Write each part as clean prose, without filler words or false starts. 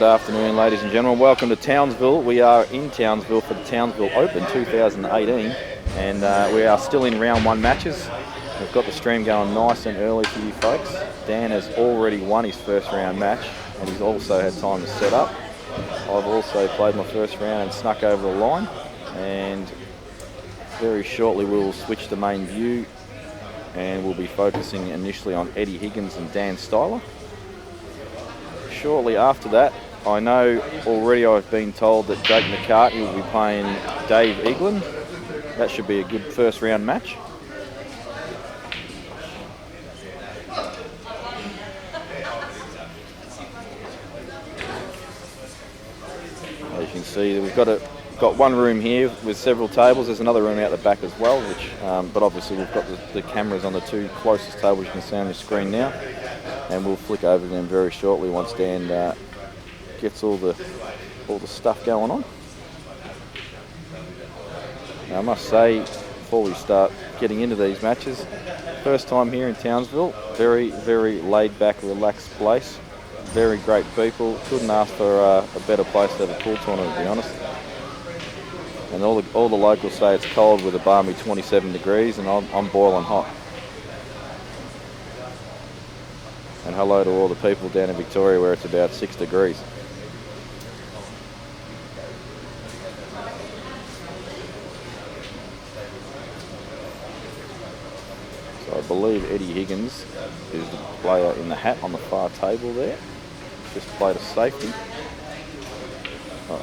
Good afternoon, ladies and gentlemen. Welcome to Townsville. We are in Townsville for the Townsville Open 2018, and we are still in round one matches. We've got the stream going nice and early for you folks. Dan has already won his first round match, and he's also had time to set up. I've also played my first round and snuck over the line, and very shortly we will switch to main view, and we'll be focusing initially on Eddie Higgins and Dan Styler. Shortly after that, I know already I've been told that Jake McCartney will be playing Dave Eaglin. That should be a good first round match. As you can see, we've got one room here with several tables. There's another room out the back as well, but obviously we've got the cameras on the two closest tables you can see on your screen now, and we'll flick over them very shortly once Dan gets all the stuff going on. Now, I must say, before we start getting into these matches, first time here in Townsville, very, very laid back, relaxed place. Very great people. Couldn't ask for a better place to have a pool tournament, to be honest. And all the locals say it's cold with a balmy 27 degrees, and I'm boiling hot. And hello to all the people down in Victoria where it's about 6 degrees. So I believe Eddie Higgins is the player in the hat on the far table there. Just played a safety. Oh,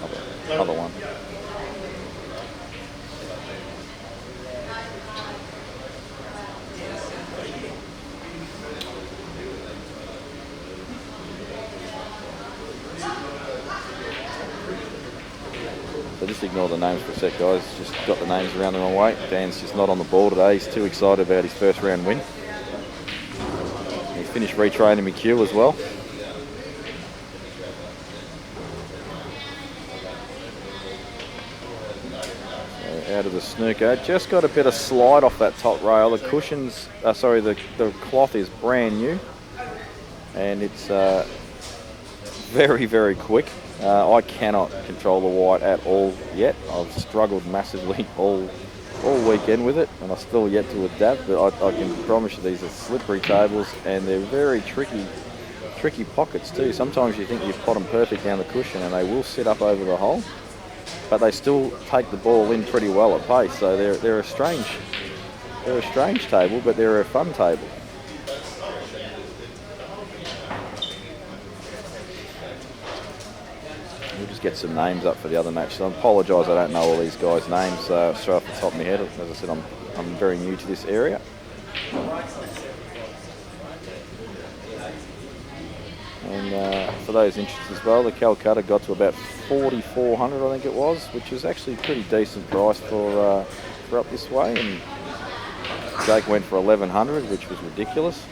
other one. So just ignore the names for a sec, guys. Just got the names around the wrong way. Dan's just not on the ball today. He's too excited about his first round win. He finished retraining McCue as well. Out of the snooker, just got a bit of slide off that top rail. The cushions, the cloth is brand new, and it's very, very quick. I cannot control the white at all yet. I've struggled massively all weekend with it, and I've still yet to adapt, but I can promise you these are slippery tables, and they're very tricky pockets too. Sometimes you think you've pot them perfect down the cushion, and they will sit up over the hole, but they still take the ball in pretty well at pace. So they're a strange table, but they're a fun table. We'll just get some names up for the other match. So I apologise, I don't know all these guys' names straight off the top of my head. As I said, I'm very new to this area. And for those interested as well, the Calcutta got to about 4,400, I think it was, which is actually a pretty decent price for up this way. And Jake went for 1,100, which was ridiculous.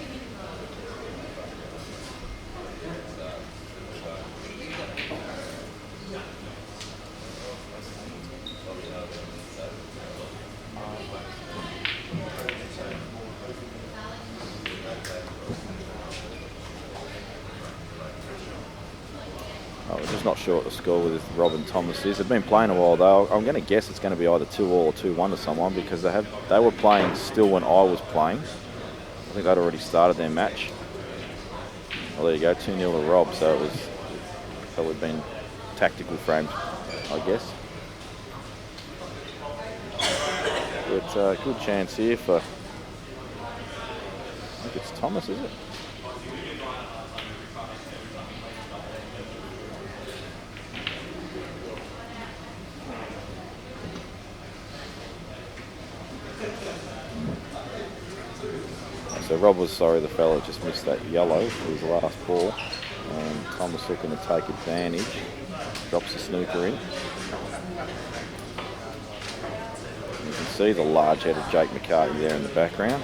Not sure what the score with Robin Thomas is. They've been playing a while though. I'm going to guess it's going to be either 2-all or 2-1 to someone, because they were playing still when I was playing. I think they'd already started their match. Well, there you go, 2-0 to Rob. So it was probably been tactical frames, I guess. But good chance here for, I think it's Thomas, is it? So Rob was sorry the fella just missed that yellow for his last ball, and Thomas looking to take advantage, drops the snooker in. You can see the large head of Jake McCartney there in the background.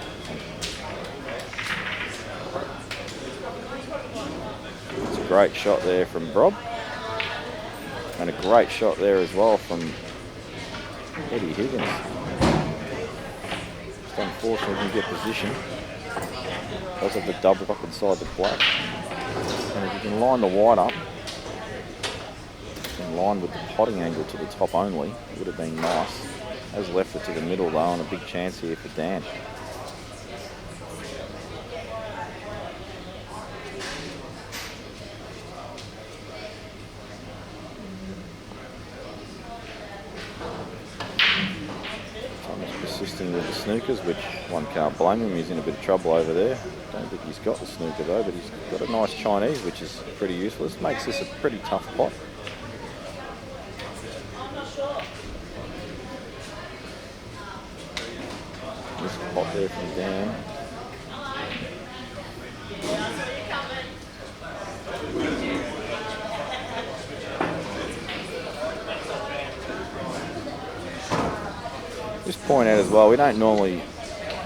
It's a great shot there from Rob, and a great shot there as well from Eddie Higgins. Just unfortunately didn't get position. Does have the double up inside the black. And if you can line the white up, in line with the potting angle to the top only. It would have been nice. Has left it to the middle though, and a big chance here for Dan. Persisting with the snookers, which one can't blame him. He's in a bit of trouble over there. Don't think he's got the snooker though, but he's got a nice Chinese, which is pretty useless. Makes this a pretty tough pot. This pot there from Dan. Just point out as well, we don't normally,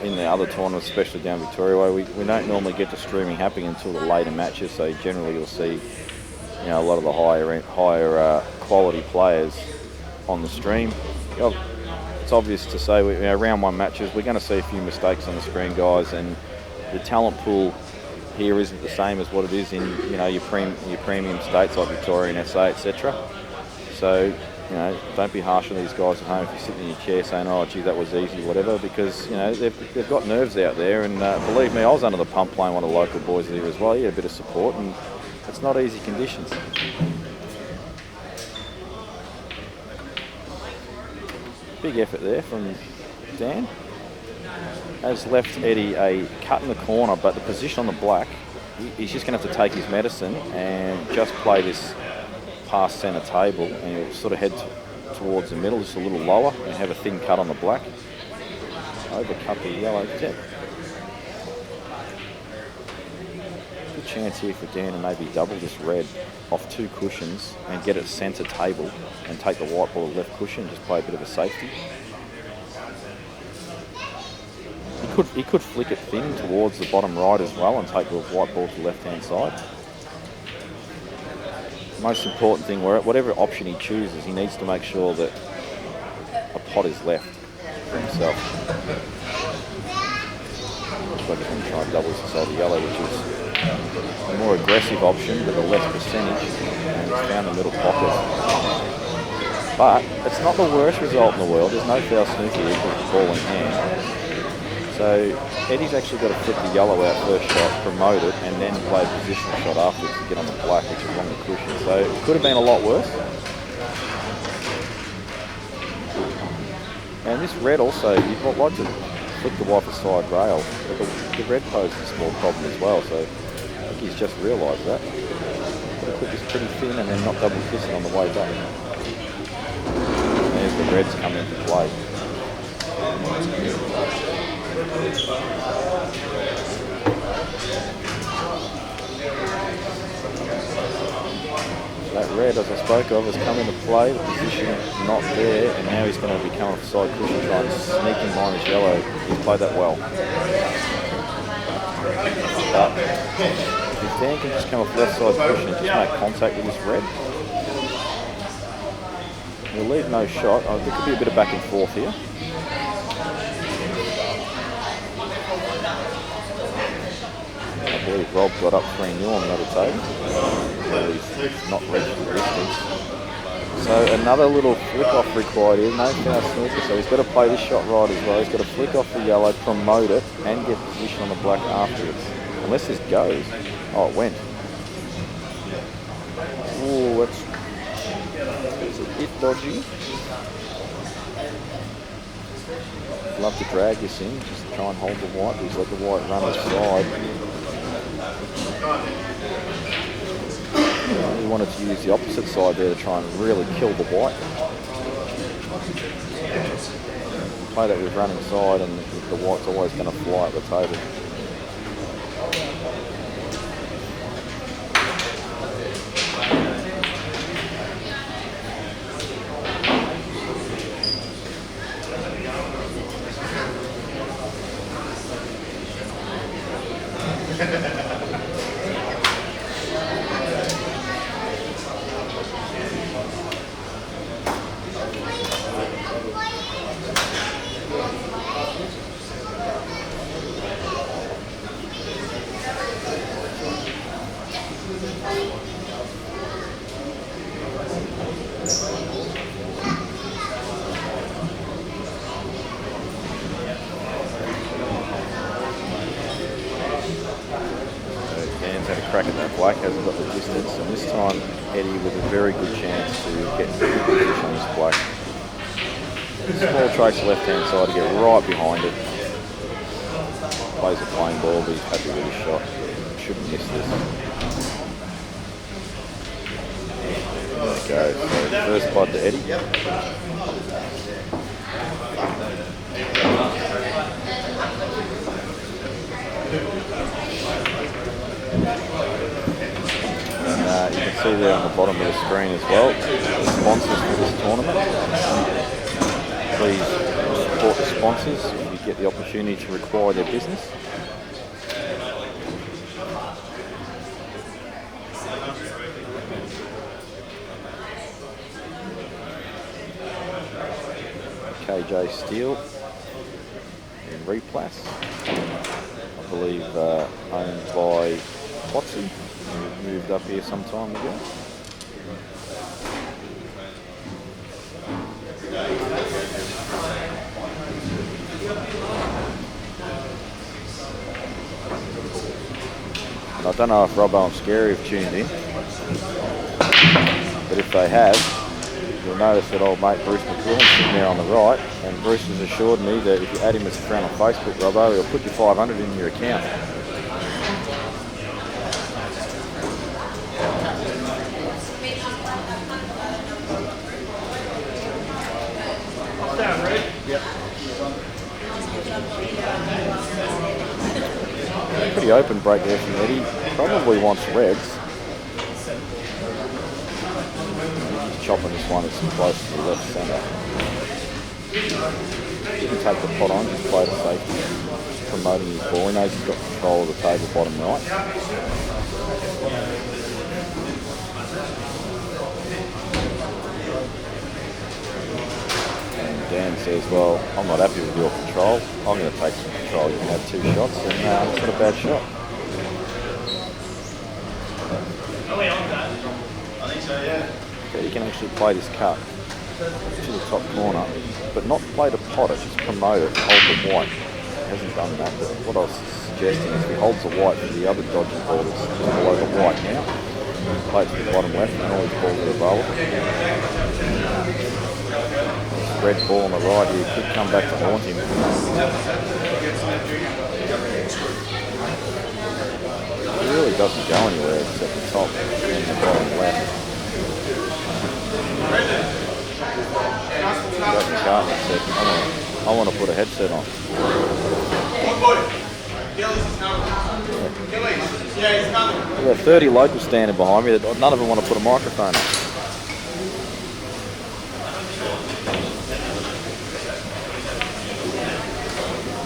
in the other tournaments, especially down Victoria way, we don't normally get the streaming happening until the later matches. So generally you'll see, you know, a lot of the higher quality players on the stream. It's obvious to say, you know, round one matches, we're going to see a few mistakes on the screen, guys, and the talent pool here isn't the same as what it is in, you know, your premium states like Victoria and SA, etc. So, you know, don't be harsh on these guys at home if you're sitting in your chair saying, oh, gee, that was easy, whatever, because, you know, they've got nerves out there, and believe me, I was under the pump playing one of the local boys here as well. He had a bit of support, and it's not easy conditions. Big effort there from Dan. Has left Eddie a cut in the corner, but the position on the black, he's just going to have to take his medicine and just play this past centre table, and he'll sort of head towards the middle, just a little lower, and have a thin cut on the black. Overcut the yellow tip. Good chance here for Dan to maybe double this red off two cushions and get it centre table and take the white ball to left cushion, just play a bit of a safety. He could flick it thin towards the bottom right as well and take the white ball to the left-hand side. Most important thing, whatever option he chooses, he needs to make sure that a pot is left for himself. So I just want to try and double this inside the yellow, which is a more aggressive option with a less percentage, and he's found the middle pocket. But it's not the worst result in the world. There's no foul snooker here with the ball in hand. So Eddie's actually got to flip the yellow out first shot, promote it, and then play a positional shot afterwards to get on the black, which is on the cushion. So it could have been a lot worse. And this red also, you'd like to flick the white for side rail, but the red poses a small problem as well, so I think he's just realised that. Got to clip this pretty thin and then not double kiss it on the way back. And there's the reds come into play. That red, as I spoke of, has come into play. The position not there, and now he's going to be coming off the side cushion, trying to sneak in behind this yellow. He's played that well. But if Dan can just come off left side cushion and just make contact with this red, he'll leave no shot. Oh, there could be a bit of back and forth here. I believe Rob got up 3-0 on the other table. Well, he's not reached the distance. So another little flick off required here, no foul snooker, so he's got to play this shot right as well. He's got to flick off the yellow, promote it, and get position on the black afterwards. Unless this goes. Oh, it went. Ooh, that's a bit dodgy. Love to drag this in, just try and hold the white. He's let the white run aside. He wanted to use the opposite side there to try and really kill the white. Play that with running side, and the white's always going to fly at the table. crack at that black, hasn't got the distance, and this time Eddie with a very good chance to get in good position on this black. Small trace left hand side to get right behind it. Plays a plain ball, but he's happy with his shot. Shouldn't miss this. There we go. So first pod to Eddie. And you can see there on the bottom of the screen as well, the sponsors for this tournament. Please support the sponsors if you get the opportunity to require their business. KJ Steele in Replas, I believe owned by Potsy, who moved up here some time ago. And I don't know if Robbo and Scary have tuned in, but if they have, you'll notice that old mate Bruce McClellan's sitting there on the right, and Bruce has assured me that if you add him as a friend on Facebook, Robbo, he'll put you 500 in your account. Pretty open break there from Eddie. Probably wants reds. Chopping this one, it's close to the left centre. Didn't take the pot on, just played it safety. Just promoting his ball. He knows he's got control of the table bottom right. And Dan says, well, I'm not happy with your control. I'm going to take some control. You can have 2 shots, and it's not a bad shot. Are we on that? I think so, yeah. You can actually play this cut to the top corner, but not play the pot, it's just promote it, hold the white. He hasn't done that, but what I was suggesting is if he holds the white for the other dodgy ball that's just below the white now, play it to the bottom left and all his balls are above. This red ball on the right here could come back to haunt him. It really doesn't go anywhere except the top and the bottom left. McCartney said, I want to put a headset on. We've got 30 locals standing behind me. None of them want to put a microphone on.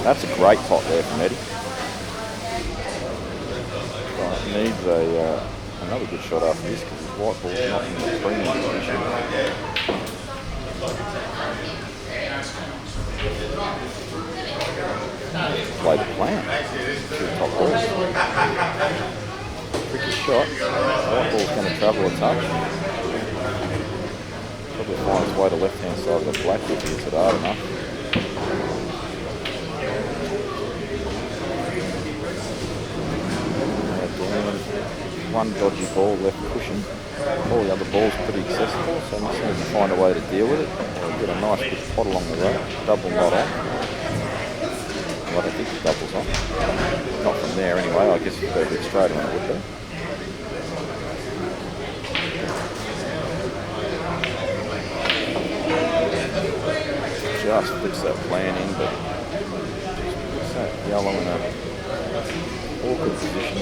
That's a great pot there from Eddie. Well, needs another good shot after this because his white ball's not in the premium position. Play the plan. Top balls. Tricky shot. White ball's going to travel a touch. Probably find its way to left hand side of the black if he hits it hard enough. One dodgy ball left cushion. All the other balls pretty accessible, so I just need to find a way to deal with it. Or get a nice big pot along the road. Double not on. Well, I don't think the double's on. Not from there anyway. I guess if you go a bit straight on it would be. Just puts that plan in, but puts that yellow in an awkward position.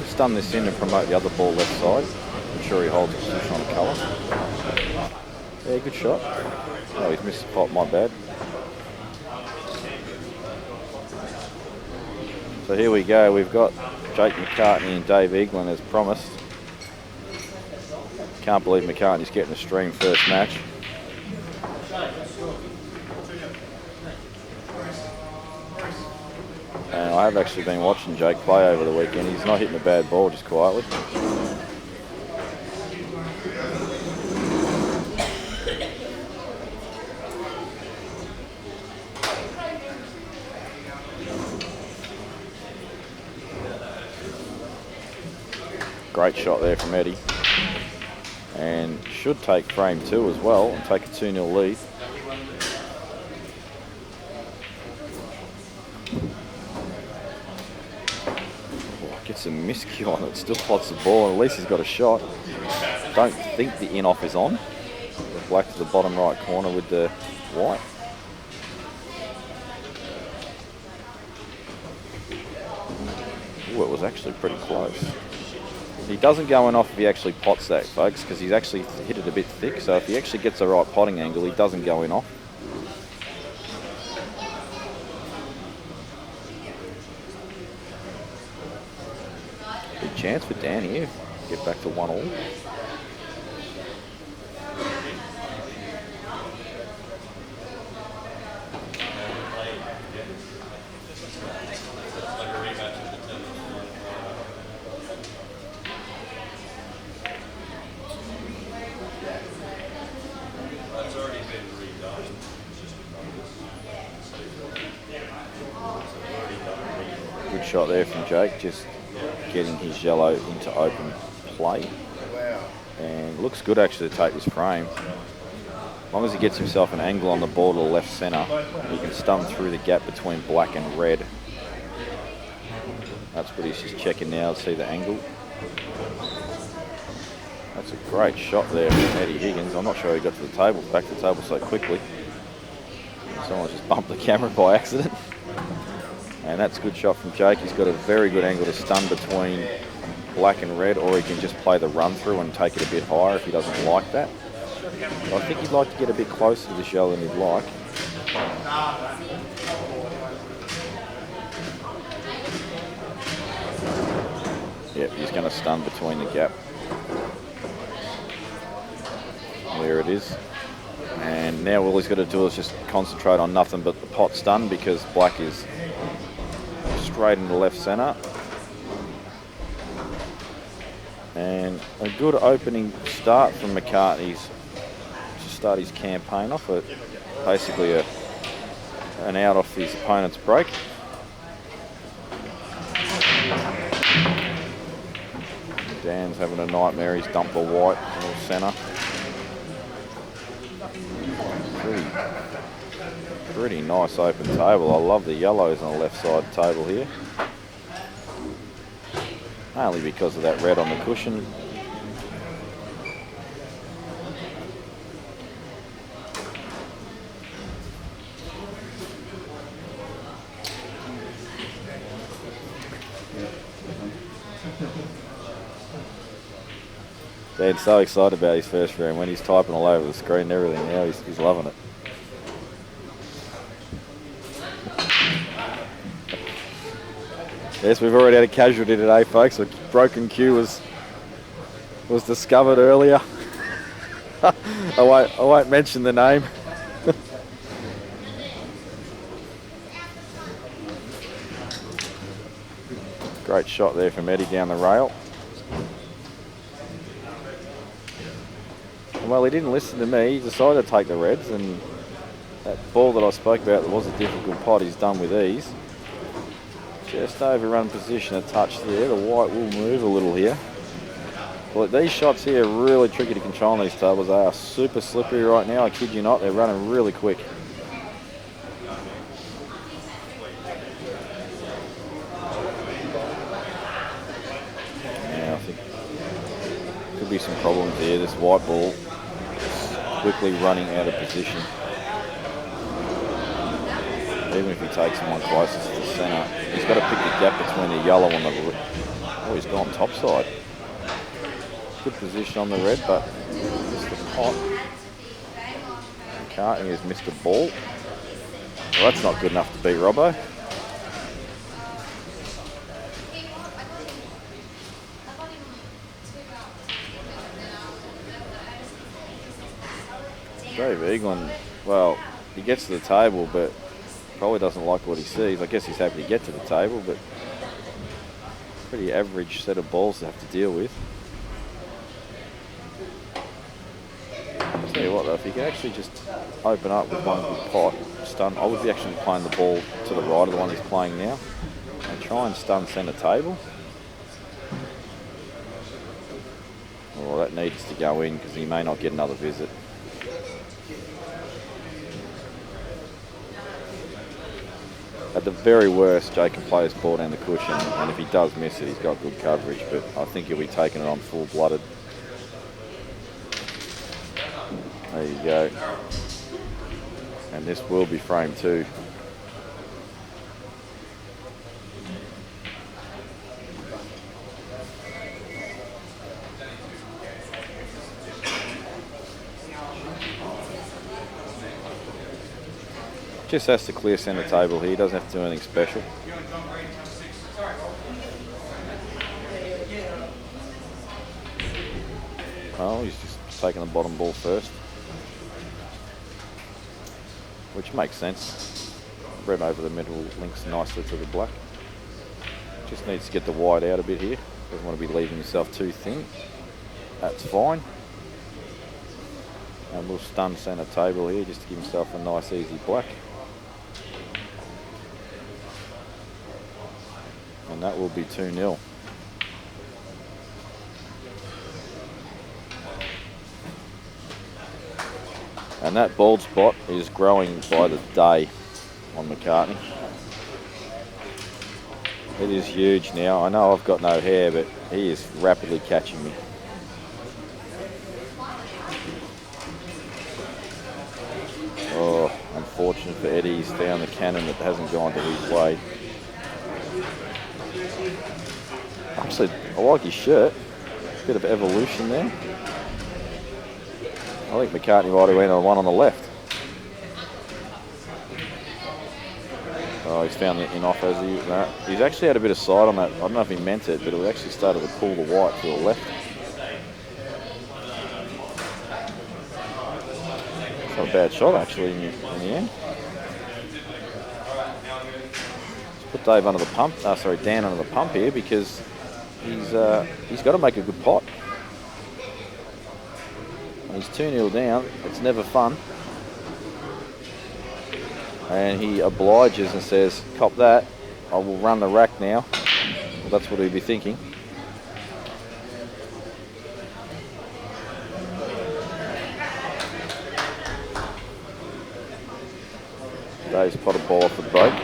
Stun this in and promote the other ball left side. Ensure he holds a position on the colour. Yeah, good shot. Oh, he's missed the pot, my bad. So here we go, we've got Jake McCartney and Dave Eaglin as promised. Can't believe McCartney's getting a stream first match. And I have actually been watching Jake play over the weekend. He's not hitting a bad ball, just quietly. Great shot there from Eddie. And should take frame 2 as well and take a 2-0 lead. Oh, gets a miscue on it, still plots the ball, at least he's got a shot. Don't think the in-off is on. The black to the bottom right corner with the white. Ooh, it was actually pretty close. He doesn't go in off if he actually pots that, folks, because he's actually hit it a bit thick. So if he actually gets the right potting angle, he doesn't go in off. Big chance for Dan here. Get back to 1-all. Good shot there from Jake, just getting his yellow into open play. And looks good actually to take this frame. As long as he gets himself an angle on the ball to the left centre, he can stun through the gap between black and red. That's what he's just checking now to see the angle. That's a great shot there from Eddie Higgins. I'm not sure he got to the table, back to the table so quickly. Someone just bumped the camera by accident. And that's a good shot from Jake. He's got a very good angle to stun between black and red, or he can just play the run through and take it a bit higher if he doesn't like that. But I think he'd like to get a bit closer to this yellow than he'd like. Yep, he's going to stun between the gap. There it is. And now all he's got to do is just concentrate on nothing but the pot stun, because black is straight into left centre. And a good opening start from McCartney's to start his campaign off. Basically an out off his opponent's break. Dan's having a nightmare. He's dumped the white in the centre. Pretty nice open table. I love the yellows on the left side table here. Only because of that red on the cushion. Dan's so excited about his first round when he's typing all over the screen and everything now. He's loving it. Yes, we've already had a casualty today, folks. A broken cue was discovered earlier. I won't mention the name. Great shot there from Eddie down the rail. Well, he didn't listen to me. He decided to take the reds, and that ball that I spoke about that was a difficult pot, he's done with ease. Just overrun position, a touch there. The white will move a little here. But these shots here are really tricky to control on these tables. They are super slippery right now, I kid you not. They're running really quick. Yeah, I think could be some problems here. This white ball quickly running out of position. Even if he takes someone closest to the centre, he's got to pick the gap between the yellow and the... Oh, he's gone topside. Good position on the red, but missed the pot. McCartney has missed a ball. Well, that's not good enough to beat Robbo. Dave Eaglin, well, he gets to the table, but probably doesn't like what he sees. I guess he's happy to get to the table, but pretty average set of balls to have to deal with. I'll tell you what though, if he can actually just open up with one good pot, stun, I would be actually playing the ball to the right of the one he's playing now, and try and stun centre table. needs to go in because he may not get another visit. At the very worst, Jake can play his ball down the cushion, and if he does miss it, he's got good coverage, but I think he'll be taking it on full-blooded. There you go. And this will be frame 2. Just has to clear centre table here, doesn't have to do anything special. Oh, he's just taking the bottom ball first, which makes sense. Red over the middle links nicely to the black. Just needs to get the white out a bit here. Doesn't want to be leaving himself too thin. That's fine. And we'll stun centre table here just to give himself a nice easy black. And that will be 2-0. And that bald spot is growing by the day on McCartney. It is huge now. I know I've got no hair, but he is rapidly catching me. Oh, unfortunate for Eddie, he's found the cannon that hasn't gone to his way. Actually, I like his shirt. Bit of evolution there. I think McCartney might have went on the one on the left. Oh, he's found the in-off as he... No, he's actually had a bit of side on that. I don't know if he meant it, but it actually started to pull the white to the left. It's not a bad shot, actually, in the end. Let's put Dave under the pump. Dan under the pump here because he's got to make a good pot. He's 2-0 down. It's never fun. And he obliges and says, "Cop that. I will run the rack now." Well, that's what he'd be thinking. Dave's potted ball off the break.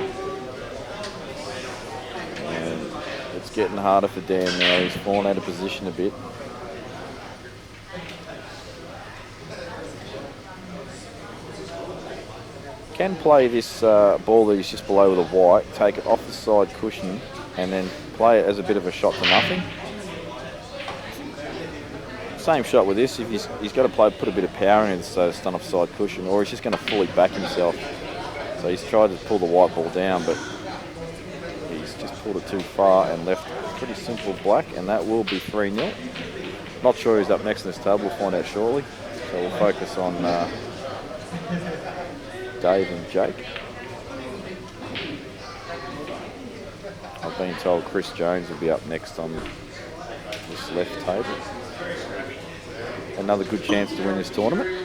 And it's getting harder for Dan now. He's fallen out of position a bit. Can play this ball that he's just below with a white, take it off the side cushion, and then play it as a bit of a shot to nothing. Same shot with this. If he's got to put a bit of power in it to stun off side cushion, or he's just going to fully back himself. So he's tried to pull the white ball down, but he's just pulled it too far and left pretty simple black, and that will be 3-0. Not sure who's up next in this table. We'll find out shortly. So we'll focus on Dave and Jake. I've been told Chris Jones will be up next on this left table. Another good chance to win this tournament.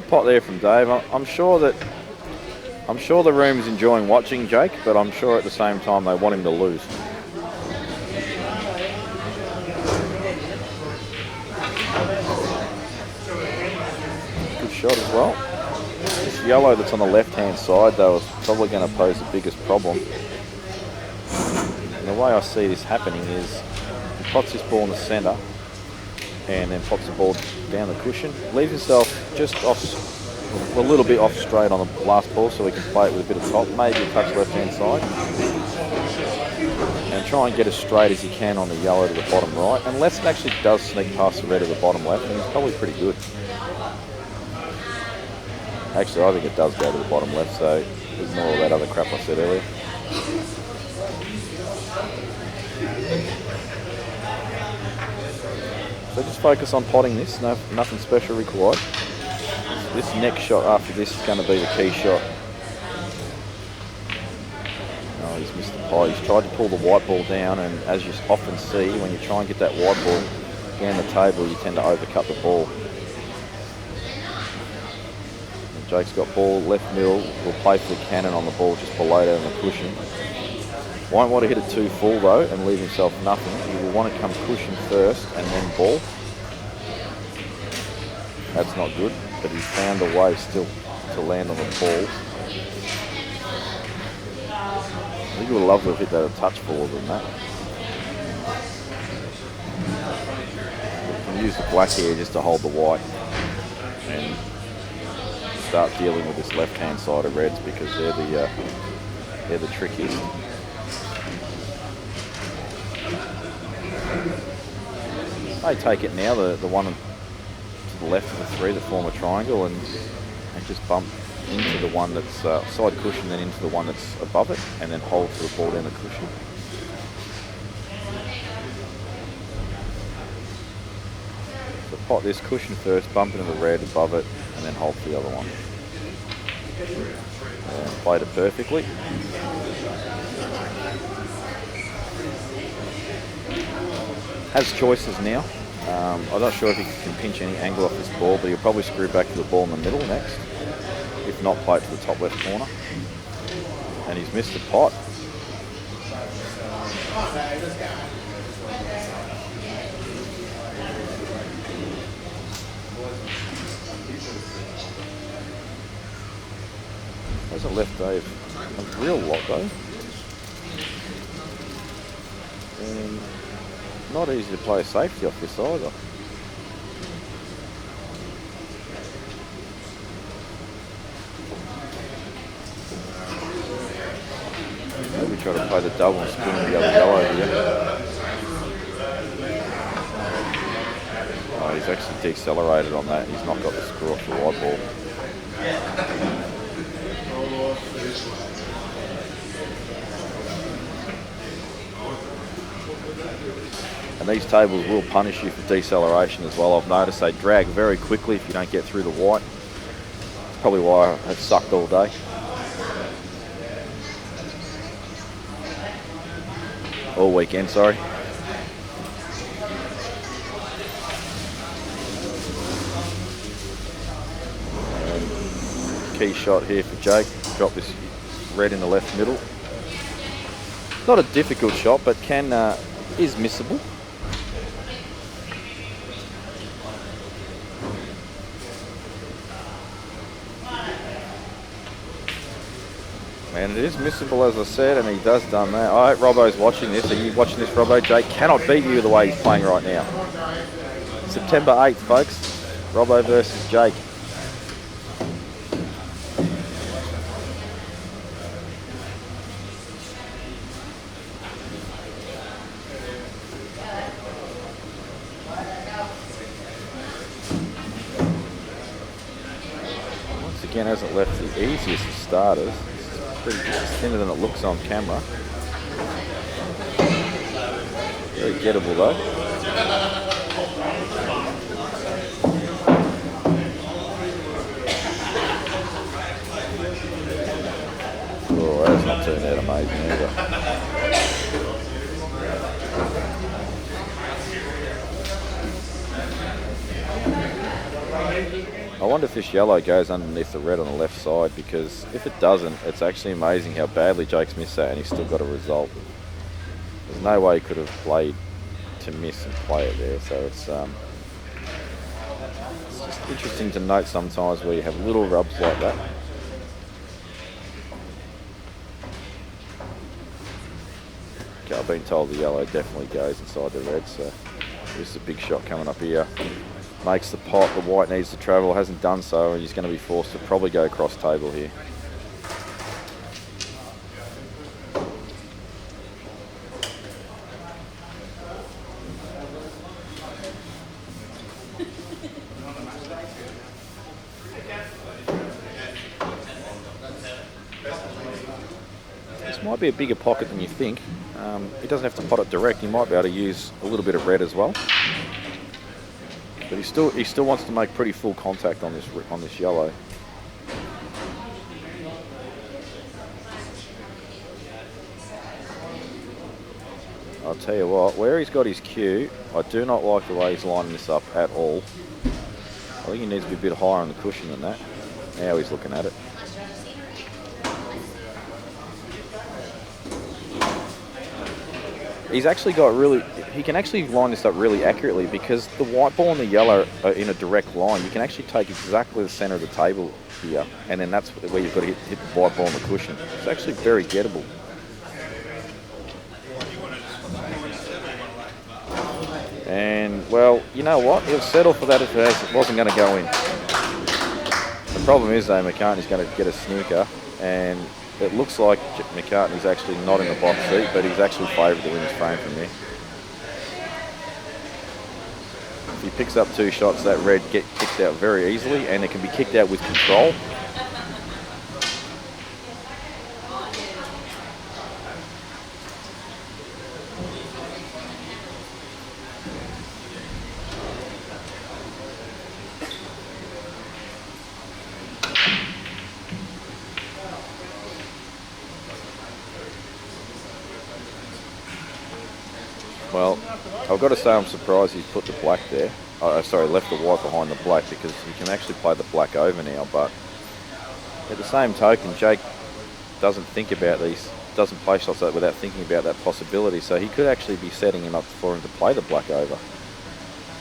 Pot there from Dave. I'm sure the room's enjoying watching Jake, but I'm sure at the same time they want him to lose. Good shot as well. This yellow that's on the left-hand side, though, is probably going to pose the biggest problem. And the way I see this happening is he pots this ball in the centre and then pops the ball down the cushion, leaves himself just off, a little bit off straight on the last ball so he can play it with a bit of top, maybe a touch left-hand side, and try and get as straight as he can on the yellow to the bottom right, unless it actually does sneak past the red to the bottom left, and it's probably pretty good. Actually, I think it does go to the bottom left, so ignore all that other crap I said earlier. So just focus on potting this, nothing special required. This next shot after this is going to be the key shot. Oh, he's missed the pot. He's tried to pull the white ball down, and as you often see, when you try and get that white ball down the table, you tend to overcut the ball. Jake's got ball left middle. We'll play for the cannon on the ball just below that on the cushion. Won't want to hit it too full though and leave himself nothing. He will want to come cushion first and then ball. That's not good, but he's found a way still to land on the ball. I think he would love to have hit that a touch fuller than that. We can use the black here just to hold the white and start dealing with this left-hand side of reds because they're the trickiest. They take it now, the one to the left of the three that form a triangle, and just bump into the one that's side cushion, then into the one that's above it, and then hold to the ball down the cushion. So pot this cushion first, bump into the red above it, and then hold to the other one. And played it perfectly. Has choices now. I'm not sure if he can pinch any angle off this ball, but he'll probably screw back to the ball in the middle next. If not, play it to the top left corner. And he's missed the pot. Hasn't left Dave a real lot though. And not easy to play safety off this either. Maybe try to play the double and spin the other yellow here. Oh, he's actually decelerated on that. He's not got the screw off the wide ball. And these tables will punish you for deceleration as well. I've noticed they drag very quickly if you don't get through the white. That's probably why I've sucked all day. All weekend, sorry. And key shot here for Jake. Drop this red in the left middle. Not a difficult shot, but is missable. And it is missable, as I said, and he does done that. I hope Robbo's watching this. Are you watching this, Robbo? Jake cannot beat you the way he's playing right now. September 8th, folks. Robbo versus Jake. Once again, hasn't left the easiest of starters. Pretty thinner than it looks on camera. Very gettable though. Oh, that's not turned out amazing either. I wonder if this yellow goes underneath the red on the left side, because if it doesn't, it's actually amazing how badly Jake's missed that and he's still got a result. There's no way he could have played to miss and play it there, so it's just interesting to note sometimes where you have little rubs like that. Okay, I've been told the yellow definitely goes inside the red, so this is a big shot coming up here. Makes the pot, the white needs to travel, hasn't done so, and he's going to be forced to probably go cross table here. This might be a bigger pocket than you think. He doesn't have to pot it direct, he might be able to use a little bit of red as well. But he still wants to make pretty full contact on this yellow. I'll tell you what, where he's got his cue, I do not like the way he's lining this up at all. I think he needs to be a bit higher on the cushion than that. Now he's looking at it. He's actually got he can actually line this up really accurately because the white ball and the yellow are in a direct line. You can actually take exactly the center of the table here, and then that's where you've got to hit the white ball on the cushion. It's actually very gettable. And, well, you know what? He'll settle for that if it wasn't going to go in. The problem is, though, McCartney's going to get a snooker, and it looks like McCartney's actually not in the box seat, but he's actually favoured to win his frame from there. If he picks up 2 shots, that red gets kicked out very easily, and it can be kicked out with control. Well, I've got to say I'm surprised he's put the black there. Sorry, left the white behind the black because he can actually play the black over now. But at the same token, Jake doesn't think about doesn't play shots like that without thinking about that possibility. So he could actually be setting him up for him to play the black over.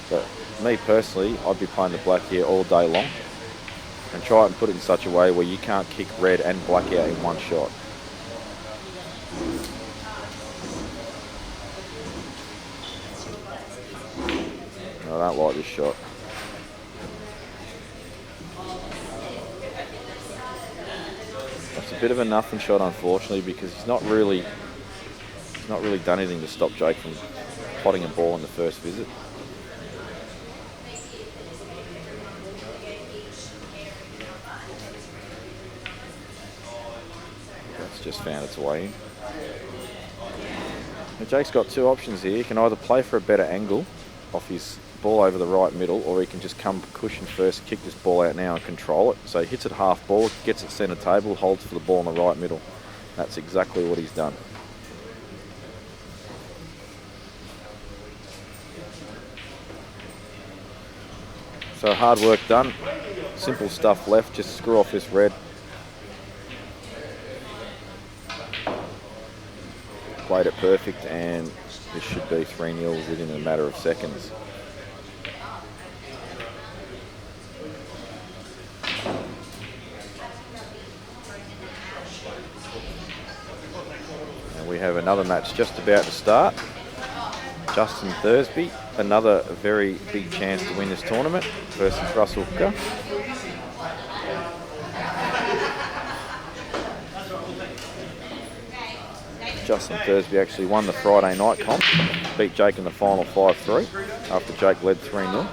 But me personally, I'd be playing the black here all day long and try and put it in such a way where you can't kick red and black out in one shot. I don't like this shot. It's a bit of a nothing shot, unfortunately, because he's not really done anything to stop Jake from potting a ball in the first visit. That's just found its way in. Now Jake's got 2 options here. He can either play for a better angle off his ball over the right middle, or he can just come cushion first, kick this ball out now and control it. So he hits it half ball, gets it centre table, holds for the ball in the right middle. That's exactly what he's done. So hard work done. Simple stuff left, just screw off this red. Played it perfect, and this should be 3-0 within a matter of seconds. And we have another match just about to start. Justin Thursby, another very big chance to win this tournament versus Russell Hooker. Justin Thursby actually won the Friday night comp, beat Jake in the final 5-3 after Jake led 3-0.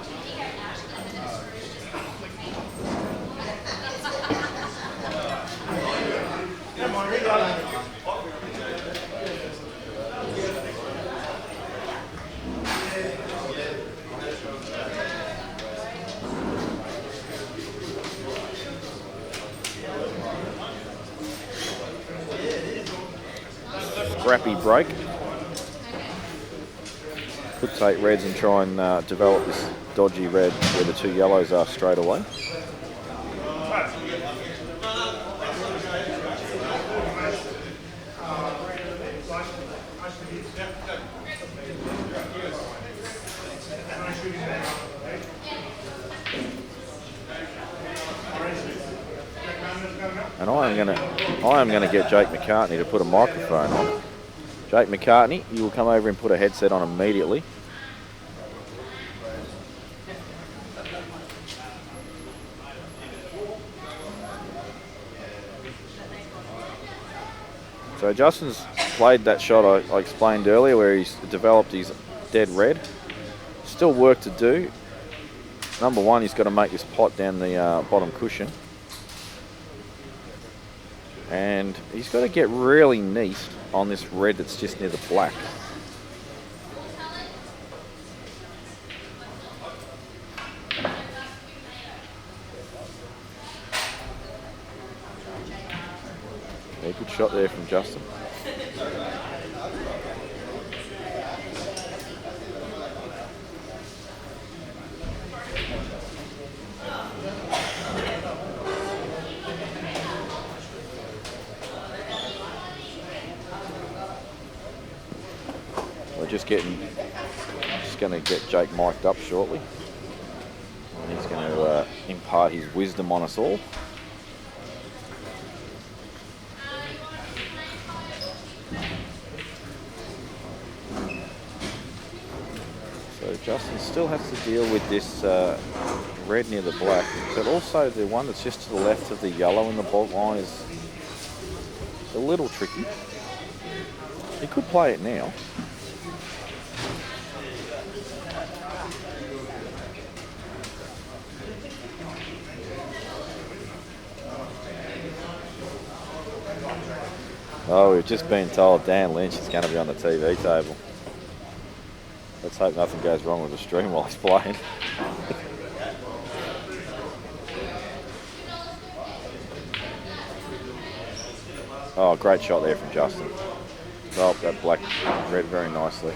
Scrappy break. Could take reds and try and develop this dodgy red where the 2 yellows are straight away. And I am gonna get Jake McCartney to put a microphone on. Jake McCartney, you will come over and put a headset on immediately. So Justin's played that shot I explained earlier where he's developed his dead red. Still work to do. Number one, he's got to make this pot down the bottom cushion. And he's got to get really neat on this red that's just near the black. Yeah, good shot there from Justin. just going to get Jake mic'd up shortly. And he's going to impart his wisdom on us all. So Justin still has to deal with this red near the black, but also the one that's just to the left of the yellow in the bolt line is a little tricky. He could play it now. Oh, we've just been told Dan Lynch is going to be on the TV table. Let's hope nothing goes wrong with the stream while he's playing. Oh, great shot there from Justin. Developed that black red very nicely.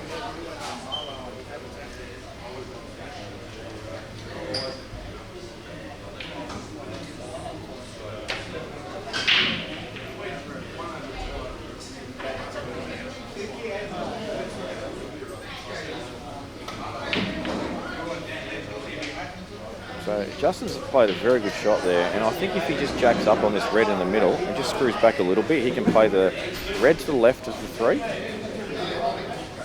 So Justin's played a very good shot there, and I think if he just jacks up on this red in the middle and just screws back a little bit, he can play the red to the left of the 3,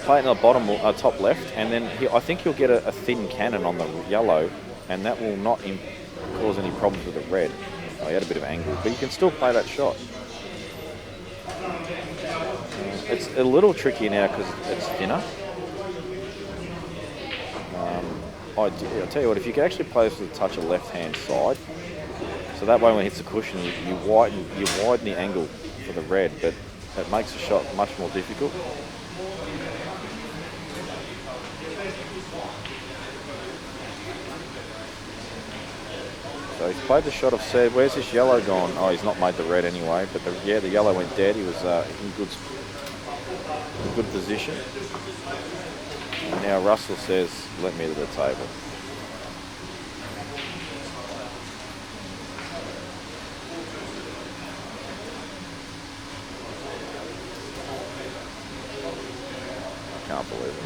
play it in the bottom, top left, and then I think he'll get a thin cannon on the yellow, and that will not cause any problems with the red. Oh, he had a bit of angle, but you can still play that shot. It's a little tricky now because it's thinner. I'll tell you what, if you could actually play this with a touch of left-hand side, so that way when it hits the cushion, you widen the angle for the red, but it makes the shot much more difficult. So he's played the shot of said, where's this yellow gone? Oh, he's not made the red anyway, but the yellow went dead. He was in good position. And now Russell says, let me to the table. I can't believe it.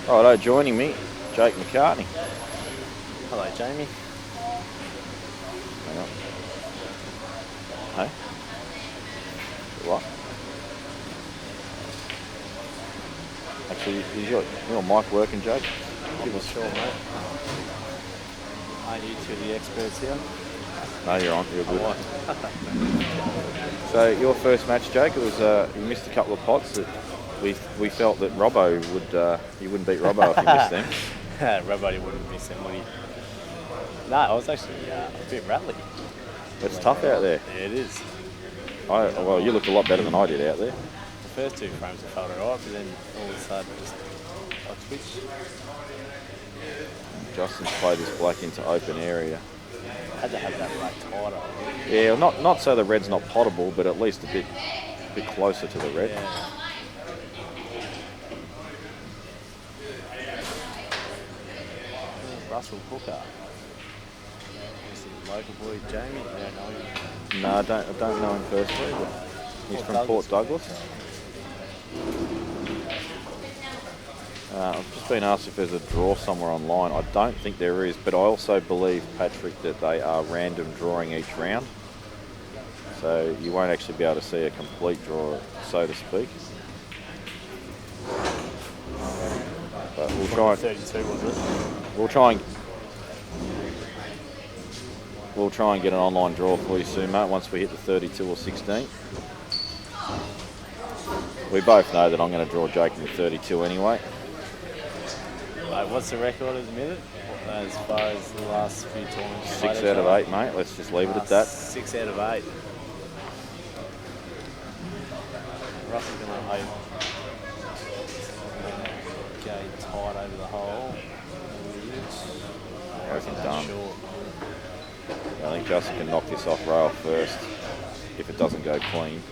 Righto, joining me, Jake McCartney. Hello, Jamie. Hang on. Hey? What? Actually, is your mic working, Jake? I'm not sure, mate. Are you two the experts here? No, you're on. You're good. So your first match, Jake, it was you missed a couple of pots that we felt that Robbo would you wouldn't beat Robbo if you missed them. Robbo wouldn't miss them, would he? No, I was actually a bit rattly. It's tough out there. Yeah, it is. Well, you looked a lot better than I did out there. The first 2 frames I felt alright, but then all of a sudden just I twitched. Justin's played this black into open area. Had to have that black tighter. Yeah, not so the red's not potable, but at least a bit closer to the red. Yeah. Russell Hooker. Is the local boy Jamie? I don't know him. No, I don't know him personally, but he's from Port Douglas. I've just been asked if there's a draw somewhere online. I don't think there is, but I also believe, Patrick, that they are random drawing each round. So you won't actually be able to see a complete draw, so to speak. But we'll try. 32 was it? We'll try and get an online draw for you soon, mate, once we hit the 32 or 16. We both know that I'm going to draw Jake in the 32 anyway. What's the record at the minute? As far as the last few tournaments? 6 out of 8, mate. Let's just leave it at that. 6 out of 8. Russell's going to go tight over the hole. I reckon done. Short. I think Justin can knock this off rail first if it doesn't go clean.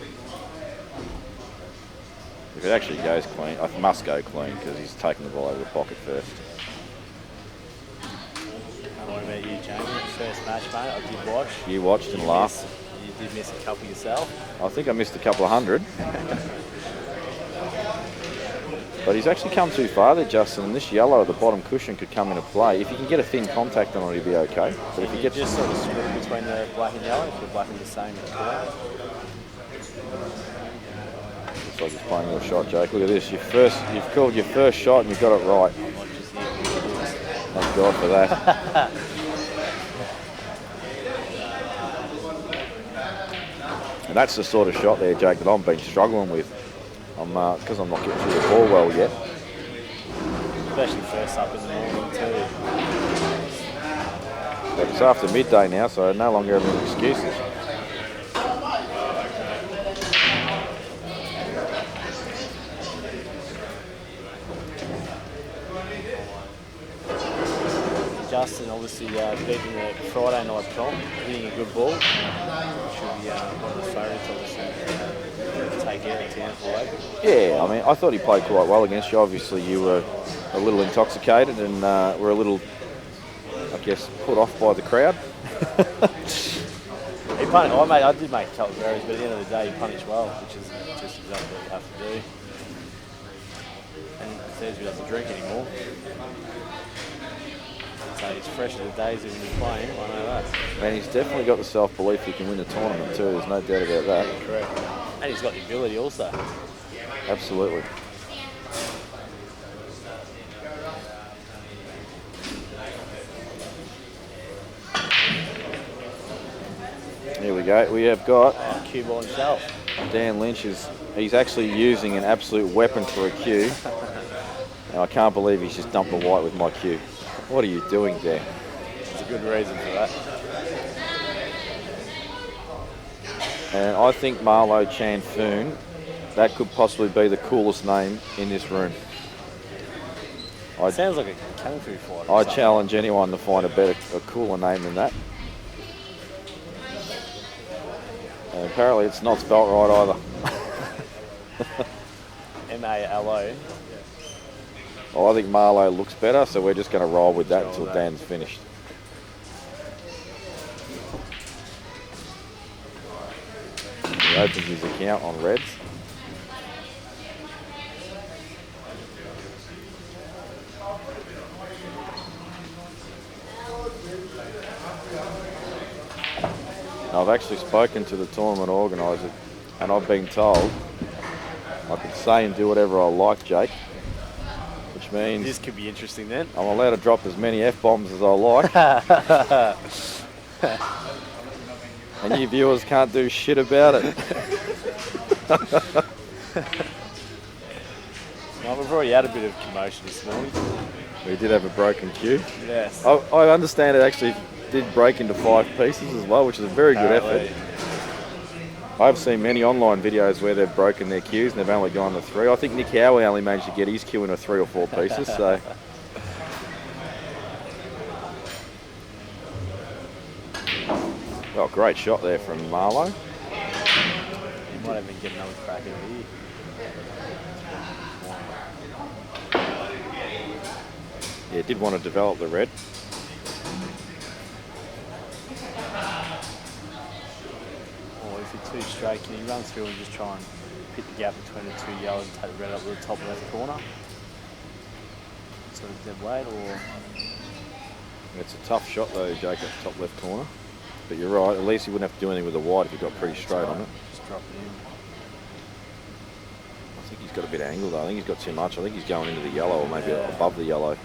If it actually goes clean, it must go clean because he's taking the ball over the pocket first. What about you, Jamie, first match, mate. I did watch. You watched and laughed. You did miss a couple yourself. I think I missed a couple of hundred. But he's actually come too far there, Justin, and this yellow at the bottom cushion could come into play. If you can get a thin contact on it, he'll be okay. But if you get just sort of split between the black and yellow, if the black and the same colour. Looks like he's playing your shot, Jake. Look at this. You've called your first shot and you've got it right. Thank God for that. And that's the sort of shot there, Jake, that I've been struggling with. Because I'm not getting through the ball well yet. Especially first up in the morning too. But it's after midday now, so I no longer have any excuses. Justin obviously beating the Friday night comp, hitting a good ball. Should be one of the favourites, obviously, to take out the Townsville Open. Yeah, I mean, I thought he played quite well against you. Obviously, you were a little intoxicated and were a little, I guess, put off by the crowd. I did make a couple of errors, but at the end of the day, he punished well, which is just exactly what you have to do. And it says he doesn't drink anymore. So he's fresh as the days when you're playing, I know that. And he's definitely got the self-belief he can win the tournament too, there's no doubt about that. Correct. And he's got the ability also. Absolutely. Here we go, we have got Cueball himself. Dan Lynch he's actually using an absolute weapon for a cue. And I can't believe he's just dumped the white with my cue. What are you doing there? There's a good reason for that. And I think Marlo Chan Foon, that could possibly be the coolest name in this room. Sounds like a kung fu fighter. I challenge anyone to find a cooler name than that. And apparently it's not spelt right either. M-A-L-O. Well, I think Marlo looks better, so we're just going to roll with that until Dan's finished. He opens his account on Reds. Now, I've actually spoken to the tournament organiser, and I've been told I can say and do whatever I like, Jake. Which means this could be interesting then. I'm allowed to drop as many F-bombs as I like. And you viewers can't do shit about it. Well, we've already had a bit of commotion this morning. We did have a broken cue. Yes. I understand it actually did break into 5 pieces as well, which is a very good effort. I've seen many online videos where they've broken their cues and they've only gone to 3. I think Nick Howie only managed to get his cue into 3 or 4 pieces. So. Well, great shot there from Marlo. He might even get another crack at it here. Yeah, did want to develop the red. If you're too straight, can you run through and just try and hit the gap between the 2 yellows and take the red up to the top left corner? Sort of dead weight, or? It's a tough shot though, Jake, at the top left corner. But you're right, at least you wouldn't have to do anything with the white if you got pretty straight on it. Just drop it in. I think he's got a bit of angle though. I think he's got too much. I think he's going into the yellow or maybe above the yellow.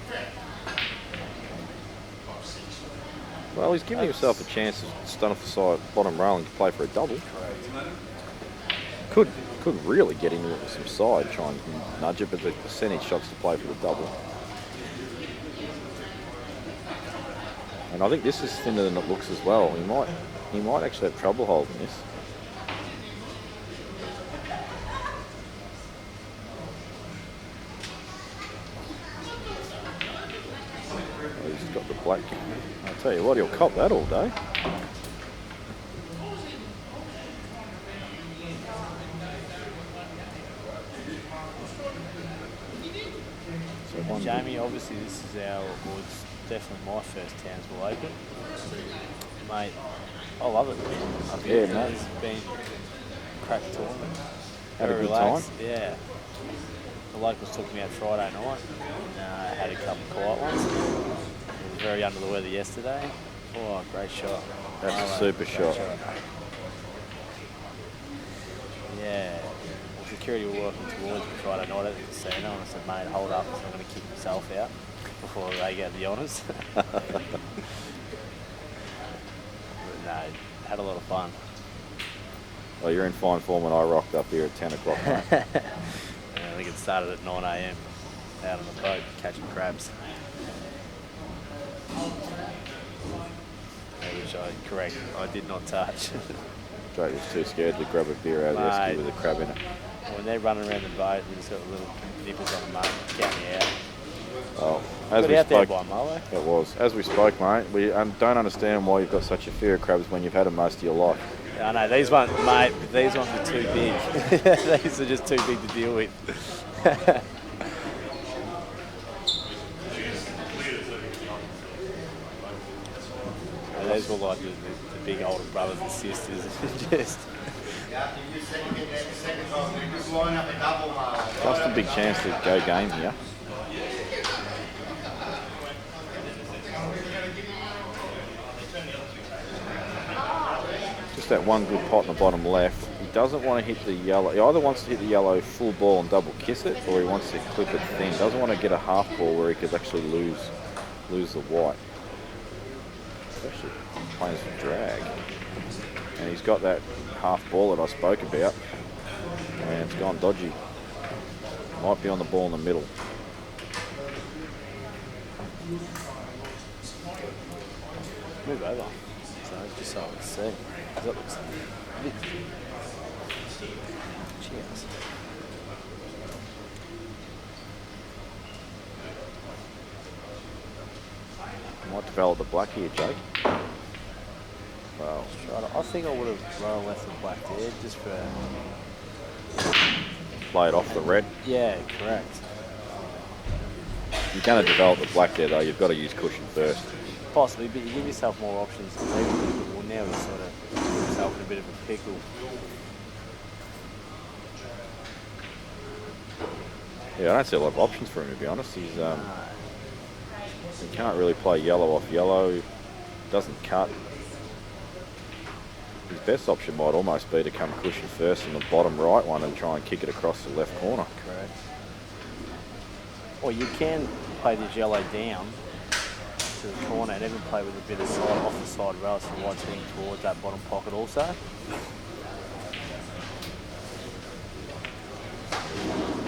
Well, he's giving himself a chance to stun off the side, bottom rail and play for a double. Could really get into it with some side, try and nudge it, but the percentage shots to play for the double. And I think this is thinner than it looks as well. He might actually have trouble holding this. Oh, he's got the black. I'll tell you what, he'll cop that all day. So Jamie, obviously this is our, or it's definitely my first Townsville Open. Mate, I love it. Yeah, mate. It's been a crack tournament. Had a Very good relaxed, time? Yeah. The locals took me out Friday night. Had a couple of quiet ones. It was very under the weather yesterday. Oh, great shot. That's a super Great shot. Yeah. Well, security were working towards me Friday night at the casino, and I said, mate, hold up, so I'm going to kick myself out before they get the honours. But no, had a lot of fun. Well, you're in fine form when I rocked up here at 10 o'clock, mate. I think it started at 9 a.m. out on the boat catching crabs. Which I did not touch. Jake was too scared to grab a beer out of the esky with a crab in it. When they're running around the boat, they just got little nippers on the mate, count me out. Oh, as Good we out there spoke, by Marlo. it was. As we spoke, mate, we don't understand why you've got such a fear of crabs when you've had them most of your life. I know, these ones, mate, these ones are too big. These are just too big to deal with. Those were like the big older brothers and sisters. Just Just a big chance to go game here. Just that one good pot in the bottom left. He doesn't want to hit the yellow. He either wants to hit the yellow full ball and double kiss it, or he wants to clip it thin. Doesn't want to get a half ball where he could actually lose the white. Especially playing some drag. And he's got that half ball that I spoke about. And it's gone dodgy. Might be on the ball in the middle. move over. So just so I can see. That looks a bit. Cheers. Might develop the black here, Jake. Well, I think I would have rather left the black there just for. play it off the red. Yeah, correct. If you're going to develop the black there, though, you've got to use cushion first. Possibly, but you give yourself more options. Well, now he's sort of put himself in a bit of a pickle. Yeah, I don't see a lot of options for him, to be honest. He can't really play yellow off yellow. Doesn't cut. His best option might almost be to come cushion first on the bottom right one and try and kick it across the left corner. Correct. Or you can play this yellow down to the corner and even play with a bit of side off the side rail so the white's heading towards that bottom pocket also.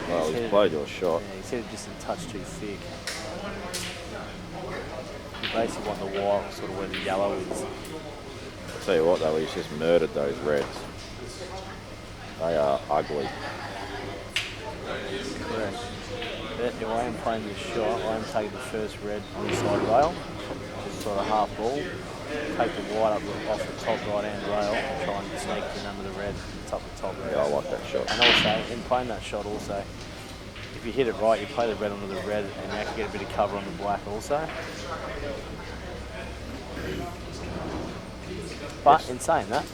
Well, he's played your shot. Yeah, he's headed just a touch too thick. You basically want the white sort of where the yellow is. I'll tell you what, though, he's just murdered those reds. They are ugly. Correct. If I am playing this shot, I am taking the first red on the side rail, just sort of half ball, take the white up off the top right hand rail and try and sneak in under the red, top of the top rail. Yeah, I like that shot. And also, in playing that shot also, if you hit it right, you play the red onto the red and you actually get a bit of cover on the black also. But in saying that,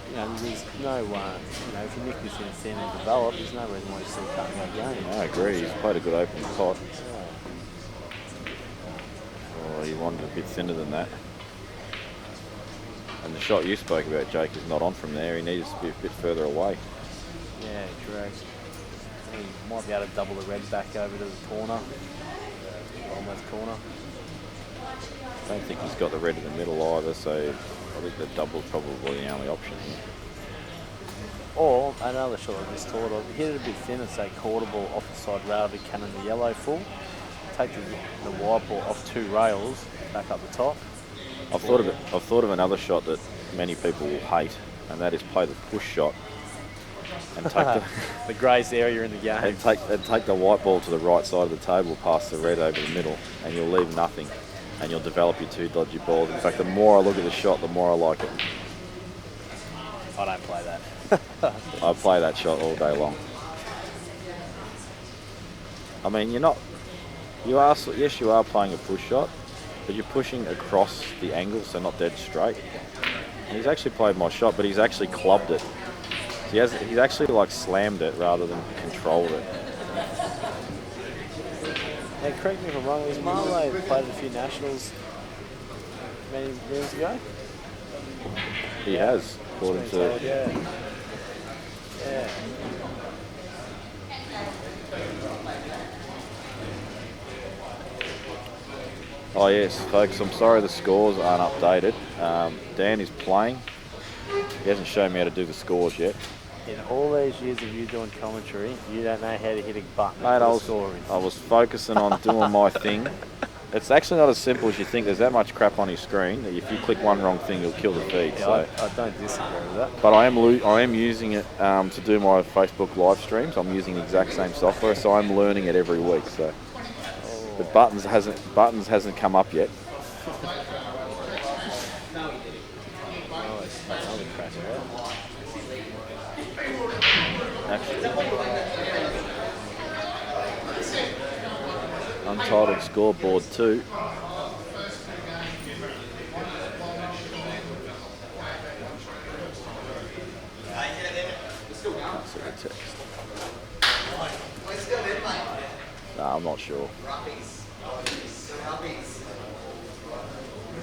you know, there's no, you know, if you nick this in thin and develop, there's no reason why you still can't go game. I agree. He's played a good opening pot. Oh, he wanted a bit thinner than that. And the shot you spoke about, Jake, is not on from there. He needs to be a bit further away. Yeah, correct. He might be able to double the red back over to the corner, almost corner. I don't think he's got the red in the middle either, so I think the double's probably the only option here. Or another shot I just thought of, hit it a bit thinner, say quarter ball off the side rail to cannon the yellow full, take the wide ball off two rails, back up the top. I've thought of another shot that many people will hate, and that is play the push shot and take the greatest area in the game. and take the white ball to the right side of the table past the red over the middle, and you'll leave nothing, and you'll develop your two dodgy balls. In fact, the more I look at the shot, the more I like it. I don't play that. I play that shot all day long. I mean, yes, you are playing a push shot, but you're pushing across the angle, so not dead straight. And he's actually played my shot, but he's actually clubbed it. So he's actually like slammed it rather than controlled it. Now, correct me if I'm wrong, was Marlowe played a few nationals many years ago? He has, according to... Yeah. Oh yes, folks, I'm sorry the scores aren't updated. Dan is playing. He hasn't shown me how to do the scores yet. In all these years of you doing commentary, you don't know how to hit a button. Mate, I was focusing on doing my thing. It's actually not as simple as you think. There's that much crap on your screen that if you click one wrong thing, you'll kill the feed. Yeah, So. I don't disagree with that. But I am using it to do my Facebook live streams. I'm using the exact same software, so I'm learning it every week. So, but buttons hasn't come up yet. Untitled scoreboard 2. No, I'm not sure.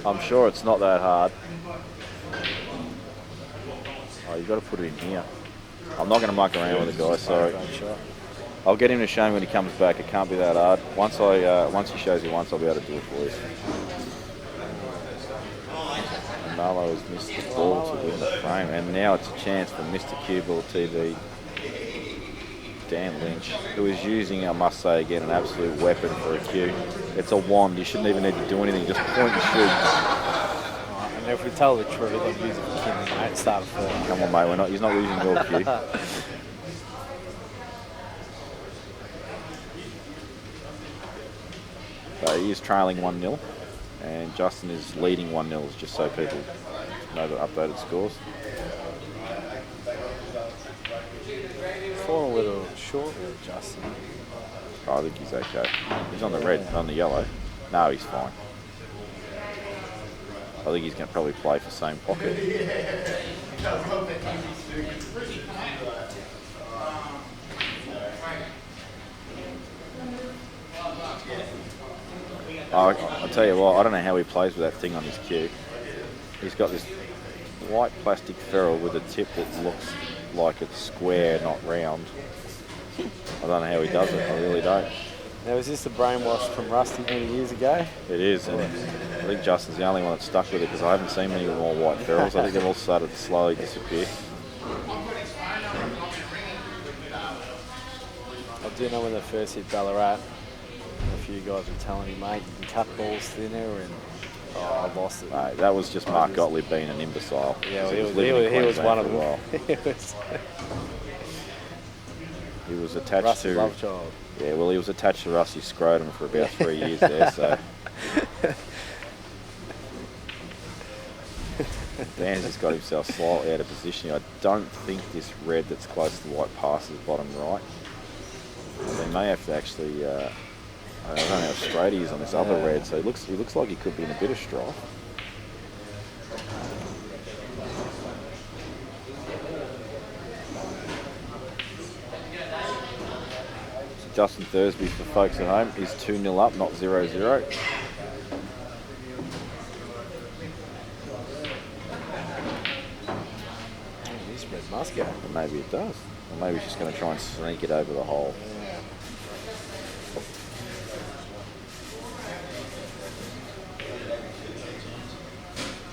I'm sure it's not that hard. Oh, you've got to put it in here. I'm not going to muck around with the guy, sorry. I'll get him to show me when he comes back. It can't be that hard. Once he shows you once, I'll be able to do it for you. And Marlo has missed the ball to win the frame, and now it's a chance for Mr. CueballTV, Dan Lynch, who is using, I must say again, an absolute weapon for a cue. It's a wand. You shouldn't even need to do anything. Just point and shoot. And if we tell the truth, I'm using Kim, mate. Start falling. Come on, mate. He's not using your cue. So he is trailing 1-0, and Justin is leading 1-0, just so people know the updated scores. Falling a little short with Justin. Oh, I think he's okay. He's on the red, not on the yellow. No, he's fine. I think he's going to probably play for same pocket. I'll tell you what, I don't know how he plays with that thing on his cue. He's got this white plastic ferrule with a tip that looks like it's square, not round. I don't know how he does it, I really don't. Now, is this the brainwash from Rusty many years ago? It is, and I think Justin's the only one that's stuck with it because I haven't seen many more white ferrules. I think they've all started to slowly disappear. I do know when they first hit Ballarat, a few guys were telling me, mate, you can cut balls thinner, and I lost it. Mate, that was just Mark Gottlieb being an imbecile. Yeah, he was one of them. He was attached Rusty's to... love child. Yeah, well, he was attached to Rusty's scrotum for about 3 years there, so... Dan's just got himself slightly out of position. I don't think this red that's close to the white passes bottom right. They may have to actually... I don't know how straight he is on this other red, so he looks like he could be in a bit of strife. So Justin Thursby, for folks at home, is 2-0 up, not 0-0. This red must go. But maybe it does. Or maybe he's just going to try and sneak it over the hole.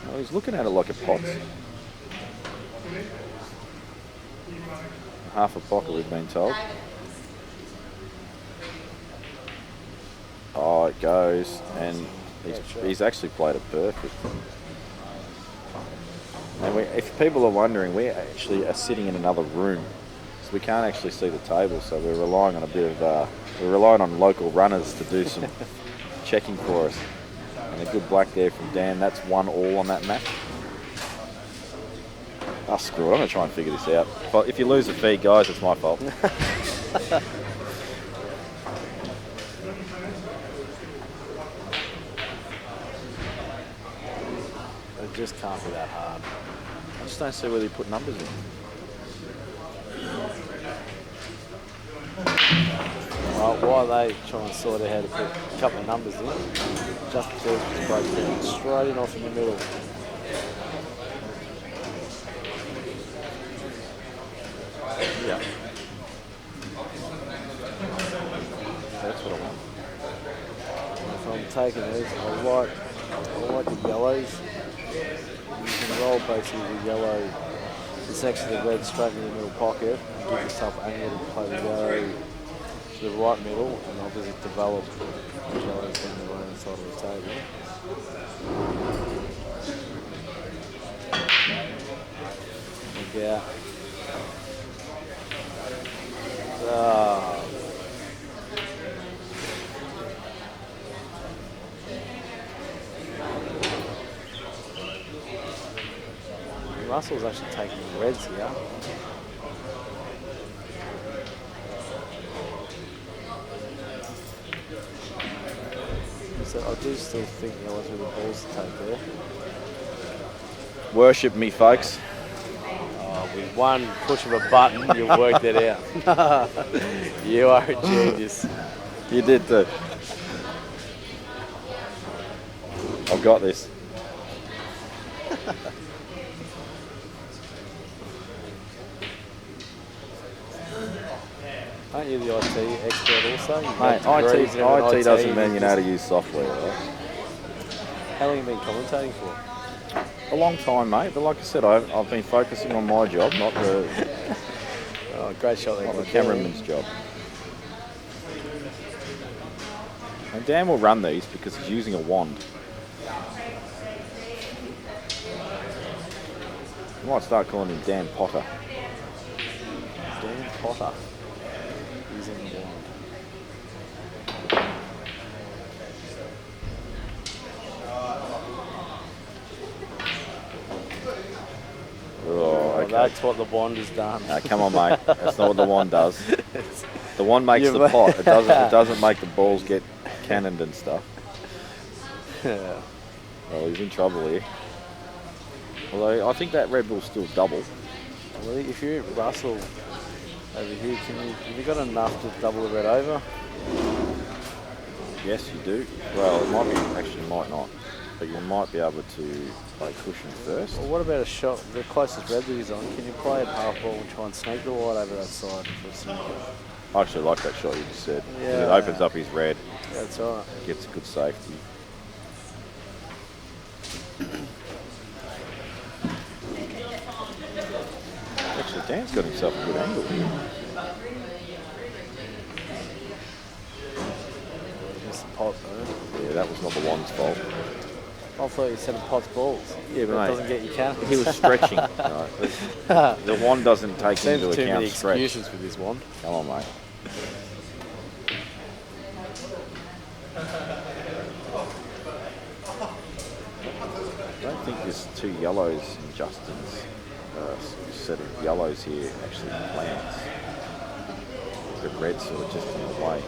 Well, he's looking at it like a pot. Half a pocket, we've been told. Oh, it goes, and he's actually played it perfect. And if people are wondering, we actually are sitting in another room, so we can't actually see the table. So we're relying on we're relying on local runners to do some checking for us. And a good black there from Dan. That's 1-1 on that match. Oh, screw it. I'm going to try and figure this out. But if you lose the feed, guys, it's my fault. just can't be that hard. I just don't see where they put numbers in. Well, while they try and sort out how to put a couple of numbers in, just just break down straight in off in the middle. Yeah. That's what I want. If I'm taking these, I like the yellows. You can roll basically the yellow, this next to the red straight in the middle pocket and give yourself angle to play the yellow to the right middle and obviously develop the yellows down the right hand side of the table. Look out. Russell's actually taking the reds here. So I do still think yellows with the balls to take there. Worship me, folks. With one push of a button, you'll work that out. You are a genius. You did too. I've got this. Aren't you the IT expert also? Mate, IT doesn't mean you know how to use software, right? How long have you been commentating for? A long time, mate. But like I said, I've been focusing on my job, not the Great shot there. not the cameraman's job. And Dan will run these because he's using a wand. You might start calling him Dan Potter. Dan Potter. Using the wand. Oh, okay. That's what the wand has done. No, come on, mate. That's not what the wand does. The wand makes the pot. It doesn't make the balls get cannoned and stuff. Yeah. Well, he's in trouble here. Although I think that Red Bull's still double. Well, if you're at Russell over here, have you got enough to double the red over? Yes, you do. Well, it might be. Actually, you might not. But you might be able to play cushion first. Well, what about a shot? The closest red that he's on, can you play it half ball and try and snake the white over that side for a snake? I actually like that shot you just said. 'Cause Yeah. It opens up his red, That's right. gets good safety. Actually, Dan's got himself a good angle here. Missed the pot though. Yeah, that was not the wand's fault. I thought you said a pot's balls. Yeah, That but doesn't get you counted. He was stretching. Right? The wand doesn't take Seems into too account many stretch. excuses with this wand. Come on, mate. I don't think there's two yellows in Justin's set of yellows here actually lands. The red's sort of just in the way.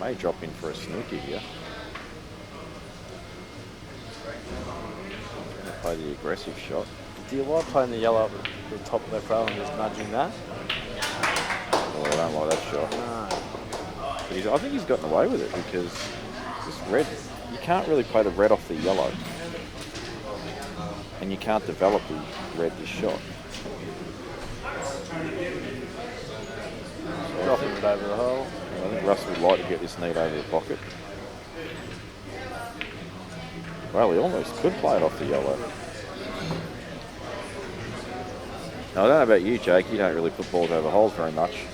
May drop in for a snooky here. Play the aggressive shot. Do you like playing the yellow up at the top left row and just nudging that? Oh, I don't like that shot. No. But I think he's gotten away with it because this red, you can't really play the red off the yellow. And you can't develop the red this shot. Dropping it over the hole. I think Russ would like to get this neat over the pocket. Well, he almost could play it off the yellow. Now, I don't know about you, Jake. You don't really put balls over holes very much.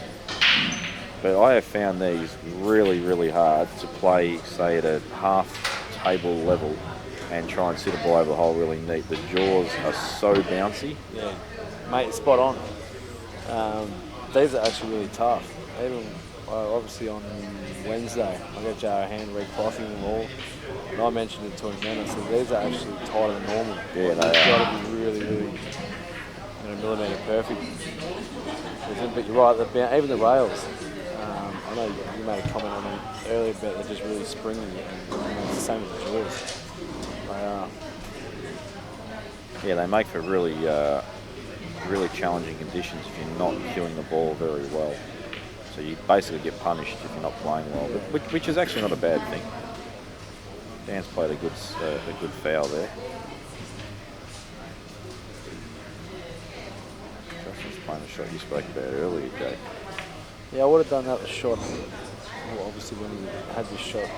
But I have found these really, really hard to play, say, at a half table level and try and sit a ball over the hole really neat. The jaws are so bouncy. Yeah, mate, spot on. These are actually really tough. Even obviously on Wednesday, I got Jar a hand reclothing them all, and I mentioned it to him then. I said these are actually tighter than normal. Yeah, You've they are. got to be really, a millimetre perfect with them. But you're right, even the rails. I know you made a comment on them earlier about they're just really springy, and it's the same with the jaws. They are. Yeah, they make for really, really challenging conditions if you're not cueing the ball very well. So you basically get punished if you're not playing well, but which is actually not a bad thing. Dan's played a good foul there. Justin's playing the shot you spoke about earlier, Jake. Yeah, I would have done that with shot. Well, obviously, when you had this shot,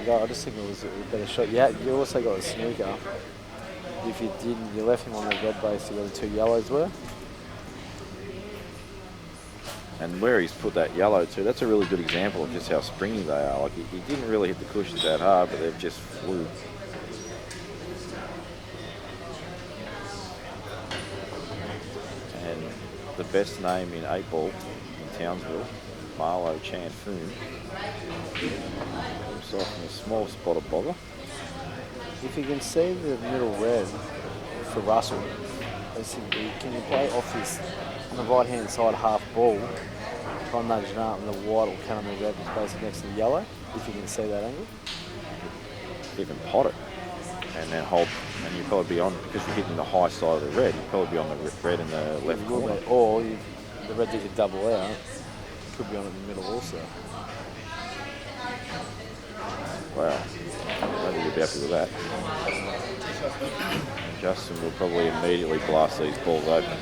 I just think it was a better shot. You also got a snooker. If you didn't, you left him on the red base where the 2 yellows were. And where he's put that yellow too, that's a really good example of just how springy they are. Like he didn't really hit the cushions that hard, but they've just flew. And the best name in 8-ball in Townsville, Marlo Chan Foon, himself in a small spot of bother. If you can see the middle red for Russell, basically, can you play off this on the right hand side half ball, try and nudge it up, and the white will come on the red, basically next to the yellow, if you can see that angle. Even pot it, and then hold, and you'll probably be on, because you're hitting the high side of the red, you'll probably be on the red in the left corner. Or the red that you double out could be on in the middle also. Wow, maybe you'll be happy with that. Justin will probably immediately blast these balls open.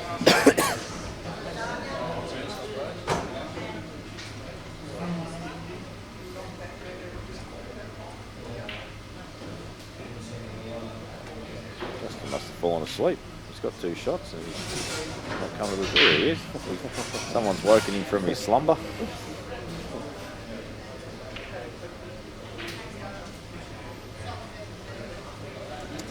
Justin must have fallen asleep. He's got 2 shots and he's not coming to the door. Here he is. Someone's woken him from his slumber.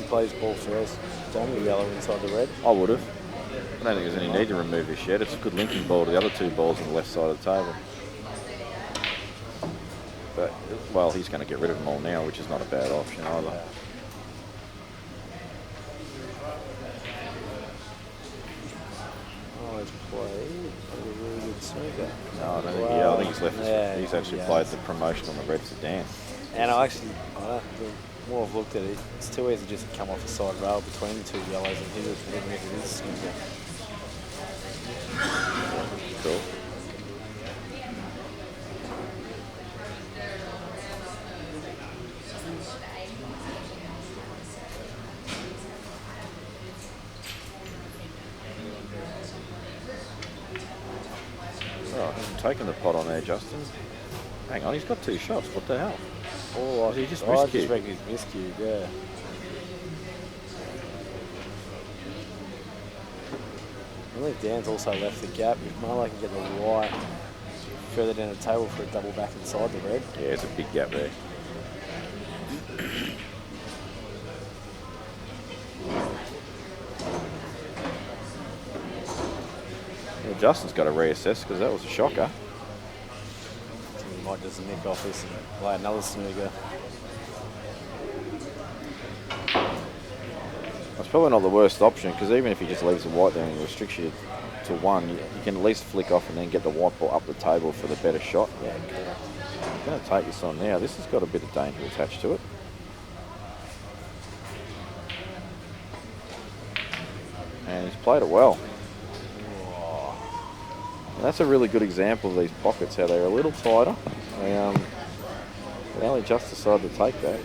Plays ball first, don't you? Yellow inside the red. I would have. I don't think there's any need to remove this yet. It's a good linking ball to the other 2 balls on the left side of the table. But, well, he's going to get rid of them all now, which is not a bad option either. Oh, he's played a really good snooker. No, I don't think, I think he's left. He's actually played the promotion on the red for Dan. And the more I've looked at it, it's too easy just to come off the side rail between the 2 yellows and hit it, even if it is snooker. Cool. Oh, he's taking the pot on there, Justin. Hang on, he's got 2 shots. What the hell? Oh, he just I just reckon he's miscued, yeah. I think Dan's also left the gap. If Marlo can get the white further down the table for a double back inside the red. Yeah, it's a big gap there. Well, Justin's got to reassess because that was a shocker. He might just nick off this and play another snooker. That's probably not the worst option because even if he just leaves the white there and restricts you to 1, you can at least flick off and then get the white ball up the table for the better shot. Yeah, correct. I'm going to take this on now. This has got a bit of danger attached to it. And he's played it well. And that's a really good example of these pockets, how they're a little tighter. They only just decided to take that.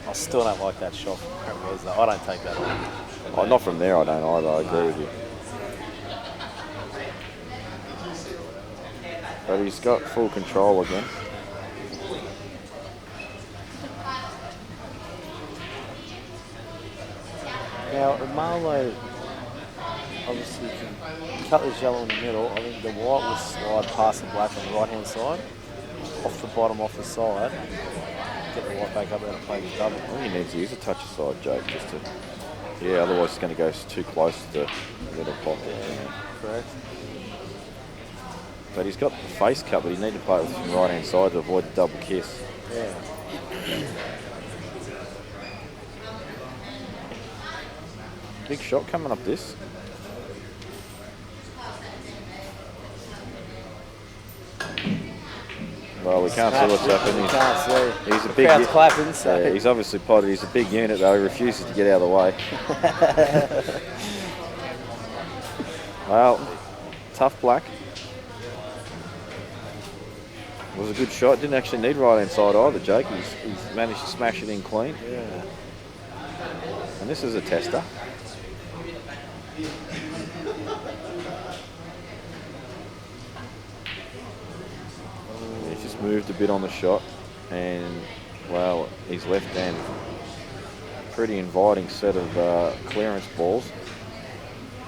I still don't like that shot from Cremwell's though. I don't take that on. Oh, not from there, I don't either. I agree with you. But he's got full control again. Now, Marlo obviously can cut this yellow in the middle. I think the white will slide past the black on the right hand side, off the bottom, off the side. Get the white back up there and play the double. I think he needs to use a touch of side, Jake, just to... Yeah, otherwise it's going to go too close to the little pocket. Yeah, correct. But he's got the face cut, but he needs to play it with the right hand side to avoid the double kiss. Yeah. Big shot coming up this. Well, we can't see what's happening. We can't see. He's a The big crowd's clapping, so. Yeah, he's obviously potted. He's a big unit though. He refuses to get out of the way. Well, tough black. It was a good shot. Didn't actually need right hand side either, Jake. He's managed to smash it in clean. Yeah. And this is a tester. He's just moved a bit on the shot, and well, his left hand, pretty inviting set of clearance balls.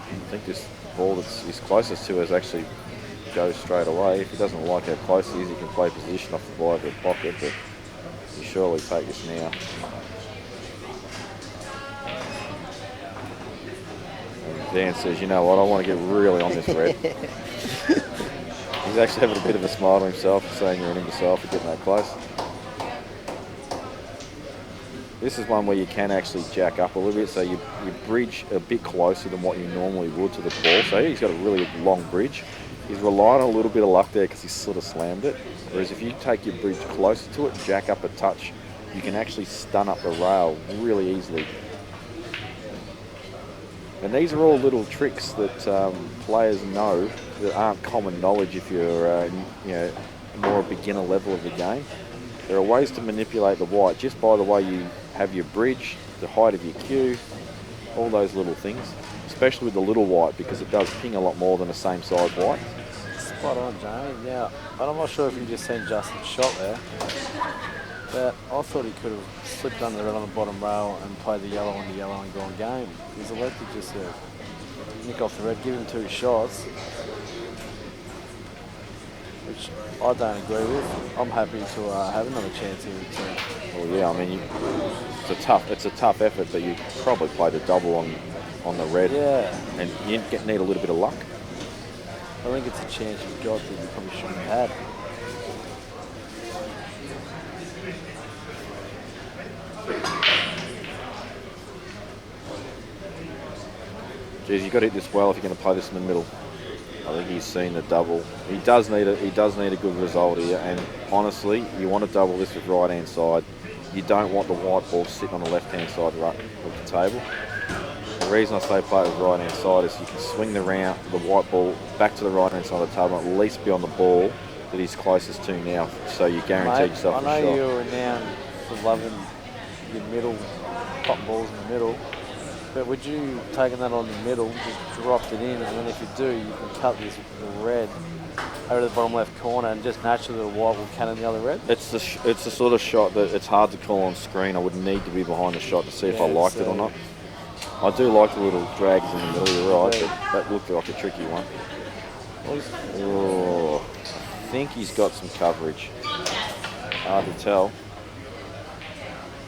I think this ball that's he's closest to is actually goes straight away. If he doesn't like how close he is, he can play position off the ball over the pocket, but he'll surely take this now. And Dan says, you know what, I want to get really on this red. He's actually having a bit of a smile to himself, saying you're an imbecile for getting that close. This is one where you can actually jack up a little bit, so you bridge a bit closer than what you normally would to the ball. So he's got a really long bridge. He's relying on a little bit of luck there because he sort of slammed it. Whereas if you take your bridge closer to it, jack up a touch, you can actually stun up the rail really easily. And these are all little tricks that players know that aren't common knowledge if you're you know, more a beginner level of the game. There are ways to manipulate the white just by the way you have your bridge, the height of your cue, all those little things, especially with the little white because it does ping a lot more than the same size white. Spot on, Jamie. Now, I'm not sure if you just seen Justin's shot there, but I thought he could have slipped under the red on the bottom rail and played the yellow on the yellow and gone game. He's elected just to nick off the red, give him 2 shots, which I don't agree with. I'm happy to have another chance here with Well, yeah, I mean, it's a tough effort, but you probably played a double on the red, yeah, and you need a little bit of luck. I think it's a chance you've got that you probably shouldn't have had. Geez, you've got to hit this well if you're going to play this in the middle. I think he's seen the double. He does need a good result here, and honestly, you want to double this with right hand side. You don't want the white ball sitting on the left hand side of the table. The reason I say play it with right hand side is you can swing the white ball back to the right hand side of the table and at least be on the ball that he's closest to now, so you guarantee yourself a shot. I know you're renowned for loving your middle, top balls in the middle, but would you taking that on the middle, just dropped it in, and then if you do, you can cut this with the red over to the bottom left corner and just naturally the white will cannon the other red? It's the sort of shot that it's hard to call on screen. I would need to be behind the shot to see if I liked it or not. I do like the little drags in the middle, you're right, but that looked like a tricky one. Oh, I think he's got some coverage. Hard to tell.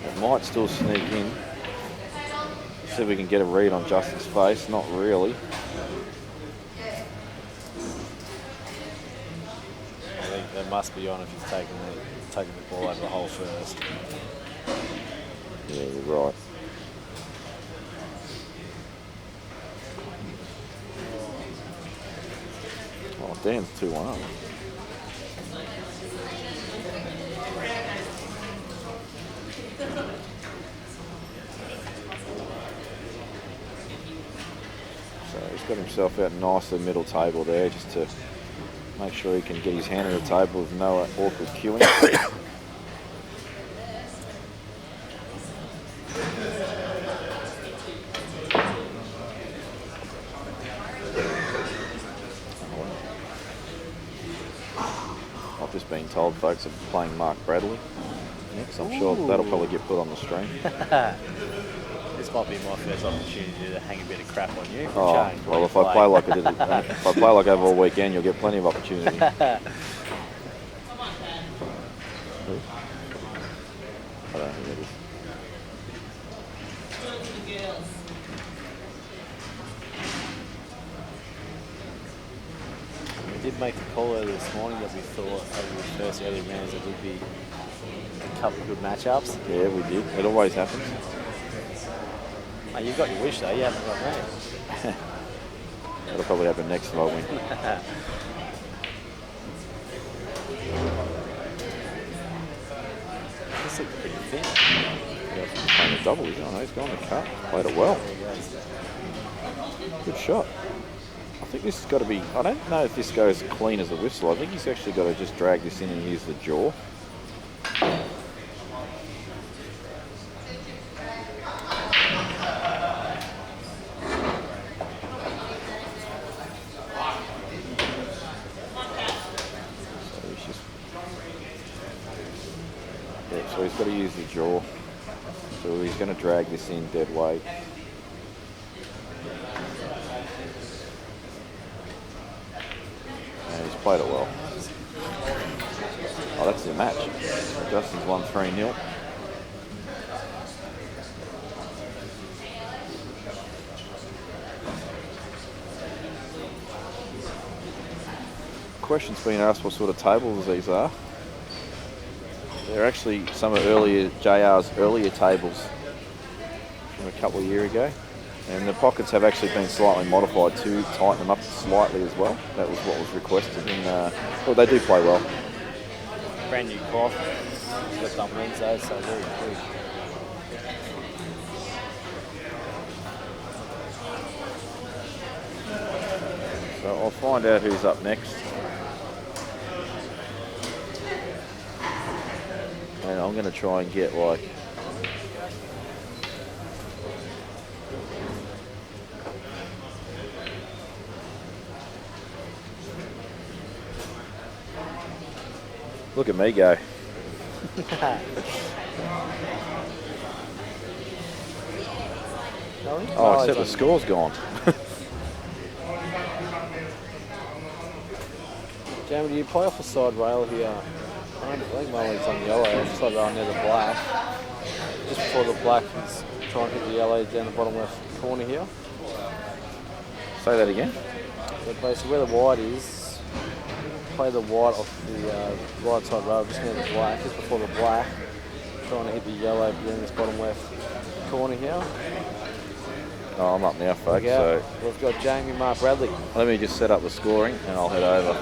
It might still sneak in. See if we can get a read on Justin's face. Not really. I think that must be on if he's taking the ball over the hole first. Yeah, you're right. Oh, Dan's 2-1 up. So he's got himself out nicely middle table there just to make sure he can get his hand on the table with no awkward queuing. I've just been told folks are playing Mark Bradley next. I'm sure that'll probably get put on the stream. This might be my first opportunity to hang a bit of crap on you. Oh, well, if I play like I did, if I play like over all weekend, you'll get plenty of opportunity. I don't think it is. We did make the call earlier this morning that we thought over the first early rounds there would be a couple of good matchups. Yeah, we did. It always happens. Mate, You've got your wish though, you haven't got me. That'll probably happen next if I win. This looks pretty thin. Yeah, he's playing a double, isn't he? He's gone the cut. Played it well. Good shot. I think this has got to be, I don't know if this goes clean as a whistle. I think he's actually got to just drag this in and use the jaw. So he's got to use the jaw. So he's going to drag this in dead weight. And he's played it well. Oh, that's the match. Justin's won 3-0. Question's been asked what sort of tables these are. They're actually some of JR's earlier tables from a couple of years ago. And the pockets have actually been slightly modified to tighten them up slightly as well. That was what was requested. And well, they do play well. Brand new cloth. Got done Wednesday, so very quick. So I'll find out who's up next. And I'm going to try and get like look at me go. Oh, except the score's gone. Jamie, do you play off the side rail here? I think Molly's on yellow, side rail near the black. Just before the black is trying to hit the yellow down the bottom left corner here. Say that again. So basically where the white is, play the white off the right side rail just near the black, just before the black. Trying to hit the yellow down this bottom left corner here. Oh, I'm up now, folks. Yeah, So we've got Jamie, Mark Bradley. let me just set up the scoring and I'll head over.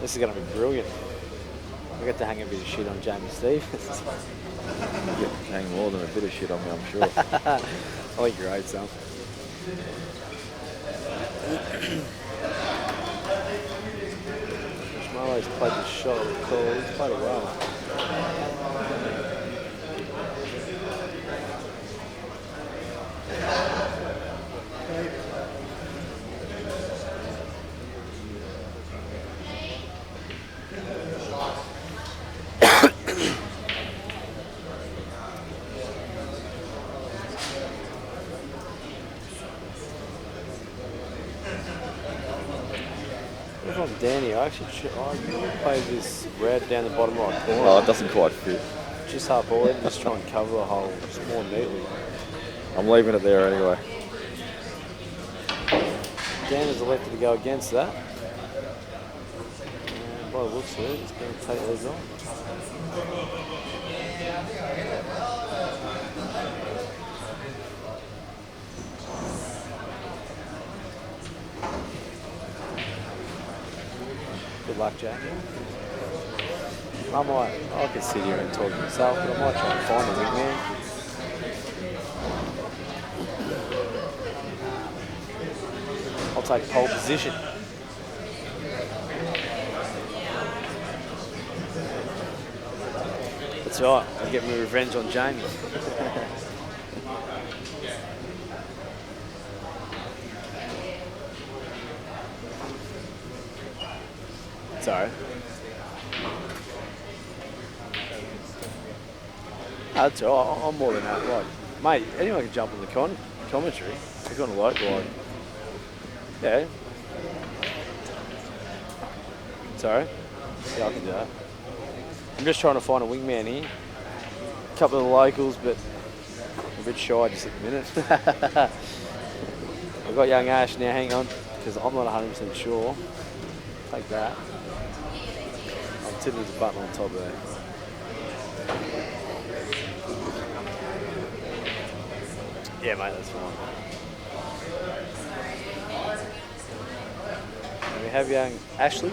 This is going to be brilliant. I get to hang a bit of shit on Jamie Steve. You get to hang more than a bit of shit on me, I'm sure. I think you're right, son. Schmarlo's played the shot with cool. He's played it well. Danny, I actually play this red down the bottom right corner. Oh, it doesn't quite fit. Just half ball in, just try and cover the hole just more neatly. I'm leaving it there anyway. Dan is elected to go against that. And by the looks of it, he's going to take these on. Good luck, Jack. I could sit here and talk to myself, but I might try and find a wingman. I'll take pole position. That's right, I'll get my revenge on Jamie. Sorry. That's all right. I'm more than that. Like, mate, anyone can jump on the commentary. If you want to like, yeah. Sorry. Yeah, I can do that. I'm just trying to find a wingman here. A couple of the locals, but a bit shy just at the minute. I've got young Ash now. Hang on, because I'm not 100% sure. Take that. I'm tipping there's a button on top there. Yeah, mate, that's fine. And we have young Ashley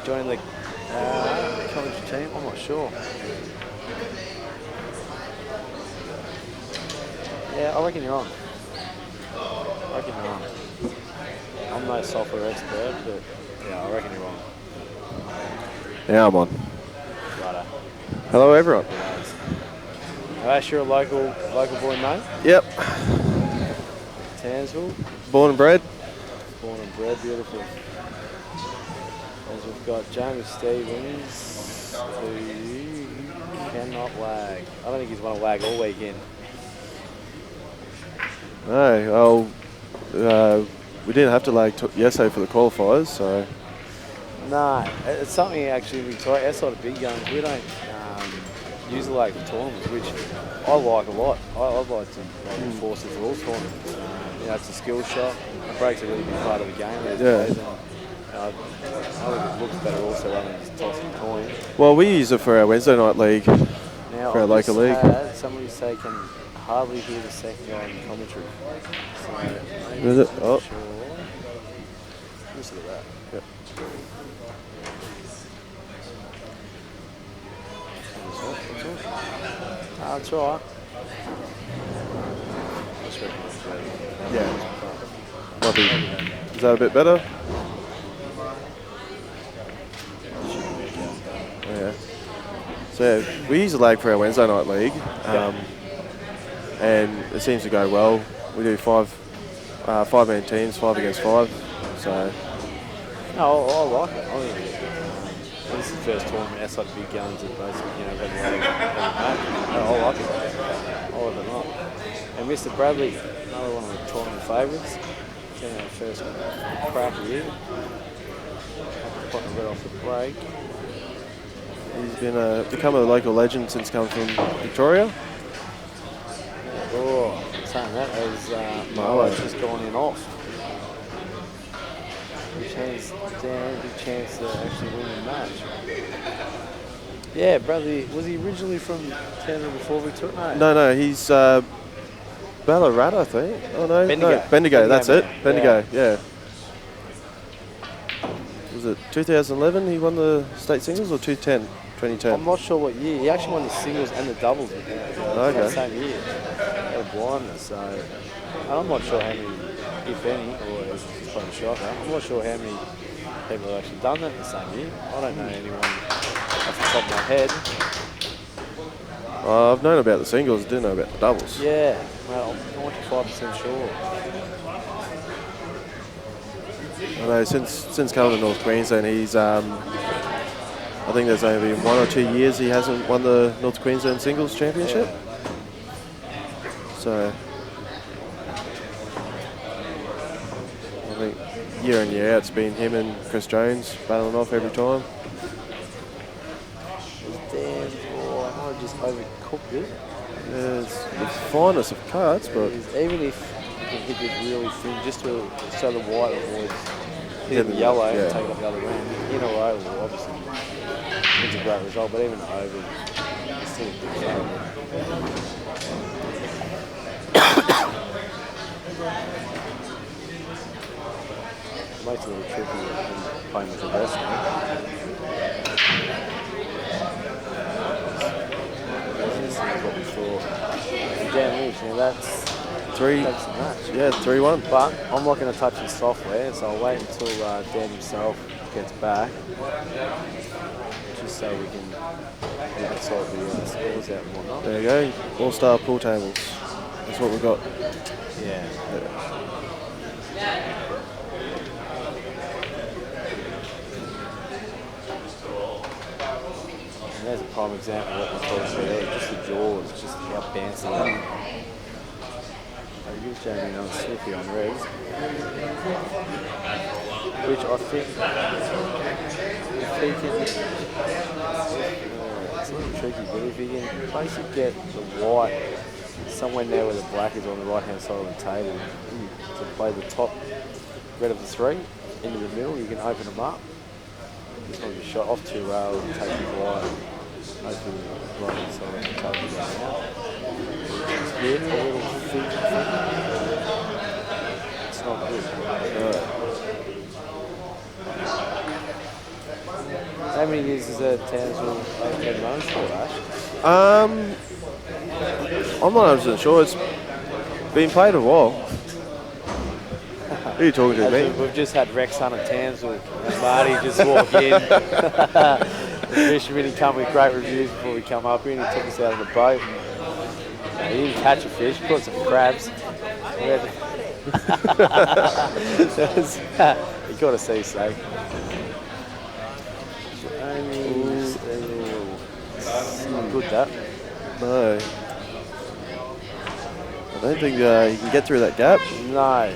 joining the commentary team. I'm not sure. Yeah, I reckon you're on. I'm no software expert, but yeah, I reckon you're on. Yeah, I'm on. Righto. Hello, everyone. Ash, you're a local boy, mate. Yep. Townsville. Born and bred. Born and bred, beautiful. As we've got Jamie Stevens, who cannot wag. I don't think he's won a wag all weekend. No, we didn't have to lag yesterday for the qualifiers, so. No, it's something actually in Victoria, outside of big guns, we don't use the lag for tournaments, which I like a lot. I'd like to enforce it for all tournaments. It's a skill shot. It breaks a really big part of the game these days. And, I think it looks better also rather than just tossing coins. Well, we use it for our Wednesday night league, Now, for our local league. Had somebody say can hardly hear the second guy in the commentary. So, Is it? Oh. Sure. Just look at that. Yep. That's all right. Yeah. Might be. Is that a bit better? Yeah. So yeah, we use the lag for our Wednesday night league, and it seems to go well. We do five-man teams, 5 against 5. So. No, I like it. I mean, this is the first tournament outside of big guns that basically, had lag. I like it. I like it a lot. And Mr. Bradley, another one of the tournament favourites. Getting our first crack here. Putting a bit off the break. He's been become a local legend since coming from Victoria. Oh, saying that as Marlo's just gone in off. Big chance to actually win the match. Yeah, Bradley, was he originally from Canada before Victoria? No, he's Ballarat, I think. Oh no, Bendigo. Bendigo, that's it. Yeah. Bendigo, yeah. Was it 2011 he won the state singles or 2010? I'm not sure what year. He actually won the singles and the doubles Okay. the same year. Out of blindness, so I'm not sure how many, if any, or is it just playing a shocker, I'm not sure how many people have actually done that in the same year. I don't know anyone off the top of my head. I've known about the singles, didn't know about the doubles. Yeah, well, I'm 95% sure. I know since coming to North Queensland, he's I think there's only been 1 or 2 years he hasn't won the North Queensland Singles Championship. Yeah. So I think year in year out it's been him and Chris Jones battling off every time. Damn, I might have just overcooked it. Yeah, it's the finest of cards, but Even if you can hit it really thin, just so the white avoids hitting the yellow and take it off the other end. In a row, well, obviously, it's a great result, but even over, it's still a big favourite. Makes it a little tricky when playing with the rest now. What we thought. Damn, now that's three. That's the match. Yeah, 3-1. But I'm not going to touch his software, so I'll wait until Dan himself gets back, just so we can sort the scores out and whatnot. There you go. All-star pool tables. That's what we've got. Yeah. And there's a prime example of what we're talking about there. Just the jaws, just how bouncy they are. He gives Jamie another sniffy on regs, which I think if he can, it's a little tricky, but if he can basically get the white somewhere now where the black is on the right hand side of the table to play the top red of the three into the middle, you can open them up. This one just shot off 2 rails and take the white, open the right hand side of the table down out. bit, a little thick. It's not good. How many years is Townsville been running for, Ash? I'm not 100% sure. It's been played a while. Who are you talking to, mate? We've just had Rex Hunt at Townsville and Marty just walk in. The fisherman, he come with great reviews before we come up here, and he took us out on the boat. He didn't catch a fish, he caught some crabs. He caught a sea snake. It's not good, that. No. I don't think you can get through that gap. No.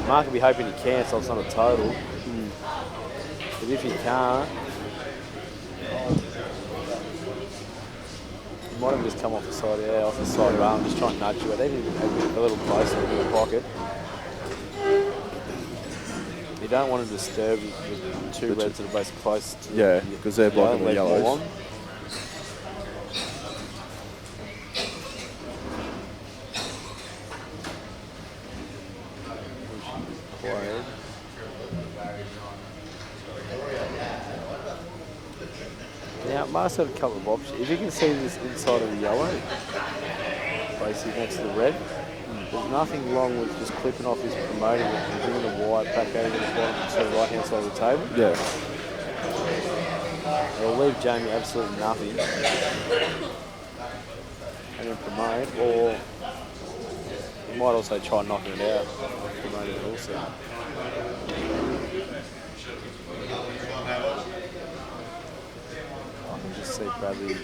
Mark will be hoping he can, so it's not a total. But if he can't, he might have just come off the side, off the side of the arm, just trying to nudge you. They didn't a little closer into the pocket. You don't want to disturb the two reds that are both close to Yeah, because they're blocking the yellows. Now, Mark's had a couple of options. If you can see this inside of the yellow, basically next to the red, there's nothing wrong with just clipping off his promoter and bringing the white back over to the bottom to the right hand side of the table. Yeah. It'll leave Jamie absolutely nothing. And then promote, or you might also try knocking it out. Promote it also. I can just see Bradley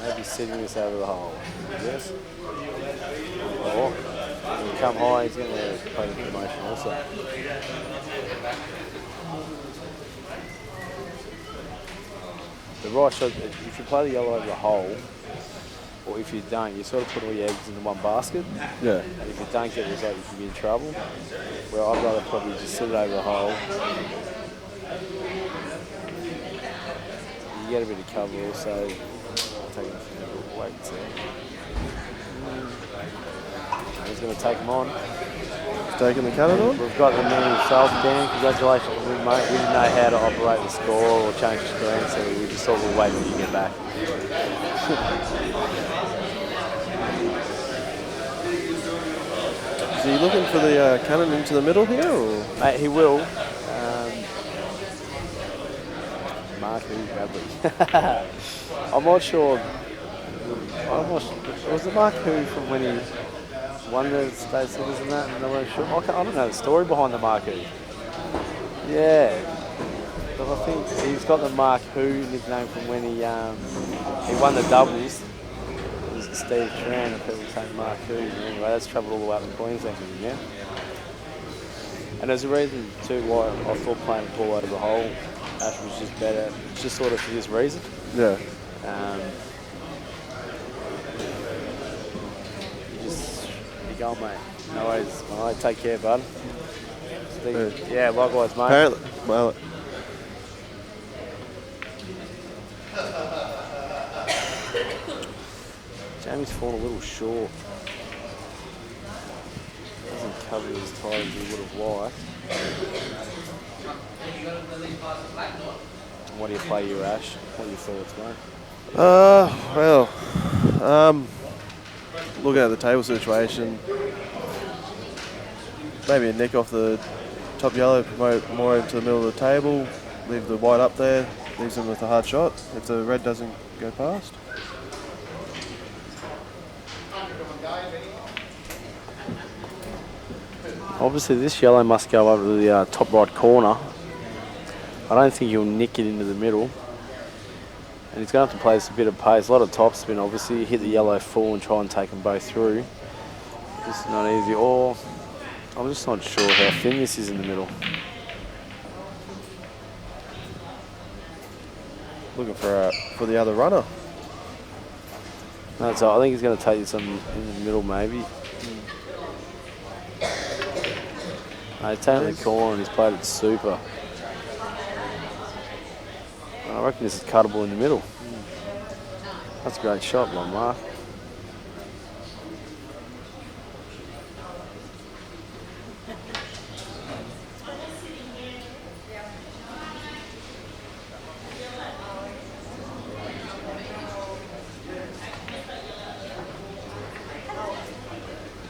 maybe sitting this over the hole. Yes. Or when you come high, he's going to play the promotion also. The right shot, if you play the yellow over the hole, or if you don't, you sort of put all your eggs in one basket. Yeah. And if you don't get the result, you can be in trouble. Where I'd rather probably just sit it over the hole. You get a bit of cover also. Taking a few weights there. He's going to take them on. He's taking the cutter on. We've got the man himself, Dan. Congratulations, mate. We didn't know how to operate the score or change the screen, so we just thought we'll wait until you get back. Is he looking for the cannon into the middle here, or? Mate, he will. Mark Bradley. I'm not sure. Was it Mark Who from when he won the state cities and that? And I don't know the story behind the Mark Who. Yeah. But I think he's got the Mark Who nickname from when he won the doubles. It was Steve Tran and people saying Mark Who. Anyway, that's travelled all the way up to Queensland with him, yeah. And there's a reason too why I thought playing the ball over the hole Ash was just better, just sort of for this reason. Yeah. You go, mate. No worries. All right, take care, bud. Yeah, likewise, mate. Apparently, well, Jamie's fallen a little short. Doesn't cover as tight as he would have liked. What do you play your Ash? What are your thoughts, mate? Looking at the table situation, maybe a nick off the top yellow, promote more into the middle of the table, leave the white up there, leaves them with a hard shot if the red doesn't go past. Obviously, this yellow must go over to the top right corner. I don't think he'll nick it into the middle. And he's going to have to play this a bit of pace. A lot of top spin, obviously. Hit the yellow full and try and take them both through. This is not easy. Or I'm just not sure how thin this is in the middle. Looking for the other runner. No, so I think he's going to take this in the middle, maybe. He's taken the corner and he's played it super. I reckon this is cuttable in the middle. That's a great shot by Mark.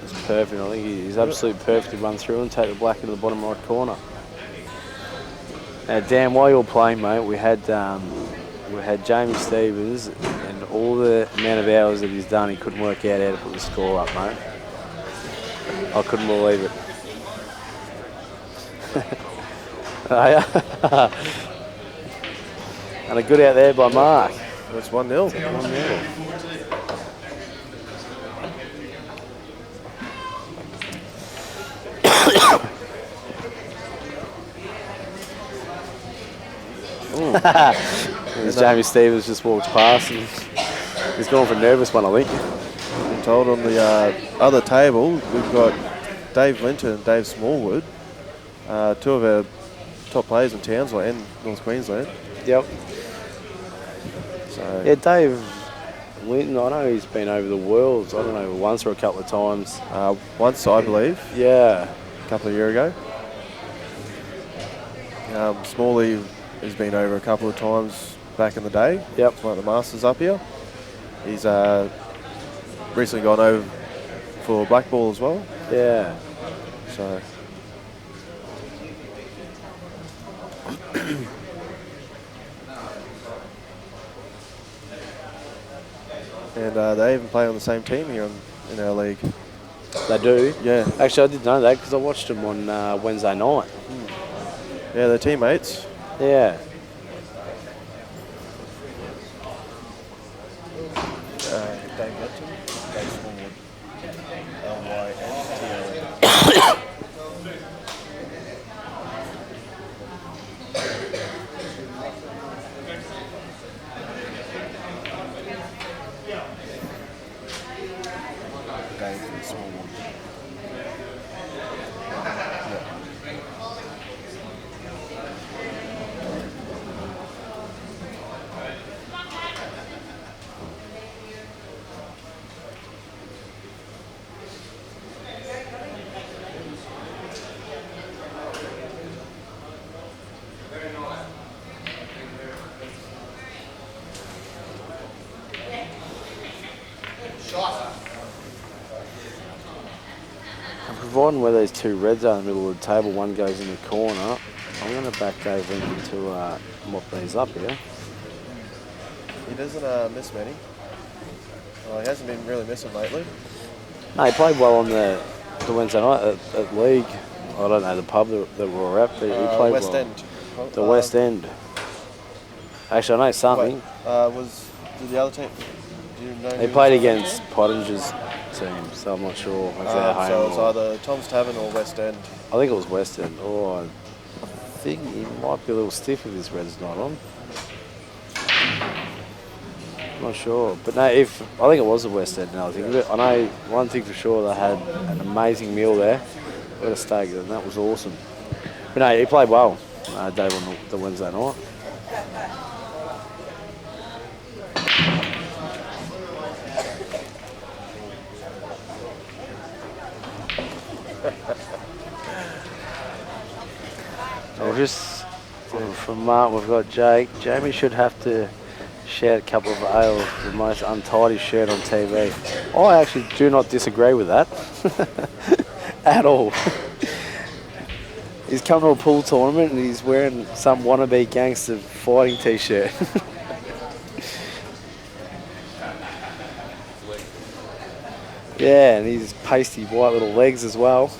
It's perfect. I think he's absolutely perfect to run through and take the black into the bottom right corner. Now, Dan, while you were playing, mate, we had Jamie Stevens, and all the amount of hours that he's done, he couldn't work out how to put the score up, mate. I couldn't believe it. And a good out there by Mark. That's 1-0. 1-0. As Jamie Stevens just walked past and he's gone for a nervous one, I think. I'm told on the other table we've got Dave Linton and Dave Smallwood, two of our top players in Townsville and North Queensland. Yep. So Yeah, Dave Linton, I know he's been over the worlds, I don't know, once or a couple of times. once, I believe, Yeah. a couple of years ago. Smalley has been over a couple of times back in the day. Yep. It's one of the Masters up here. He's recently gone over for black ball as well. Yeah. So and they even play on the same team here in our league. They do? Yeah, Actually, I didn't know that because I watched them on Wednesday night. yeah, they're teammates. Yeah. Dave Linton, Dave Smallwood, LYNTON. Dave Smallwood. Providing where there's two reds are in the middle of the table, one goes in the corner, I'm going to back Dave Linton to mop these up here. He doesn't miss many. Well, he hasn't been really missing lately. No, he played well on the Wednesday night at League. I don't know the pub that we were at, but he played West well. End. The West End. Actually, I know something. Did the other team? Do you know He who played was against Pottinger's team, so I'm not sure if they're home so it's or... either Tom's Tavern or West End. I think it was West End. Oh, I think he might be a little stiff if his red's not on. Not sure, but no. I think it was the West End. Now I think of it. I know one thing for sure. They had an amazing meal there. We had a steak, and that was awesome. But no, he played well. Dave on the Wednesday night. So just from Mark, we've got Jake. Jamie should have to shout a couple of ales, the most untidy shirt on TV. I actually do not disagree with that at all. He's come to a pool tournament and he's wearing some wannabe gangster fighting t-shirt. Yeah, and his pasty white little legs as well.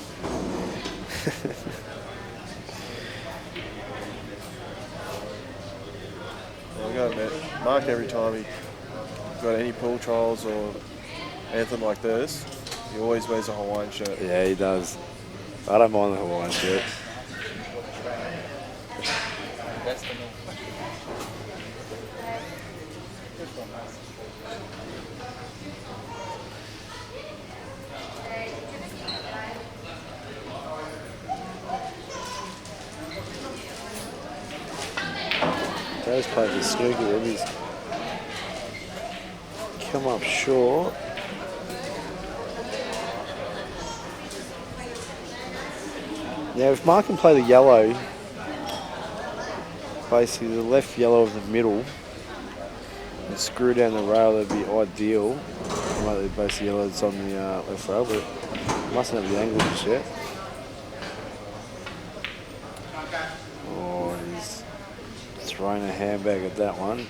I gotta admit, Mark, every time he got any pool trials or anything like this, he always wears a Hawaiian shirt. Yeah, he does. I don't mind the Hawaiian shirt. Joe's played with snooker with his. come up short. Now, if Mark can play the yellow, basically the left yellow of the middle, and screw down the rail, that'd be ideal. Basically yellow that's on the left rail, but mustn't have the angle just yet. Oh, he's throwing a handbag at that one.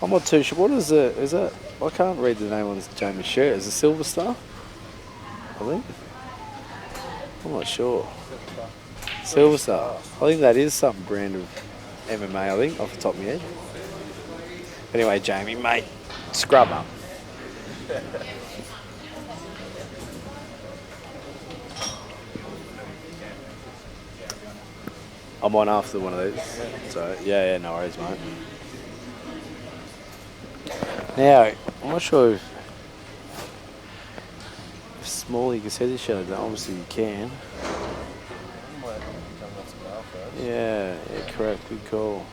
I'm not too sure. What is it? Is that? I can't read the name on this Jamie's shirt. Is it Silver Star? I think. I'm not sure. Silver Star. I think that is some brand of MMA, I think, off the top of my head. Anyway, Jamie, mate, scrub up. I'm on after one of these. So, yeah, no worries, mate. Now, I'm not sure if Smalley can see this show. Obviously, you can. Yeah, correct. Good call.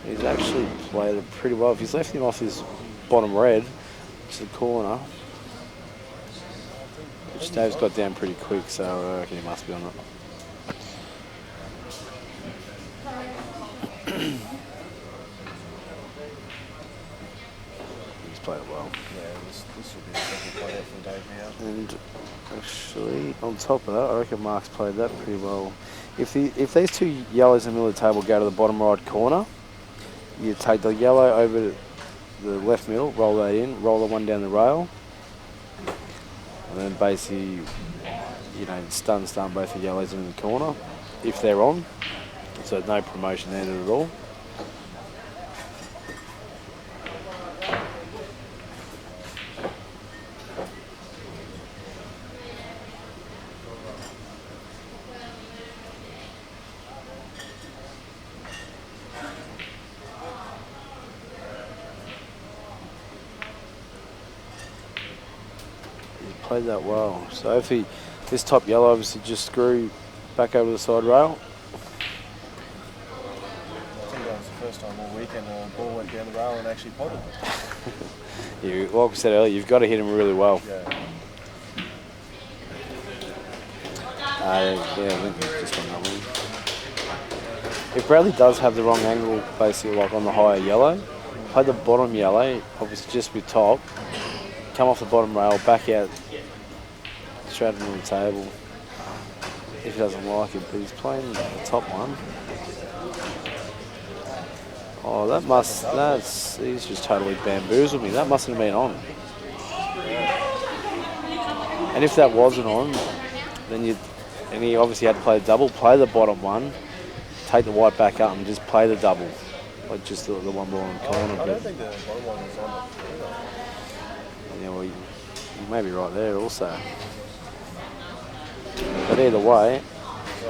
He's actually played it pretty well. If he's left him off his bottom red to the corner, which Dave's got down pretty quick, so I reckon he must be on it. He's played it well. Yeah, this should be a second play out from Dave now. And actually, on top of that, I reckon Mark's played that pretty well. If these two yellows in the middle of the table go to the bottom right corner, you take the yellow over to the left middle, roll that in, roll the one down the rail, and then basically, you know, stun both the yellows in the corner if they're on. So no promotion there at all. Played that well. So if this top yellow obviously just screw back over the side rail. I think that was the first time all weekend the ball went down the rail and actually potted. Like we said earlier, you've got to hit him really well. Yeah. I think he's just on that one. If Bradley does have the wrong angle, basically like on the higher yellow, play the bottom yellow, obviously just with top, come off the bottom rail, back out, straight on the table. If he doesn't like it, but he's playing the top one. Oh, he's just totally bamboozled me. That mustn't have been on. And if that wasn't on, then he obviously had to play the double, play the bottom one, take the white back up and just play the double. Like just the one ball in the corner. I don't think the bottom one was on it. Yeah, well, you may be right there also. But either way,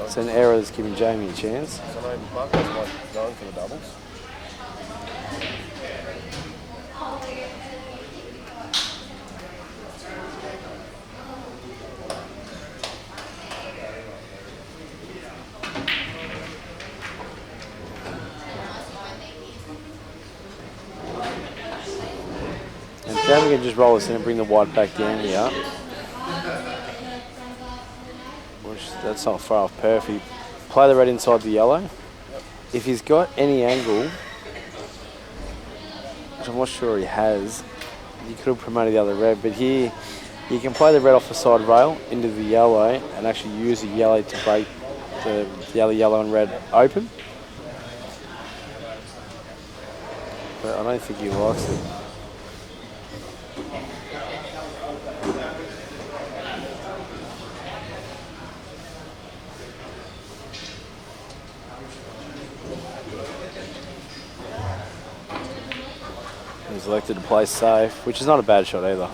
it's an error that's giving Jamie a chance. So maybe Mark was like going for the doubles. And Jamie can just roll this in and bring the white back down here. That's not far off perfect. Play the red inside the yellow. If he's got any angle, which I'm not sure he has, you could have promoted the other red, but here you can play the red off the side rail into the yellow and actually use the yellow to break the other yellow and red open. But I don't think he likes it. He's elected to play safe, which is not a bad shot either.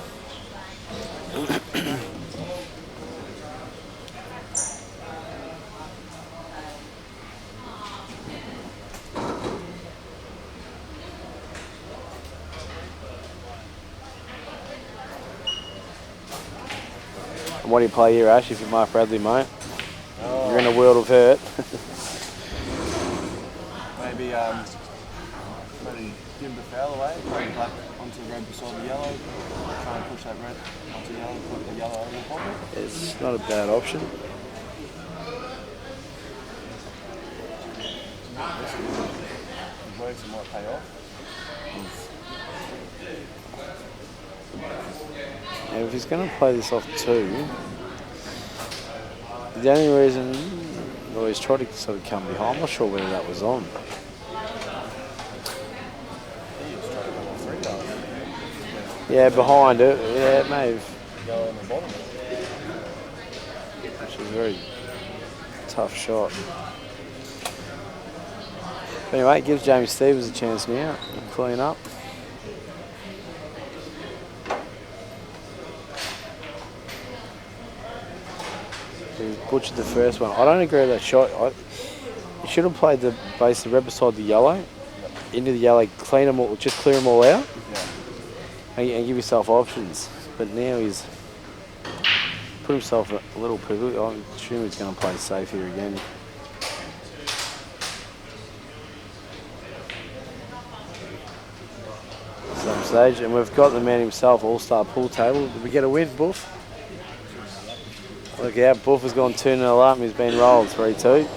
And what do you play here, Ash, if you're Mark Bradley, mate? You're in a world of hurt. Maybe maybe give the foul away, play the black onto the red beside the yellow, try and push that red onto the yellow, put the yellow over the pocket. It's not a bad option. It works, it might pay off. And if he's going to play this off 2, the only reason, well, he's tried to sort of come behind. I'm not sure whether that was on. He was trying to come off 3 though. Yeah, behind it. Yeah, it may have. Go on the bottom. Which was a very tough shot. But anyway, it gives Jamie Stevens a chance now to clean up. He butchered the first one. I don't agree with that shot. He should have played the base, the red beside the yellow, into the yellow, clean them all, just clear them all out, and give yourself options. But now he's put himself a little pivot. I'm assuming he's going to play safe here again. Some stage, and we've got the man himself, all-star pool table. Did we get a win, Buff? Look out, Buff has gone 2-0 up and he's been rolled 3-2. You know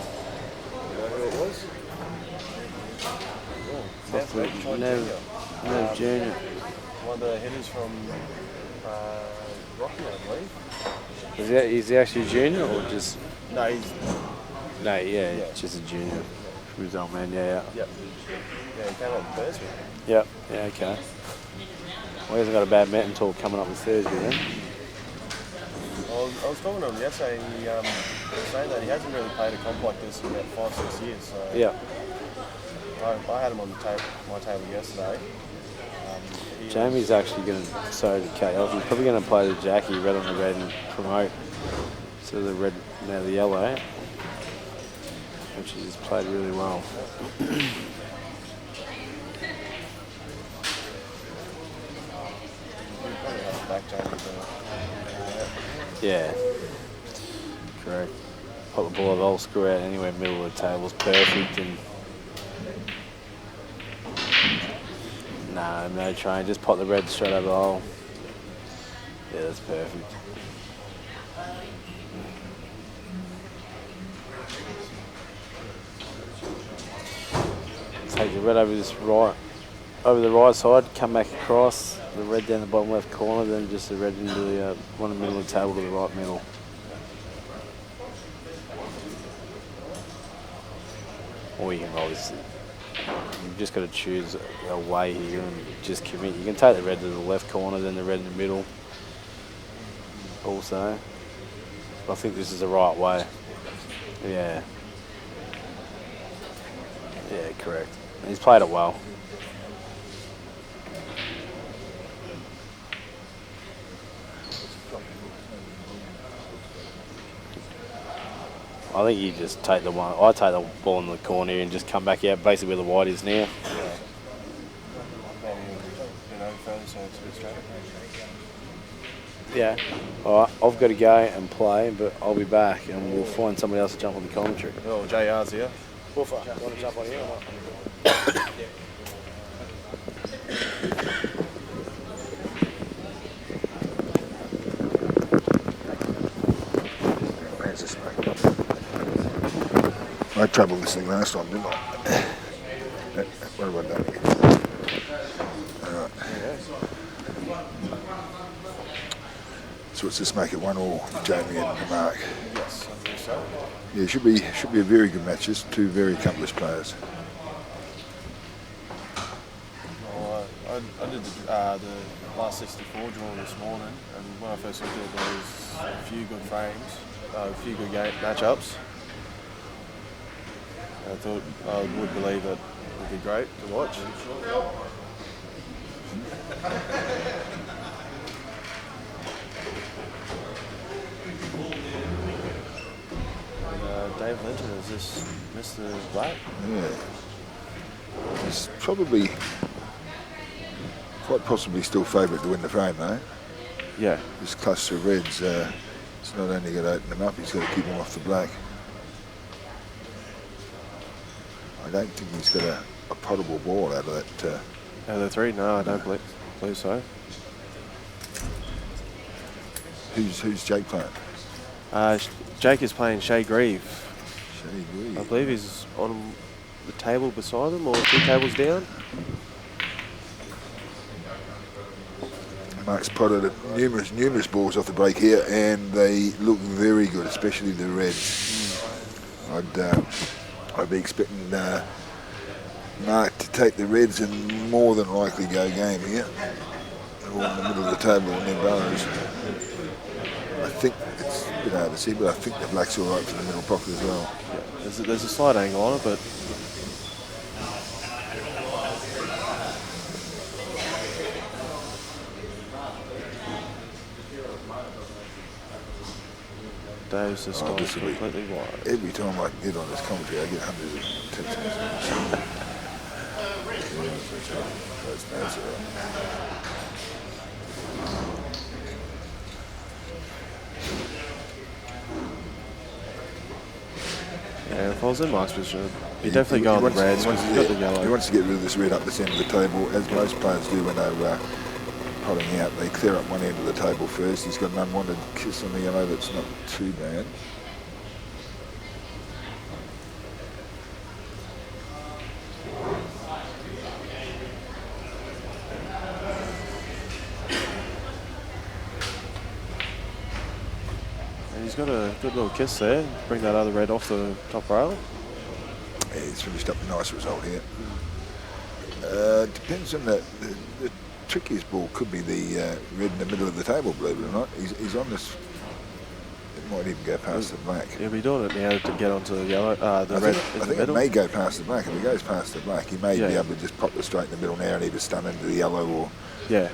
who it was? Nev Junior. One of the hitters from Rocky, I believe. Is he actually a junior or just? No, he's... No, yeah, just a junior. From his old man, yeah. Yep. Yeah, he came up Thursday. Yep, yeah, okay. Well, he hasn't got a bad mountain talk coming up on Thursday then. I was talking to him yesterday and he was saying that he hasn't really played a comp like this in about 5-6 years. So Yeah. I had him on my table yesterday. Jamie's actually going to, sorry to cut you off, he's probably going to play the Jackie, red on the red, and promote to the red, now the yellow, which he's played really well. Yeah, correct. Put the ball of old screw out anywhere middle of the table's perfect, and no train, just pop the red straight over the hole. Yeah, that's perfect. Take the red over this right, over the right side, come back across, the red down the bottom left corner, then just the red into the one in the middle of the table to the right middle. Or you can obviously, you've just got to choose a way here and just commit. You can take the red to the left corner, then the red in the middle also. I think this is the right way. Yeah. Yeah, correct. He's played it well. I think you just take the one. I take the ball in the corner and just come back out basically where the white is now. Yeah. All right. I've got to go and play, but I'll be back and we'll find somebody else to jump on the commentary. Oh, JR's here. Buffer, want to jump on here or what? I had trouble listening last time, didn't I? What have I done here? Alright. So let's just make it 1-1, Jamie and Mark. Yes, I think so. Yeah, should be a very good match. Just two very accomplished players. Well, I did the last 64 draw this morning, and when I first looked at it, there was a few good frames, a few good matchups. I thought I would believe that it would be great to watch. And, Dave Linton has just missed the black. Yeah. He's probably quite possibly still favourite to win the frame though. Yeah. This cluster of reds, it's not only got to open them up, he's got to keep them off the black. I don't think he's got a potable ball out of that. Out of the 3? No, I don't believe so. Who's Jake playing? Jake is playing Shay Grieve. Shay Grieve. I believe he's on the table beside him or 2 tables down. Mark's potted numerous balls off the break here, and they look very good, especially the reds. I'd be expecting Mark to take the reds and more than likely go game here, or in the middle of the table and then barrows. I think it's a bit hard to see, but I think the black's all right for the middle pocket as well. Yeah, there's a slight angle on it, but Dave's just gone completely wide. Every time I get on this commentary, I get hundreds of texts. That's all right. Yeah, if I was in Mark's position, he'd definitely go on the reds because he's got the yellow. He wants to get rid of this red up this end of the table, as most players do when they're potting out. They clear up one end of the table first. He's got an unwanted kiss on the yellow that's not too bad. And he's got a good little kiss there. Bring that other red off the top rail. Yeah, he's finished up a nice result here. Depends on the trickiest ball could be the red in the middle of the table, believe it or not. He's on this. It might even go past the black. He'll be doing it now to get onto the yellow, the I red in the think middle. it may go past the black. If it goes past the black, he may be able to just pop the straight in the middle now and either stun into the yellow or... Yeah.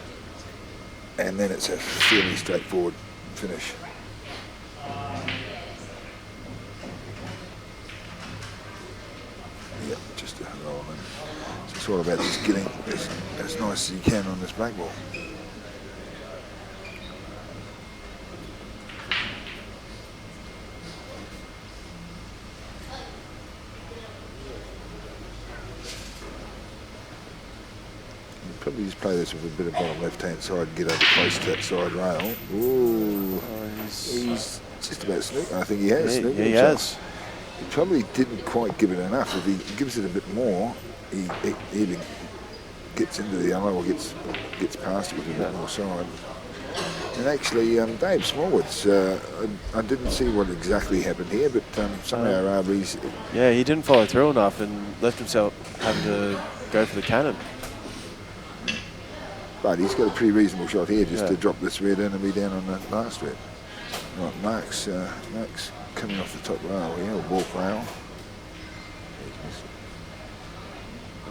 And then it's a fairly straightforward finish. Yep, just a roll in. It's all about just getting as nice as you can on this black ball. Probably just play this with a bit of bottom left-hand side and get over close to that side rail. Ooh, he's just about snooped. I think he has. He has. He probably didn't quite give it enough. If he gives it a bit more, he either gets into the yellow or gets past it with a bit more side. And actually, Dave Smallwood's, I didn't see what exactly happened here, but somehow Arbery's... Yeah, he didn't follow through enough and left himself having to go for the cannon. But he's got a pretty reasonable shot here just to drop this red in and be down on the last red. Right, Mark's coming off the top rail here, or walk rail.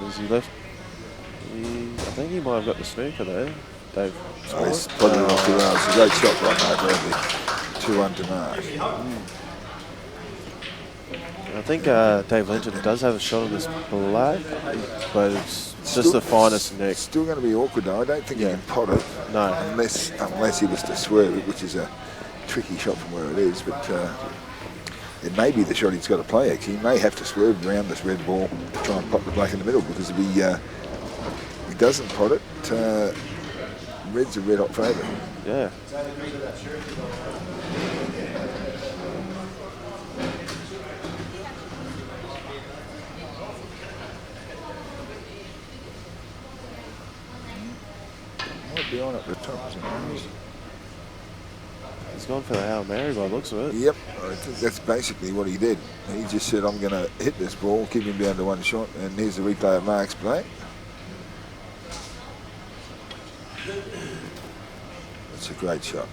As he left, I think he might have got the snooker there, Dave. Oh, he's putting it off the rail. It's a great shot by Mark Bradley. 2-1 to Mark. I think Dave Linton does have a shot of this black, but it's just the finest neck. Still going to be awkward though. I don't think he can pot it. No. Unless he was to swerve it, which is a tricky shot from where it is. But it may be the shot he's got to play actually. He may have to swerve around this red ball to try and pop the black in the middle, because if he doesn't pot it, red's a red hot favourite. Yeah. Might be on at the top, isn't it? He's gone for the Hail Mary by the looks of it. Yep, I think that's basically what he did. He just said, I'm going to hit this ball, keep him down to one shot, and here's the replay of Mark's play. That's a great shot.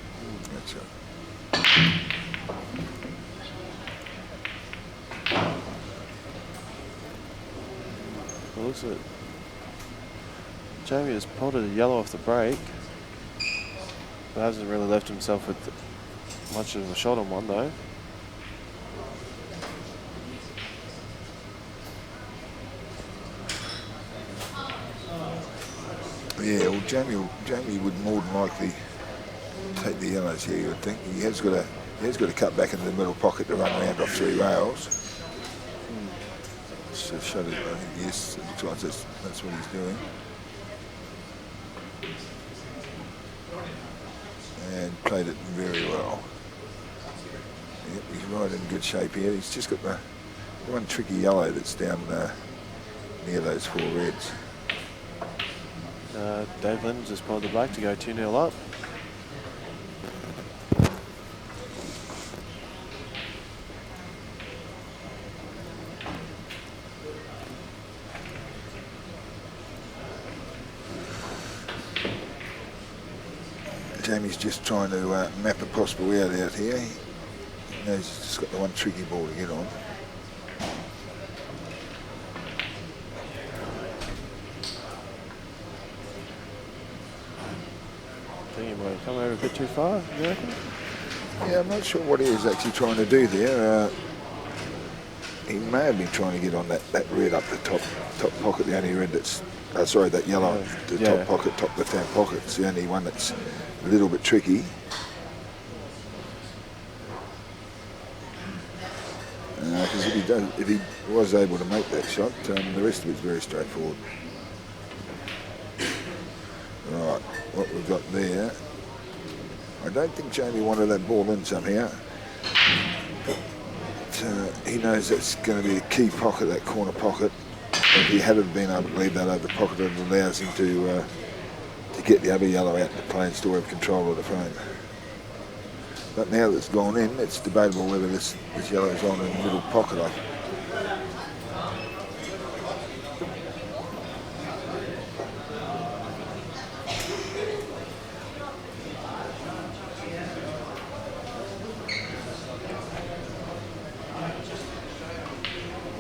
Great shot. Well, looks at Jamie has potted a yellow off the break, but hasn't really left himself with much of a shot on one though. Yeah, well, Jamie would more than likely take the yellows here, you would think. He has got to cut back into the middle pocket to run around off 3 rails. So shut it. I think yes, it looks like that's what he's doing. And played it very well. Yep, he's right in good shape here. He's just got the one tricky yellow that's down near those 4 reds. Dave Linton just pulled the black to go 2-0 up. Jamie's just trying to map a possible out here. He knows he's just got the one tricky ball to get on. I think he might have come over a bit too far, you reckon? Yeah, I'm not sure what he is actually trying to do there. He may have been trying to get on that red up the top pocket, the only red that's, sorry, that yellow, the top pocket, top left-hand pocket. It's the only one that's a little bit tricky. Because if he was able to make that shot, the rest of it's very straightforward. Right, what we've got there. I don't think Jamie wanted that ball in somehow. But, he knows that's going to be a key pocket, that corner pocket. If he hadn't been able to leave that over the pocket, it allows him to get the other yellow out to play and still have control of the frame. But now that it's gone in, it's debatable whether this yellow is on in the middle pocket.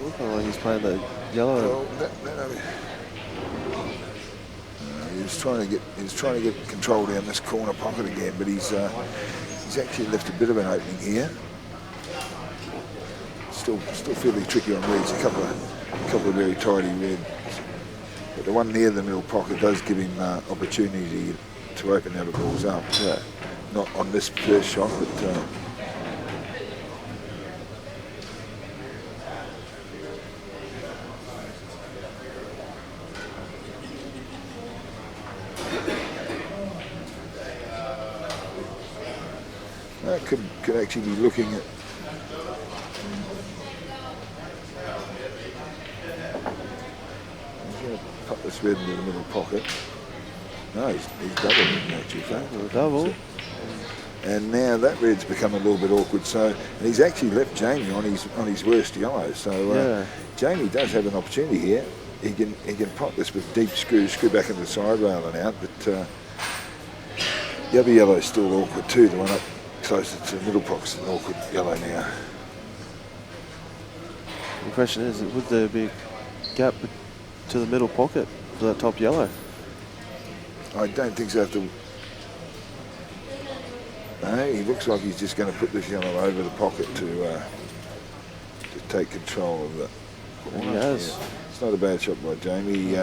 Looking like he's playing the yellow. Well, he was trying to get control down this corner pocket again, but he's actually left a bit of an opening here. Still fairly tricky on reds. A couple of very tidy reds, but the one near the middle pocket does give him opportunity to open the other balls up. Yeah. Not on this first shot, but. Could actually be looking at he's going to put this red into the middle pocket. No, he's doubled it actually. Double. And now that red's become a little bit awkward. So and he's actually left Jamie on his worst yellow. So Jamie does have an opportunity here. He can pop this with deep screw back into the side rail and out. But the other yellow is still awkward too. The one up closer to the middle pocket's an awkward yellow now. The question is, would there be a gap to the middle pocket for that top yellow? I don't think so. No, he looks like he's just going to put this yellow over the pocket to take control of it. He has. Yeah. It's not a bad shot by Jamie.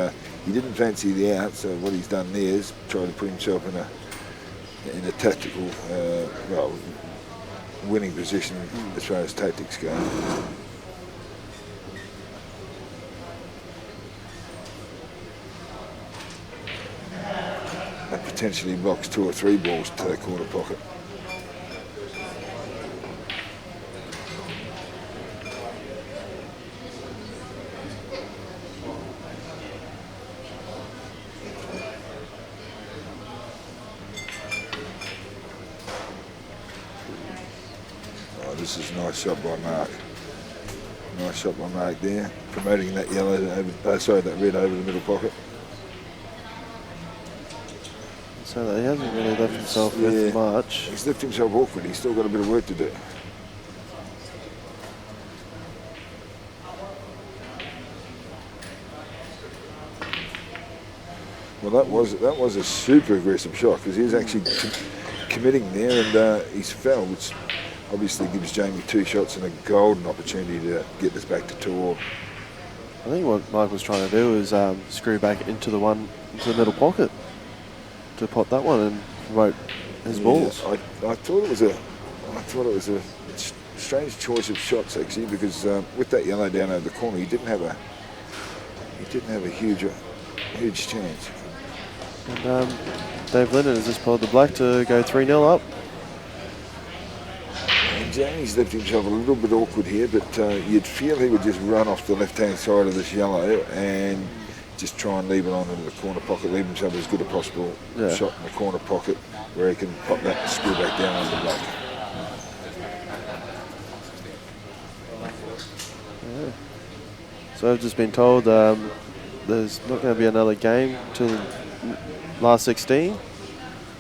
He didn't fancy the out, so what he's done there is try to put himself in a tactical, winning position as far as tactics go. That potentially blocks 2 or 3 balls to that corner pocket. This is a nice shot by Mark. Nice shot by Mark there, promoting that yellow over, that red over the middle pocket. So that he hasn't really left himself with much. He's left himself awkward. He's still got a bit of work to do. Well, that was a super aggressive shot because he was actually committing there, and he's fouled, which obviously gives Jamie 2 shots and a golden opportunity to get this back to 2-all. I think what Mike was trying to do is screw back into the middle pocket to pot that one and promote his balls. I thought it was a strange choice of shots actually, because with that yellow down over the corner, he didn't have a huge chance. And Dave Linden has just pulled the black to go 3-0 up. And Jamie's left himself a little bit awkward here, but you'd feel he would just run off the left-hand side of this yellow and just try and leave it on into the corner pocket, leave himself as good a possible shot in the corner pocket where he can pop that screw back down on the black. Yeah. So I've just been told there's not going to be another game till last 16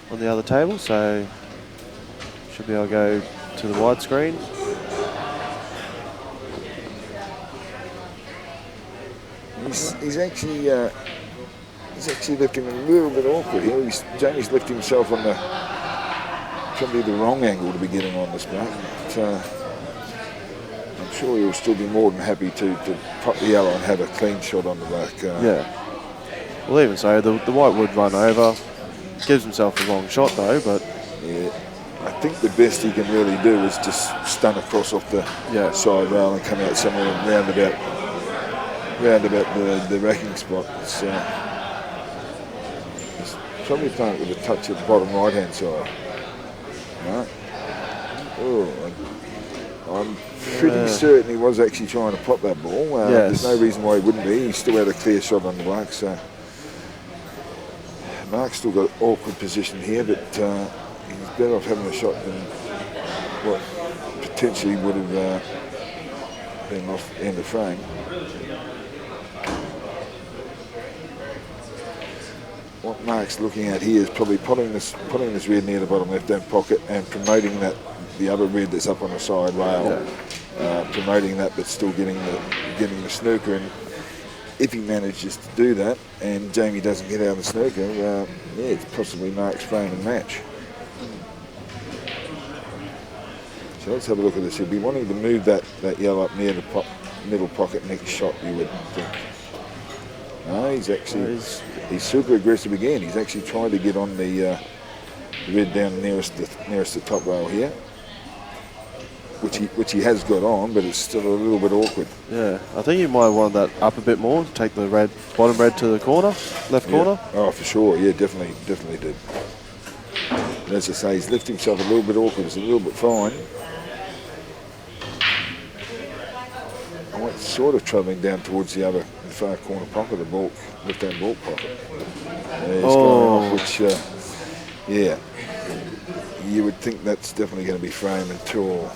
on the other table, so should be able to go to the widescreen. He's actually lifting a little bit awkward here. Jamie's lifting himself on probably the wrong angle to be getting on this black. But, I'm sure he'll still be more than happy to pop the yellow and have a clean shot on the black. Yeah. Well, even so, the white would run over. Gives himself a long shot though, but yeah, I think the best he can really do is just stun across off the side rail and come out somewhere round about the racking spot. It's probably playing it with a touch at the bottom right-hand side. No. Oh, I'm pretty certain he was actually trying to pop that ball. There's no reason why he wouldn't be. He still had a clear shot on the black, so Mark's still got an awkward position here, but he's better off having a shot than what potentially would have been off end of frame. What Mark's looking at here is probably putting this red near the bottom left-hand pocket and promoting the other red that's up on the side rail, promoting that, but still getting the snooker. And if he manages to do that, and Jamie doesn't get out of the snooker, it's possibly Mark's frame and match. So let's have a look at this. He'll be wanting to move that yellow up near the middle pocket next shot, you would think. No, he's super aggressive again. He's actually trying to get on the red down nearest the top rail here, which he has got on, but it's still a little bit awkward. Yeah, I think you might want that up a bit more to take the bottom red to the corner, left corner. Oh, for sure. Yeah, definitely did. And as I say, he's lifted himself a little bit awkward. It's a little bit fine. Oh, it's sort of travelling down towards the far corner pocket, the left-hand ball pocket. He's going off, which, you would think that's definitely going to be frame and tour.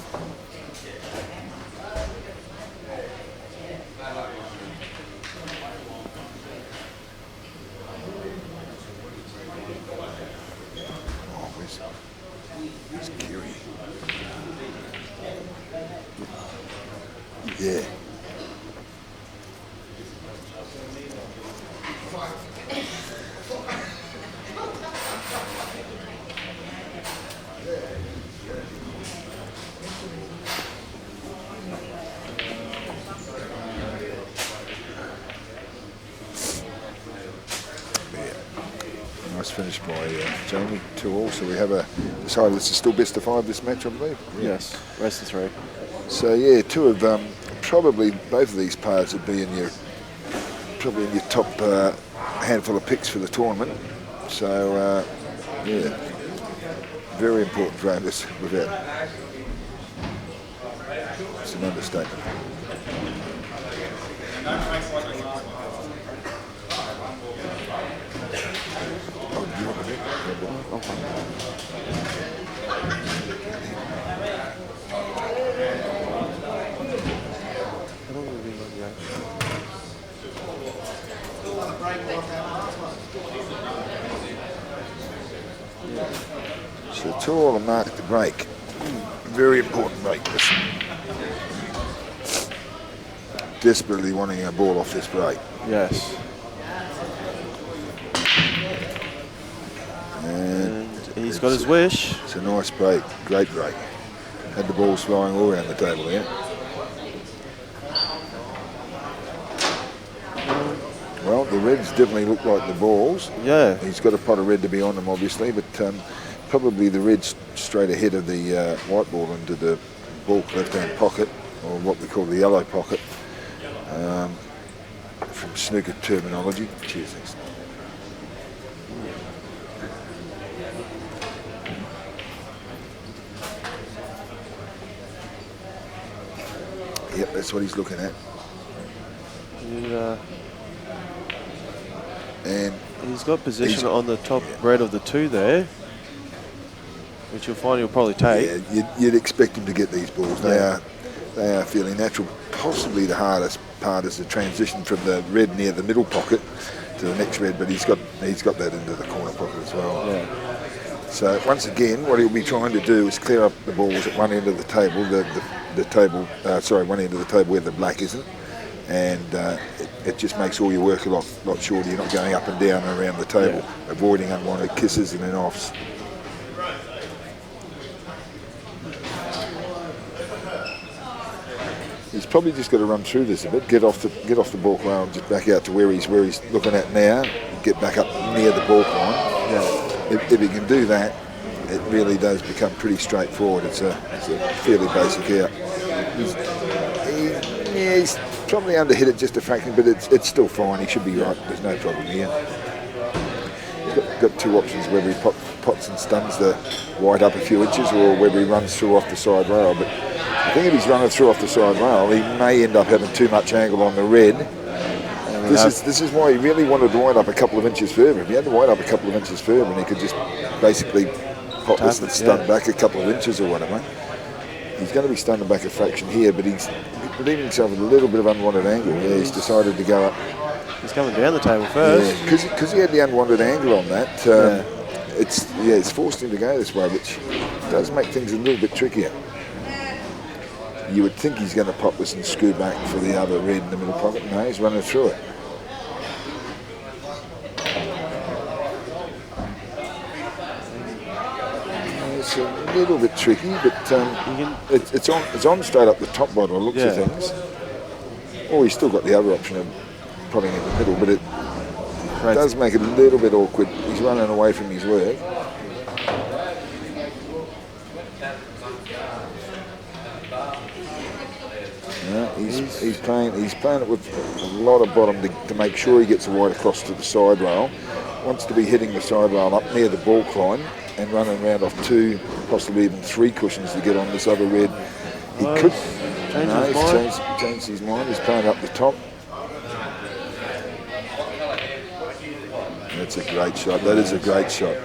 Oh, where's Kiri? Yeah. Nice finish by Jamie, 2-all. So we have decided it's still best of 5 this match, I believe. Yes, rest of 3. So yeah, probably both of these pars would be in your top handful of picks for the tournament. So very important rounders without. It's an understatement. So 2-all and Mark to break. Very important break this. Desperately wanting a ball off this break. Yes. And he's got his wish. It's a nice break, great break. Had the balls flying all around the table there. Well, the reds definitely look like the balls. Yeah. He's got a pot of red to be on them, obviously, but probably the red's straight ahead of the white ball into the bulk left-hand pocket, or what we call the yellow pocket, from snooker terminology. Cheers, thanks. Yep, that's what he's looking at. And he's got position on the top red of the 2 there, which you'll find he'll probably take. Yeah, you'd expect him to get these balls. They are fairly natural. Possibly the hardest part is the transition from the red near the middle pocket to the next red, but he's got that into the corner pocket as well. Yeah. So once again, what he'll be trying to do is clear up the balls at one end of the table, one end of the table where the black isn't, and it just makes all your work a lot shorter. You're not going up and down and around the table, avoiding unwanted kisses and then offs. He's probably just got to run through this a bit, get off the balk rail and just back out to where he's looking at now, get back up near the balk line. Yeah. If he can do that, it really does become pretty straightforward. It's a fairly basic out. He's probably underhit it just a fraction, but it's still fine. He should be right. There's no problem here. He's got 2 options, whether he pots and stuns the white up a few inches or whether he runs through off the side rail. But I think if he's running through off the side rail, he may end up having too much angle on the red. This is why he really wanted to wind up a couple of inches further. If he had to wind up a couple of inches further, and he could just basically pop this and stun back a couple of inches or whatever. He's going to be stunning back a fraction here, but he's leaving himself with a little bit of unwanted angle. Yeah, he's decided to go up. He's coming down the table first. Yeah, because he had the unwanted angle on that. It's forced him to go this way, which does make things a little bit trickier. You would think he's going to pop this and screw back for the other red in the middle pocket. No, he's running through it. It's a little bit tricky, but it's on straight up the top by the looks of things. Or he's still got the other option of potting in the middle, but it does make it a little bit awkward. He's running away from his work. He's playing it with a lot of bottom to make sure he gets the white across to the side rail. Wants to be hitting the side rail up near the balk line and running around off 2, possibly even 3 cushions to get on this other red. He could change his mind. He's playing up the top. That's a great shot. That is a great shot.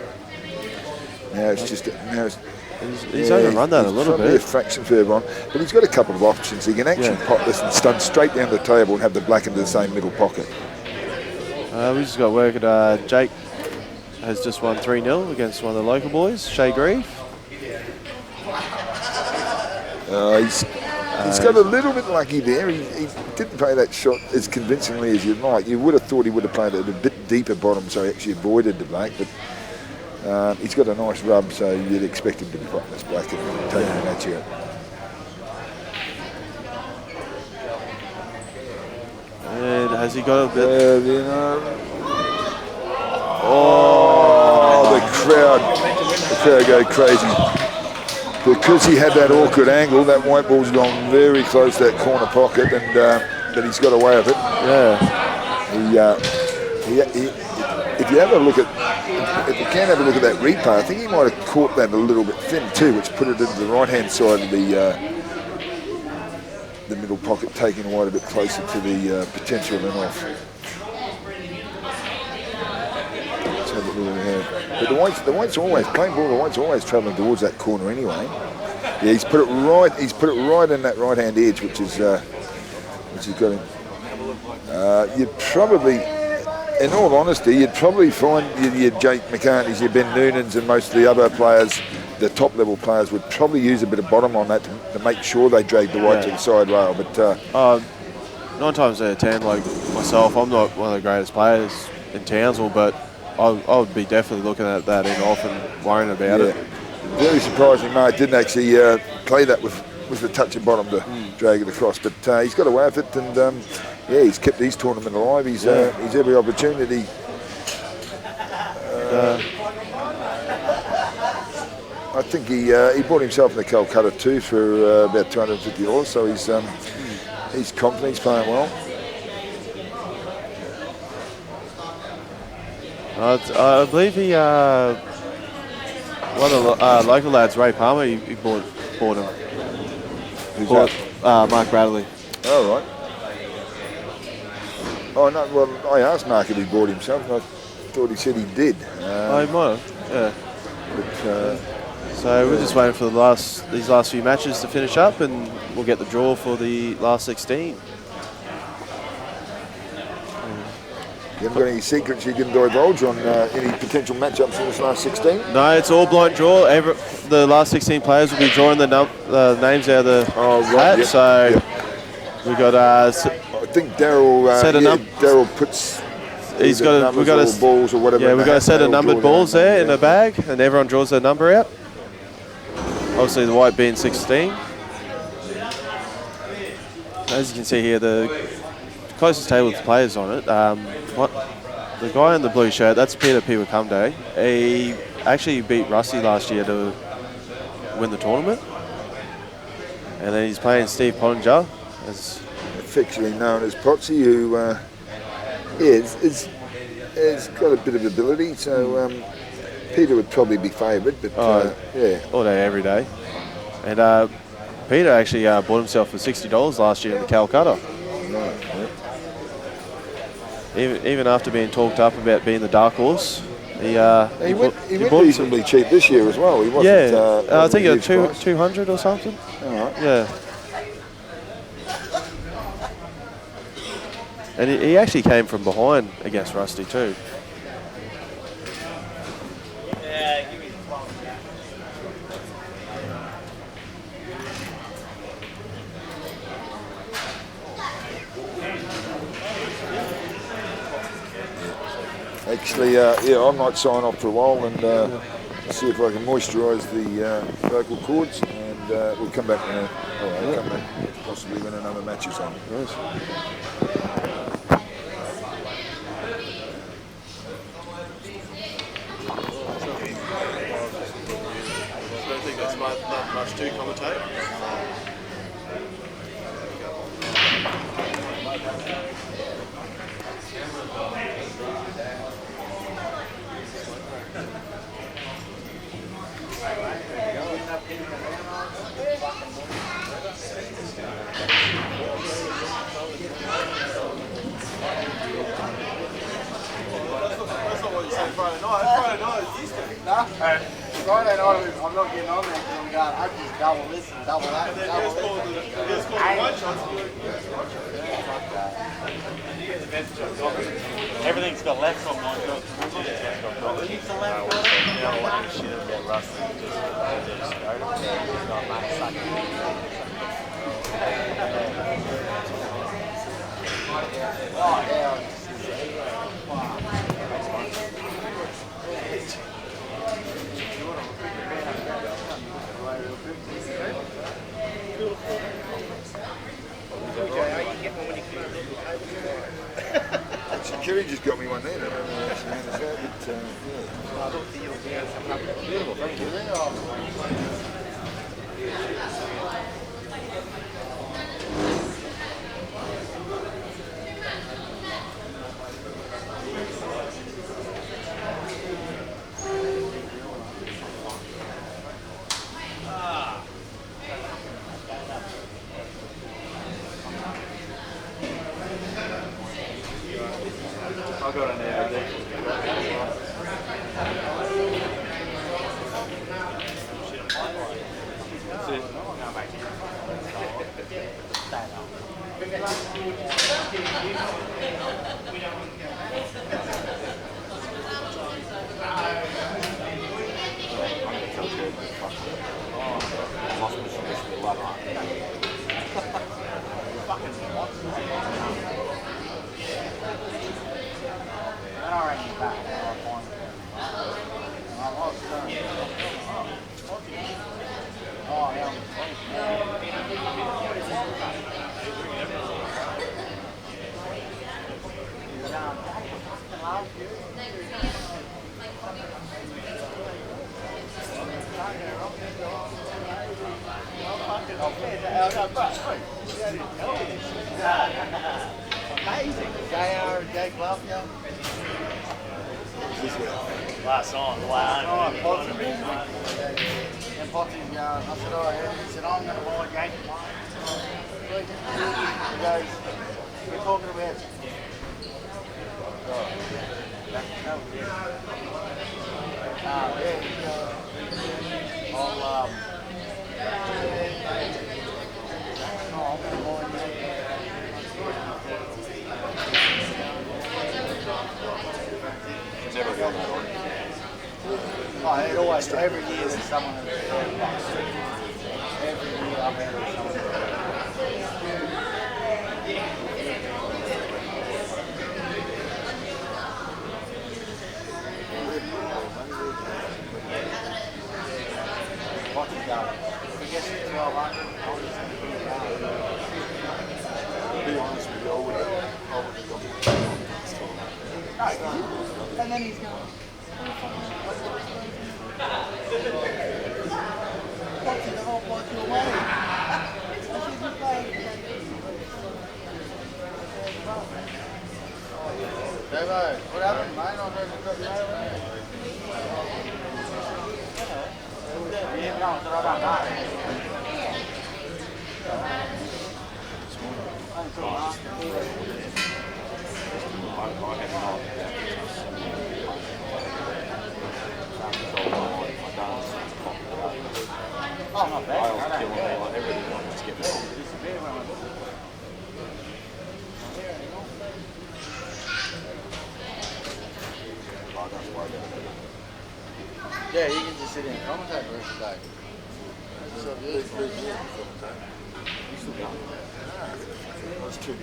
He's overrun that a little bit. Probably a fraction further on, but he's got a couple of options. He can actually pop this and stun straight down the table and have the black into the same middle pocket. We just got work at Jake has just won 3-0 against one of the local boys, Shay Grieve. He's got a little bit lucky there. He didn't play that shot as convincingly as you'd like. You would have thought he would have played it a bit deeper bottom, so he actually avoided the black, but he's got a nice rub, so you'd expect him to be popping this black and taking an at you. And has he got a bit? The crowd go crazy. Because he had that awkward angle, that white ball's gone very close to that corner pocket, and but he's got away with it. If you have a look at, if you can have a look at that replay, I think he might have caught that a little bit thin too, which put it into the right-hand side of the middle pocket, taking the white a bit closer to the potential of an off. Let's have a look at that. But the white's always playing ball. The white's always travelling towards that corner anyway. Yeah, he's put it right. He's put it right in that right-hand edge, which has got him. You'd probably, in all honesty, you'd probably find your Jake McCartneys, your Ben Noonans, and most of the other players, the top-level players, would probably use a bit of bottom on that to make sure they drag the white to the side rail. But 9 times out of 10, like myself, I'm not one of the greatest players in Townsville, but I would be definitely looking at that in off and worrying about it. Very surprising, Mark didn't actually play that with a touch of bottom to drag it across, but he's got away with it, and he's kept his tournament alive. He's every opportunity. I think he bought himself in the Calcutta too for about $250. So he's confident. He's playing well. I believe he one of the local lads, Ray Palmer, he bought him. Who's Bought that? Mark Bradley. Oh, right. Oh, no, well, I asked Mark if he bought himself, and I thought he said he did. Oh, he might have, yeah. But, So we're just waiting for these last few matches to finish up, and we'll get the draw for the last 16. you haven't got any secrets you can divulge on any potential matchups in this last 16? No, it's all blind draw. The last 16 players will be drawing the names out of the hat. Yep, So yep. we got. I think Daryl. Daryl puts. We've got balls or whatever. Yeah, we've got a set of numbered balls there in a bag, and everyone draws their number out. Obviously, the white being 16. As you can see here, the closest table with players on it. The guy in the blue shirt, that's Peter Piwakumde. He actually beat Rusty last year to win the tournament. And then he's playing Steve Pottinger, affectionately known as Potsy, who has got a bit of ability. So Peter would probably be favoured, but yeah. All day, every day. And Peter actually bought himself for $60 last year in the Calcutta. Right, Even after being talked up about being the dark horse, he went reasonably cheap this year as well. He wasn't. I think it was 200 or something. All right. Yeah. And he actually came from behind against Rusty too. Actually, yeah, I might sign off for a while and see if I can moisturise the vocal cords, and we'll come back and come back possibly when another match is on. Nice. I don't think that's not much to commentate. Friday night, I'm not getting on there because I'm going, I just double this and double that. Everything's got left on mine. Keeps the left on. Oh, yeah. Kerry just got me one there. I don't know how she managed that, but beautiful, thank you. I'll go down there. JR and Jake Love, yeah. Last night, the way Oh, Potts. And Potts is going. I said, oh, yeah. He said, I'm going to buy Jake Love. He goes, we're talking about. Oh, it always, every year there's someone who's every year I've had someone. What's he going? If he gets to 1200, I'll just send him To be honest with you, I would have gone. and then he's going. What's in the whole bunch of money? Devo, what happened, mate? I heard you got the mail in. Yeah, no, I don't know. Oh, not bad. Wales killing me, like everything wants to get me. Yeah, you can just sit in and commentate the rest of the day. That's so good. That's too much.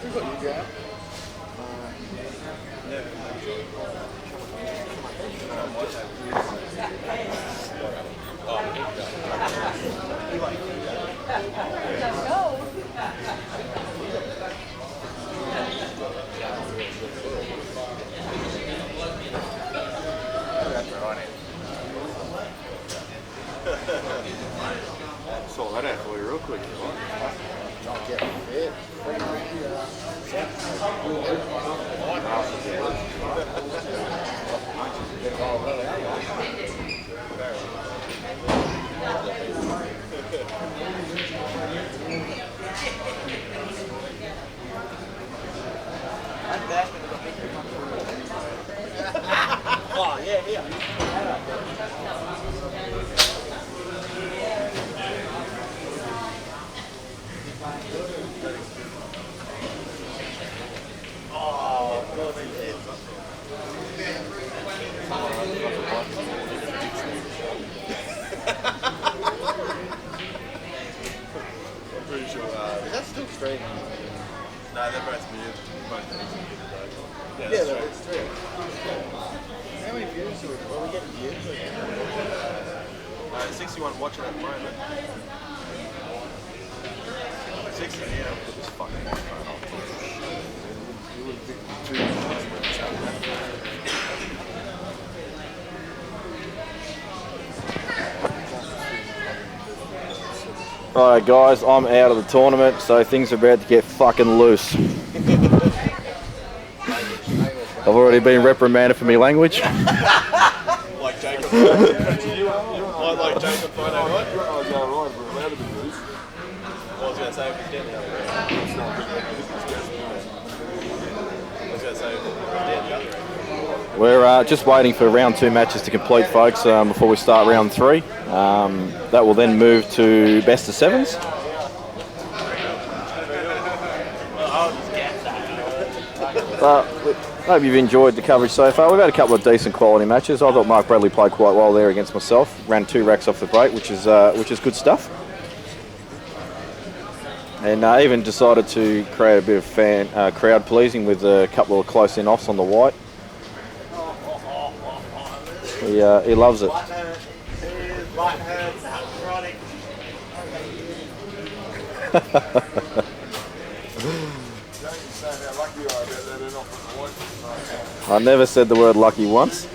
We've got you, Graham. Sort that out for you real quick. Not getting fit. Oh, yeah, yeah. I'm pretty sure. Is that still streaming? No, they're both muted. Both muted. Yeah, it's true. How many views are we? Are we getting views? 61 watching at the moment. 60, yeah. Put this fucking microphone on. Alright guys, I'm out of the tournament, so things are about to get fucking loose. I've already been reprimanded for my language. Like Jacob. Like Jacob, I know what? I was going to say if he's getting the other way. I was going to say if he's getting the other way. We're just waiting for round 2 matches to complete, folks, before we start round 3. That will then move to best of 7s. Hope you've enjoyed the coverage so far. We've had a couple of decent quality matches. I thought Mark Bradley played quite well there against myself. Ran 2 racks off the break, which is good stuff. And even decided to create a bit of crowd pleasing with a couple of close-in offs on the white. He loves it. I never said the word lucky once.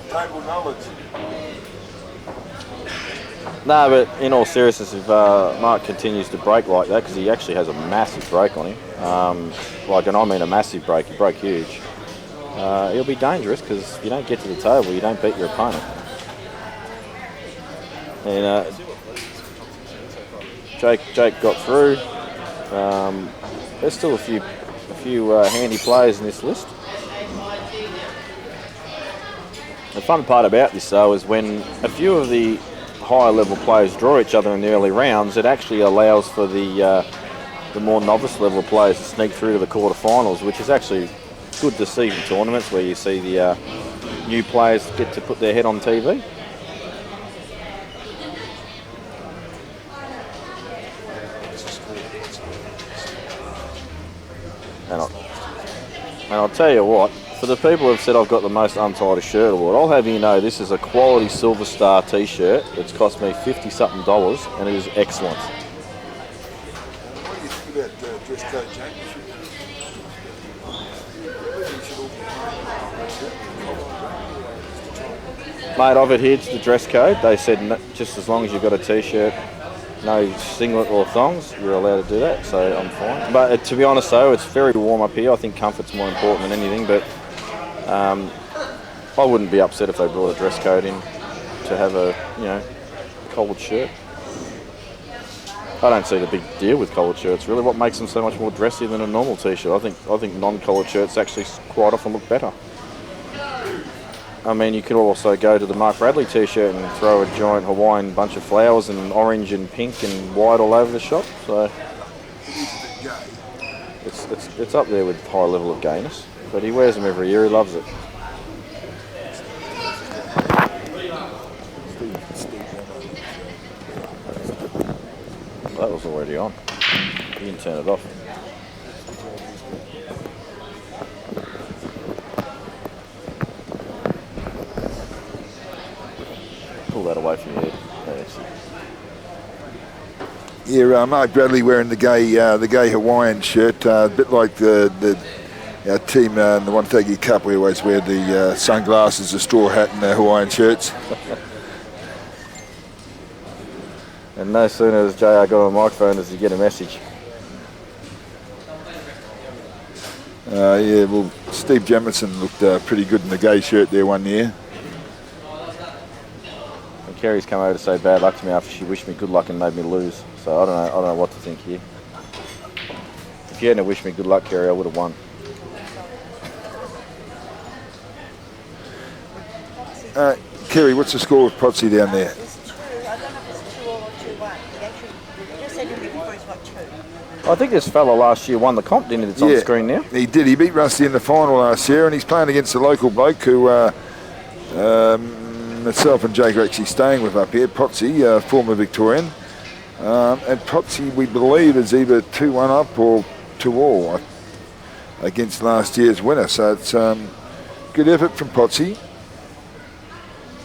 Table knowledge. No, but in all seriousness, if Mark continues to break like that, because he actually has a massive break on him, and I mean a massive break, he broke huge, he'll be dangerous, because if you don't get to the table, you don't beat your opponent. And Jake got through. There's still a few handy players in this list. The fun part about this, though, is when a few of the higher level players draw each other in the early rounds, it actually allows for the more novice level players to sneak through to the quarterfinals, which is actually good to see in tournaments where you see the new players get to put their head on TV. And I'll tell you what, for the people who have said I've got the most untidy shirt award, I'll have you know this is a quality Silver Star t-shirt. It's cost me $50-something and it is excellent. What do you think about dress code change? Mate, I've adhered to the dress code. They said just as long as you've got a t-shirt, no singlet or thongs, you're allowed to do that, so I'm fine. But to be honest though, it's very warm up here. I think comfort's more important than anything, but I wouldn't be upset if they brought a dress code in to have a, collared shirt. I don't see the big deal with collared shirts really. What makes them so much more dressy than a normal t-shirt? I think non-collared shirts actually quite often look better. I mean, you could also go to the Mark Bradley t-shirt and throw a giant Hawaiian bunch of flowers and orange and pink and white all over the shop. So it's up there with high level of gayness. But he wears them every year. He loves it. That was already on. You can turn it off. Pull that away from your head. Yeah, Mark Bradley wearing the gay Hawaiian shirt, a bit like our team in the 130 Cup. We always wear the sunglasses, the straw hat, and the Hawaiian shirts. And no sooner as JR got on the microphone does he get a message. Well, Steve Jamison looked pretty good in the gay shirt there one year. Kerry's come over to say bad luck to me after she wished me good luck and made me lose. So I don't know what to think here. If you hadn't wished me good luck, Kerry, I would have won. Kerry, what's the score of Potsy down there? It's 2. I don't know if it's 2 or 2-1. He actually just said to me before he's got 2. I think this fella last year won the comp, didn't he? It's on the screen now. He did. He beat Rusty in the final last year, and he's playing against a local bloke who myself and Jake are actually staying with up here, Potsy, former Victorian. And Potsy, we believe, is either 2-1 up or 2-all against last year's winner. So it's good effort from Potsy.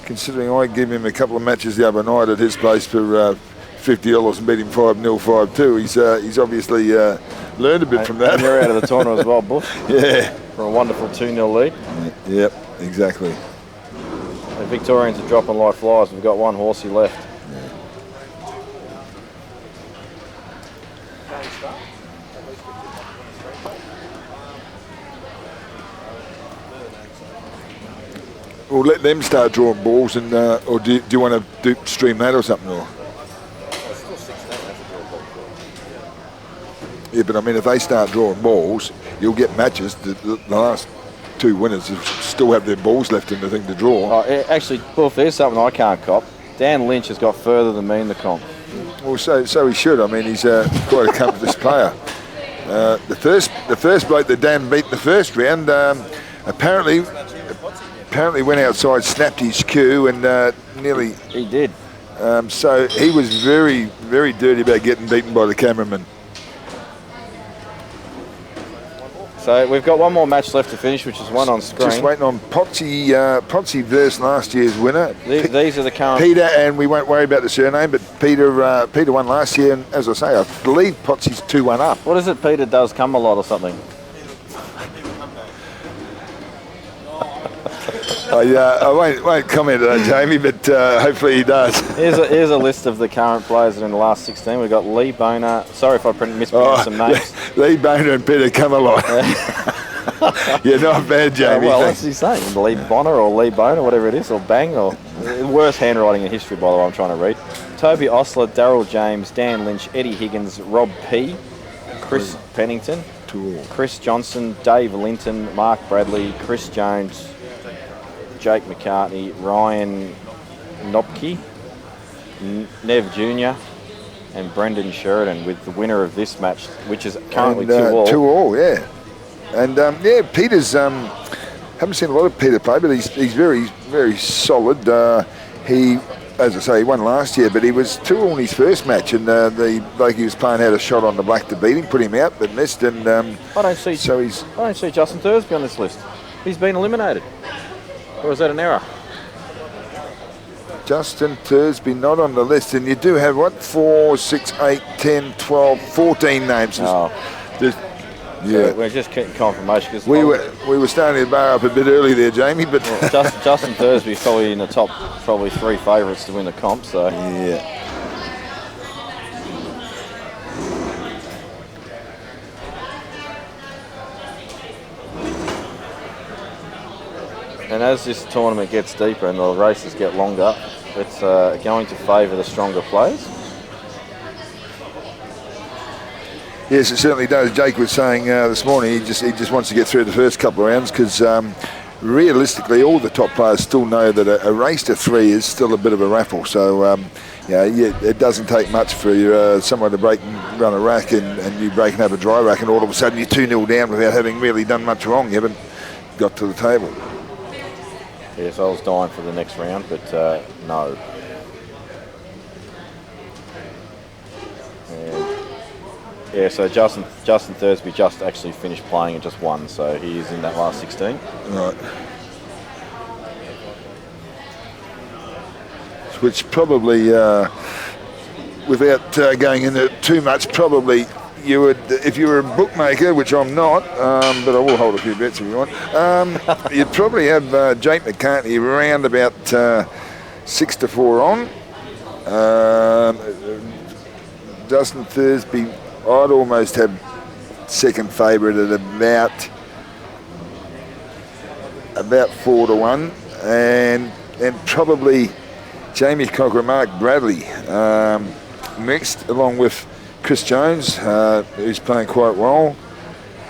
Considering I gave him a couple of matches the other night at his place for $50 and beat him 5-0, 5-2. He's obviously learned a bit from that. And you're out of the tournament as well, Bush. Yeah. For a wonderful 2-0 lead. Yep, exactly. The Victorians are dropping like flies. We've got one horsey left. Well, let them start drawing balls, and or do you want to stream that or something? Or? Yeah, but I mean, if they start drawing balls, you'll get matches. The last 2 winners still have their balls left in the thing to draw. Actually, well, if there's something I can't cop, Dan Lynch has got further than me in the comp. Well, so he should. I mean, he's quite a accomplished player. The first bloke that Dan beat in the first round apparently went outside, snapped his cue, and nearly. He did. So he was very, very dirty about getting beaten by the cameraman. So we've got one more match left to finish, which is one on screen. Just waiting on Potsy versus last year's winner. These are the current... Peter, and we won't worry about the surname, but Peter won last year, and as I say, I believe Potsy's 2-1 up. What is it, Peter does come a lot or something? I won't comment on that, Jamie, but hopefully he does. Here's a list of the current players that are in the last 16. We've got Lee Boner. Sorry if I mispronounced some names. Lee Boner and Peter come along. You're not bad, Jamie. Well, what's he saying? Lee Bonner or Lee Boner, whatever it is, or Bang, or worst handwriting in history, by the way, I'm trying to read. Toby Osler, Daryl James, Dan Lynch, Eddie Higgins, Rob P, Chris Pennington, Chris Johnson, Dave Linton, Mark Bradley, Chris Jones, Jake McCartney, Ryan Nopke, Nev Jr. and Brendan Sheridan, with the winner of this match, which is currently 2-all. 2-all, yeah. And Peter's haven't seen a lot of Peter play, but he's very, very solid. He, as I say, he won last year, but he was 2-all in his first match, and the bloke he was playing had a shot on the black to beat him, put him out, but missed. And I don't see Justin Thursby on this list. He's been eliminated. Or is that an error? Justin Thursby not on the list, and you do have, what, 4, 6, 8, 10, 12, 14 names. Oh. Yeah. So we're just getting confirmation. Cause we were starting to bar up a bit early there, Jamie, but... Well, Justin Thursby's probably in the top 3 favourites to win the comp, so... Yeah. And as this tournament gets deeper and the races get longer, it's going to favour the stronger players. Yes, it certainly does. Jake was saying this morning he just wants to get through the first couple of rounds because realistically all the top players still know that a race to 3 is still a bit of a raffle. So it doesn't take much for someone to break and run a rack and you breaking up a dry rack and all of a sudden you're 2-0 down without having really done much wrong. You haven't got to the table. Yes, I was dying for the next round, but no. Yeah, so Justin Thursby just actually finished playing and just won, so he is in that last 16. Right. Which probably, without going into it too much, probably you would, if you were a bookmaker, which I'm not, but I will hold a few bets if you want, you'd probably have Jake McCartney around about 6-4 on. Justin Thursby, I'd almost have second favourite at about 4-1, and probably Jamie Cocker, Mark Bradley mixed along with Chris Jones, who's playing quite well.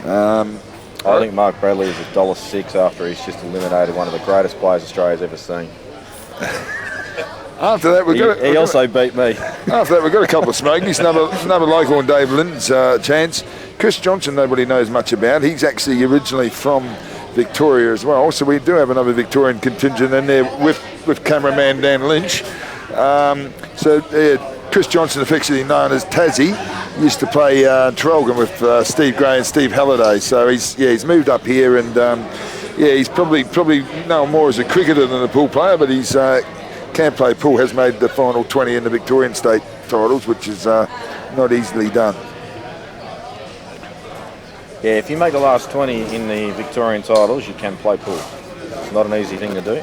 I think Mark Bradley is $1.06 after he's just eliminated one of the greatest players Australia's ever seen. After that, he also beat me. After that, we've got a couple of smokies. Another local on Dave Lynn's chance. Chris Johnson, nobody knows much about. He's actually originally from Victoria as well. So we do have another Victorian contingent in there with cameraman Dan Lynch. Chris Johnson, affectionately known as Tassie, used to play Traralgon with Steve Gray and Steve Halliday. So he's moved up here, and he's probably known more as a cricketer than a pool player, but he's can play pool. Has made the final 20 in the Victorian state titles, which is not easily done. Yeah, if you make the last 20 in the Victorian titles, you can play pool. It's not an easy thing to do.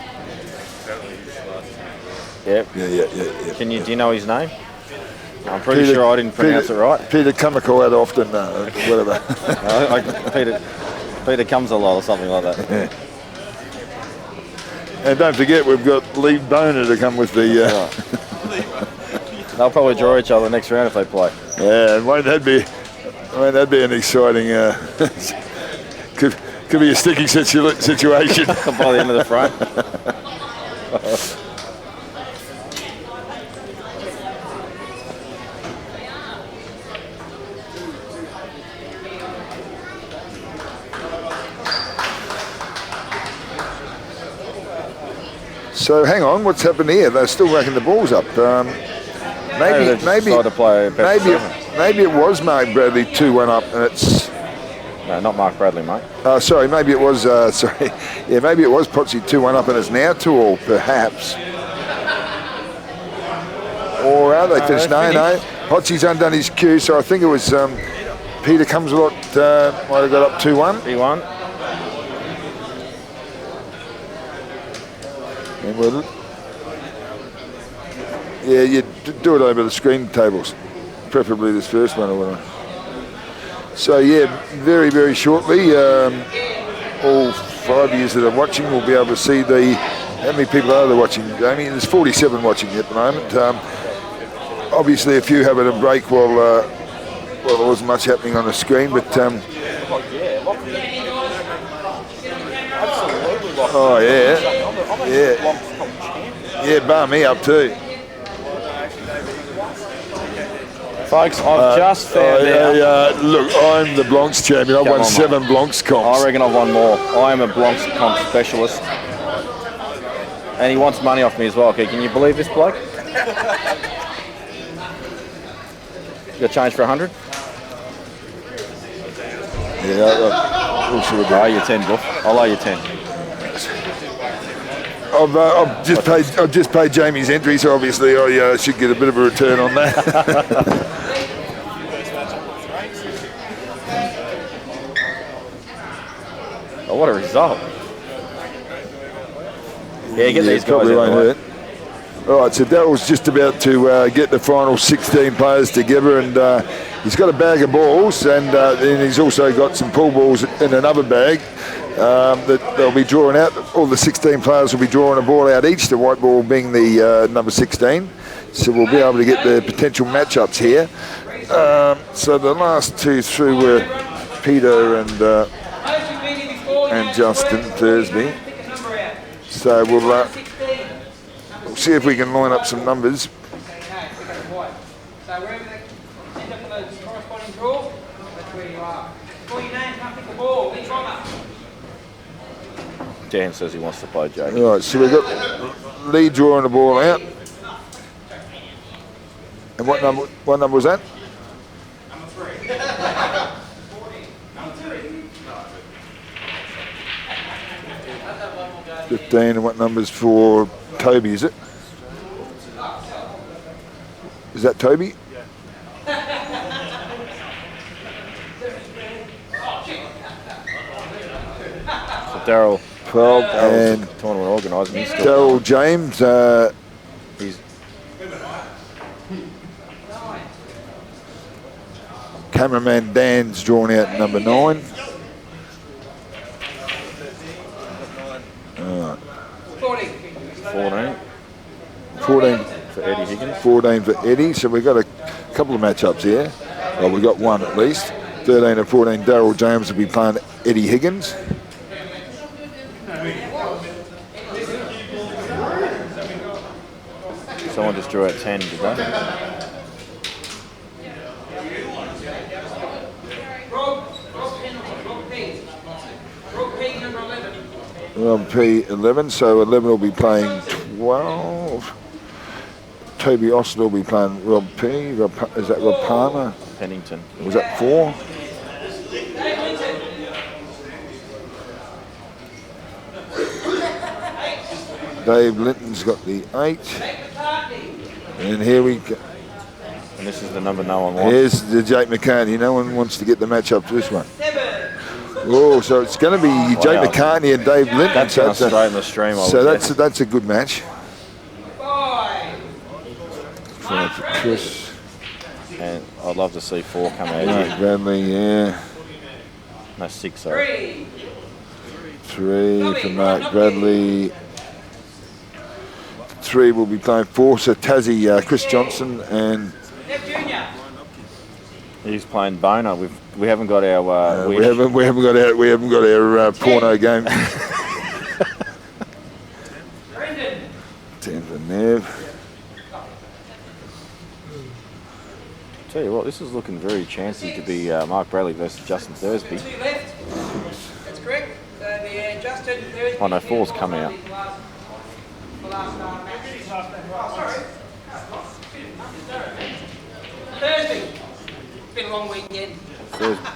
Yep. Yeah. Do you know his name? I'm pretty sure I didn't pronounce it right. Peter Cummicle often, whatever. Peter comes a lot or something like that. Yeah. And don't forget, we've got Lee Boner to come with the... They'll probably draw each other next round if they play. Yeah, and won't that be an exciting... could be a sticky situation. By the end of the frame. So hang on, what's happened here? They're still racking the balls up. Maybe it was Mark Bradley 2-1 up, and No, not Mark Bradley, mate. Sorry, maybe it was. Sorry, yeah, maybe it was Potsy 2-1 up, and it's now 2-all, perhaps. Or are they finished? No. Potsy's undone his cue, so I think it was Peter Cumsalot might have got up 2-1. He won. And we'll, yeah, you do it over the screen tables, preferably this first one or whatever. So yeah, very, very shortly, all 5 years that are watching will be able to see how many people are there watching, Jamie? There's 47 watching at the moment. Obviously a few having a break while there wasn't much happening on the screen, but oh yeah, bar me up too. Folks, I've just found out. Look, I'm the Blancs champion. I've won 7 Blancs comps. I reckon I've won more. I am a Blancs comp specialist. And he wants money off me as well. Okay, can you believe this bloke? You got change for 100? Yeah, I'll owe you 10, Buff. I'll owe you 10. I've just paid Jamie's entry, so obviously I should get a bit of a return on that. Oh, what a result. Yeah, get these guys probably out won't of the way. hurt. All right, so Daryl's just about to get the final 16 players together, and he's got a bag of balls, and then he's also got some pool balls in another bag that they'll be drawing out. All the 16 players will be drawing a ball out each, the white ball being the number 16. So we'll be able to get the potential matchups here. So the last 2 through were Peter and Justin Thursby. So we'll see if we can line up some numbers. So wherever they end up in the corresponding draw, that's where you are. Call your name, come pick the ball, each one up. Dan says he wants to play Jake. All right, so we've got Lee drawing the ball out. And what number was that? Number 3. 15, and what number's for Toby, is it? Is that Toby? So Daryl, 12, and tournament organising. He's still Daryl James, he's cameraman Dan's drawn out number 9. 14 for Eddie Higgins. 14 for Eddie, so we've got a couple of matchups here. Well, we've got one at least. 13 and 14, Daryl James will be playing Eddie Higgins. Someone just drew out 10 today. Rob P 11, so 11 will be playing 12. Toby Austin will be playing Rob P. Is that Rob Palmer? Pennington. Was that 4? Dave Linton's got the 8. And here we go. And this is the number no one wants. Here's the Jake McCartney. No one wants to get the match up to this one. Oh, so it's going to be Jake McCartney and Dave Linton. That's going straight in the stream. So that's a good match. Chris. And I'd love to see 4 come out Mark here. Bradley, yeah. No, 6, sorry. 3 for Mark Bradley. 3 will be playing 4. So Tassie, Chris Johnson, and He's playing Boner. We haven't got our. we haven't got our porno game. 10 for Nev. Tell you what, this is looking very chancy to be Mark Bradley versus Justin Thursby. That's correct. So the Justin Thursby. Oh no, 4's come out. Thursby. It's been a long weekend. Thursby.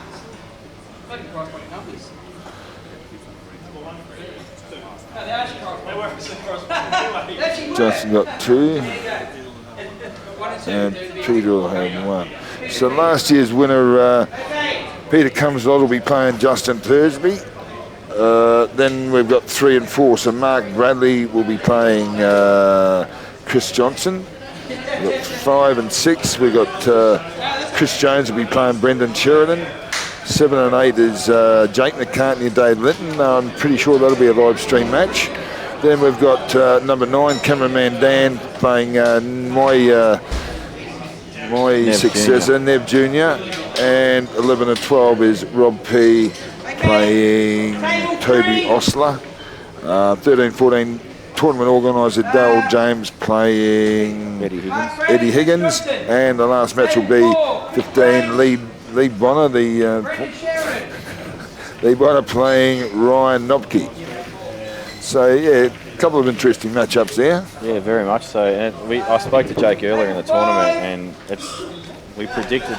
Justin got 2. And Peter will have 1. So last year's winner, Peter Cumslott, will be playing Justin Thursby. Then we've got 3 and 4. So Mark Bradley will be playing Chris Johnson. We've got 5 and 6. We've got Chris Jones will be playing Brendan Sheridan. 7 and 8 is Jake McCartney and Dave Linton. I'm pretty sure that'll be a live stream match. Then we've got number 9, cameraman Dan, playing my successor, Nev Jr. And 11 and 12 is Rob P playing Toby Osler. 13-14 tournament organiser Darryl James playing Eddie Higgins. And the last match will be 15 Lee Bonner, Lee Bonner playing Ryan Nobke. So yeah, a couple of interesting matchups there. Yeah, very much so. And I spoke to Jake earlier in the tournament, and we predicted.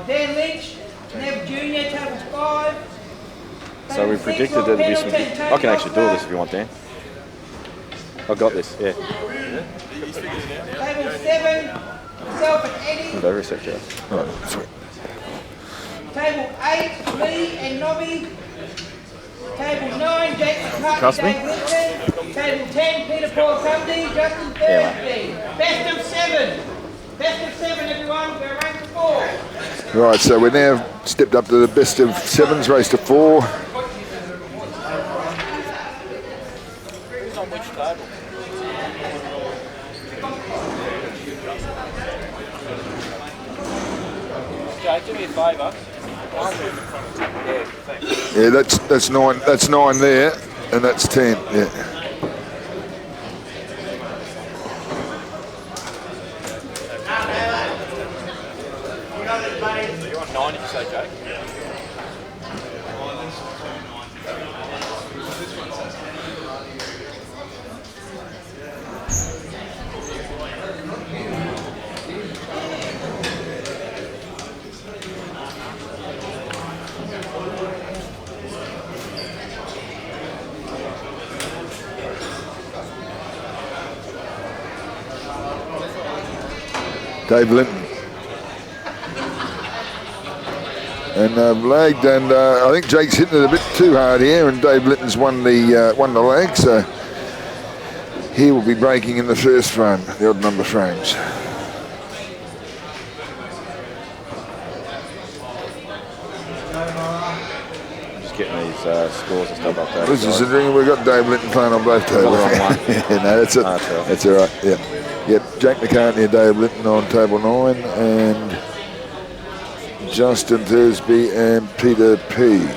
Dan Lynch, Nev Jr., tables 5. So we predicted that there'd be some. I can actually do this if you want, Dan. I've got this. Yeah. Table 7, myself and Eddie. Move over a sec, Joe. Right, sweet. Table 8, Lee and Nobby. Table 9, Jake McCartney, Trust me. Dave Linton. Table 10, Peter Paul Cumdy, Justin Thursby. Best of 7. Best of 7, everyone. We're ranked to 4. Right, so we're now stepped up to the best of 7s, race to 4. Who's on which table? Jay, do me a favour. Yeah, that's 9. That's 9 there, and that's 10. Yeah. You're on 9, did you say, Jake? Dave Linton. And lagged, and I think Jake's hitting it a bit too hard here, and Dave Linton's won the leg, so he will be breaking in the first frame, the odd number frames. Just getting these scores and stuff up there. This is the ring. We've got Dave Linton playing on both tables. Yeah, no, that's it. That's all right. Yeah. Yep, Jake McCartney and Dave Linton on table 9, and Justin Thursby and Peter P.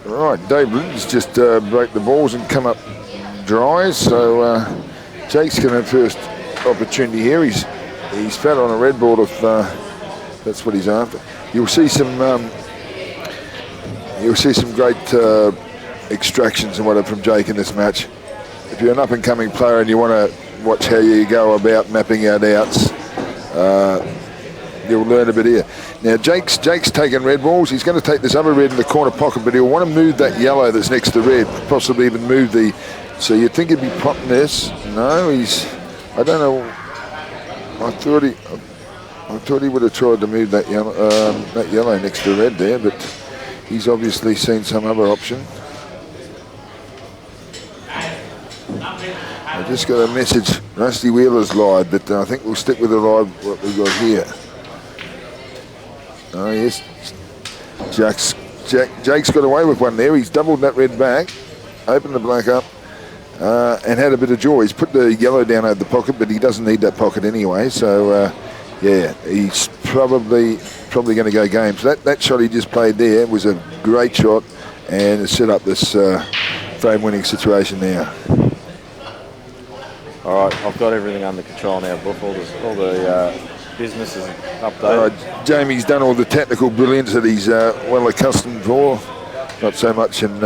Right, Dave Linton's just broke the balls and come up dry, so Jake's going to have first opportunity here. He's fat on a red ball if that's what he's after. You'll see some great extractions and whatever from Jake in this match. If you're an up and coming player and you want to watch how you go about mapping out outs, you'll learn a bit here. Now Jake's taking red balls. He's going to take this other red in the corner pocket, but he'll want to move that yellow that's next to red, possibly even move the. So you'd think he'd be potting this. No, I don't know. I thought he would have tried to move that yellow next to red there, but he's obviously seen some other option. I just got a message. Rusty Wheeler's lied, but I think we'll stick with the live what we've got here. Oh yes, Jake's got away with one there. He's doubled that red back, opened the black up. And had a bit of joy. He's put the yellow down over the pocket, but he doesn't need that pocket anyway. So, yeah, he's probably going to go game. So that shot he just played there was a great shot, and it set up this frame-winning situation now. All right, I've got everything under control now, Buff. All the business is updated. Jamie's done all the technical brilliance that he's well accustomed for. Not so much in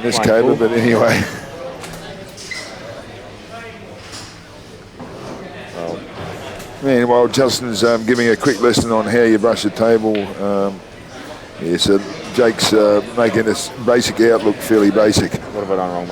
in this Playing cable, pool. but anyway. Meanwhile, Justin's giving a quick lesson on how you brush the table. Yeah, so Jake's making this basic outlook fairly basic. What have I done wrong, mate?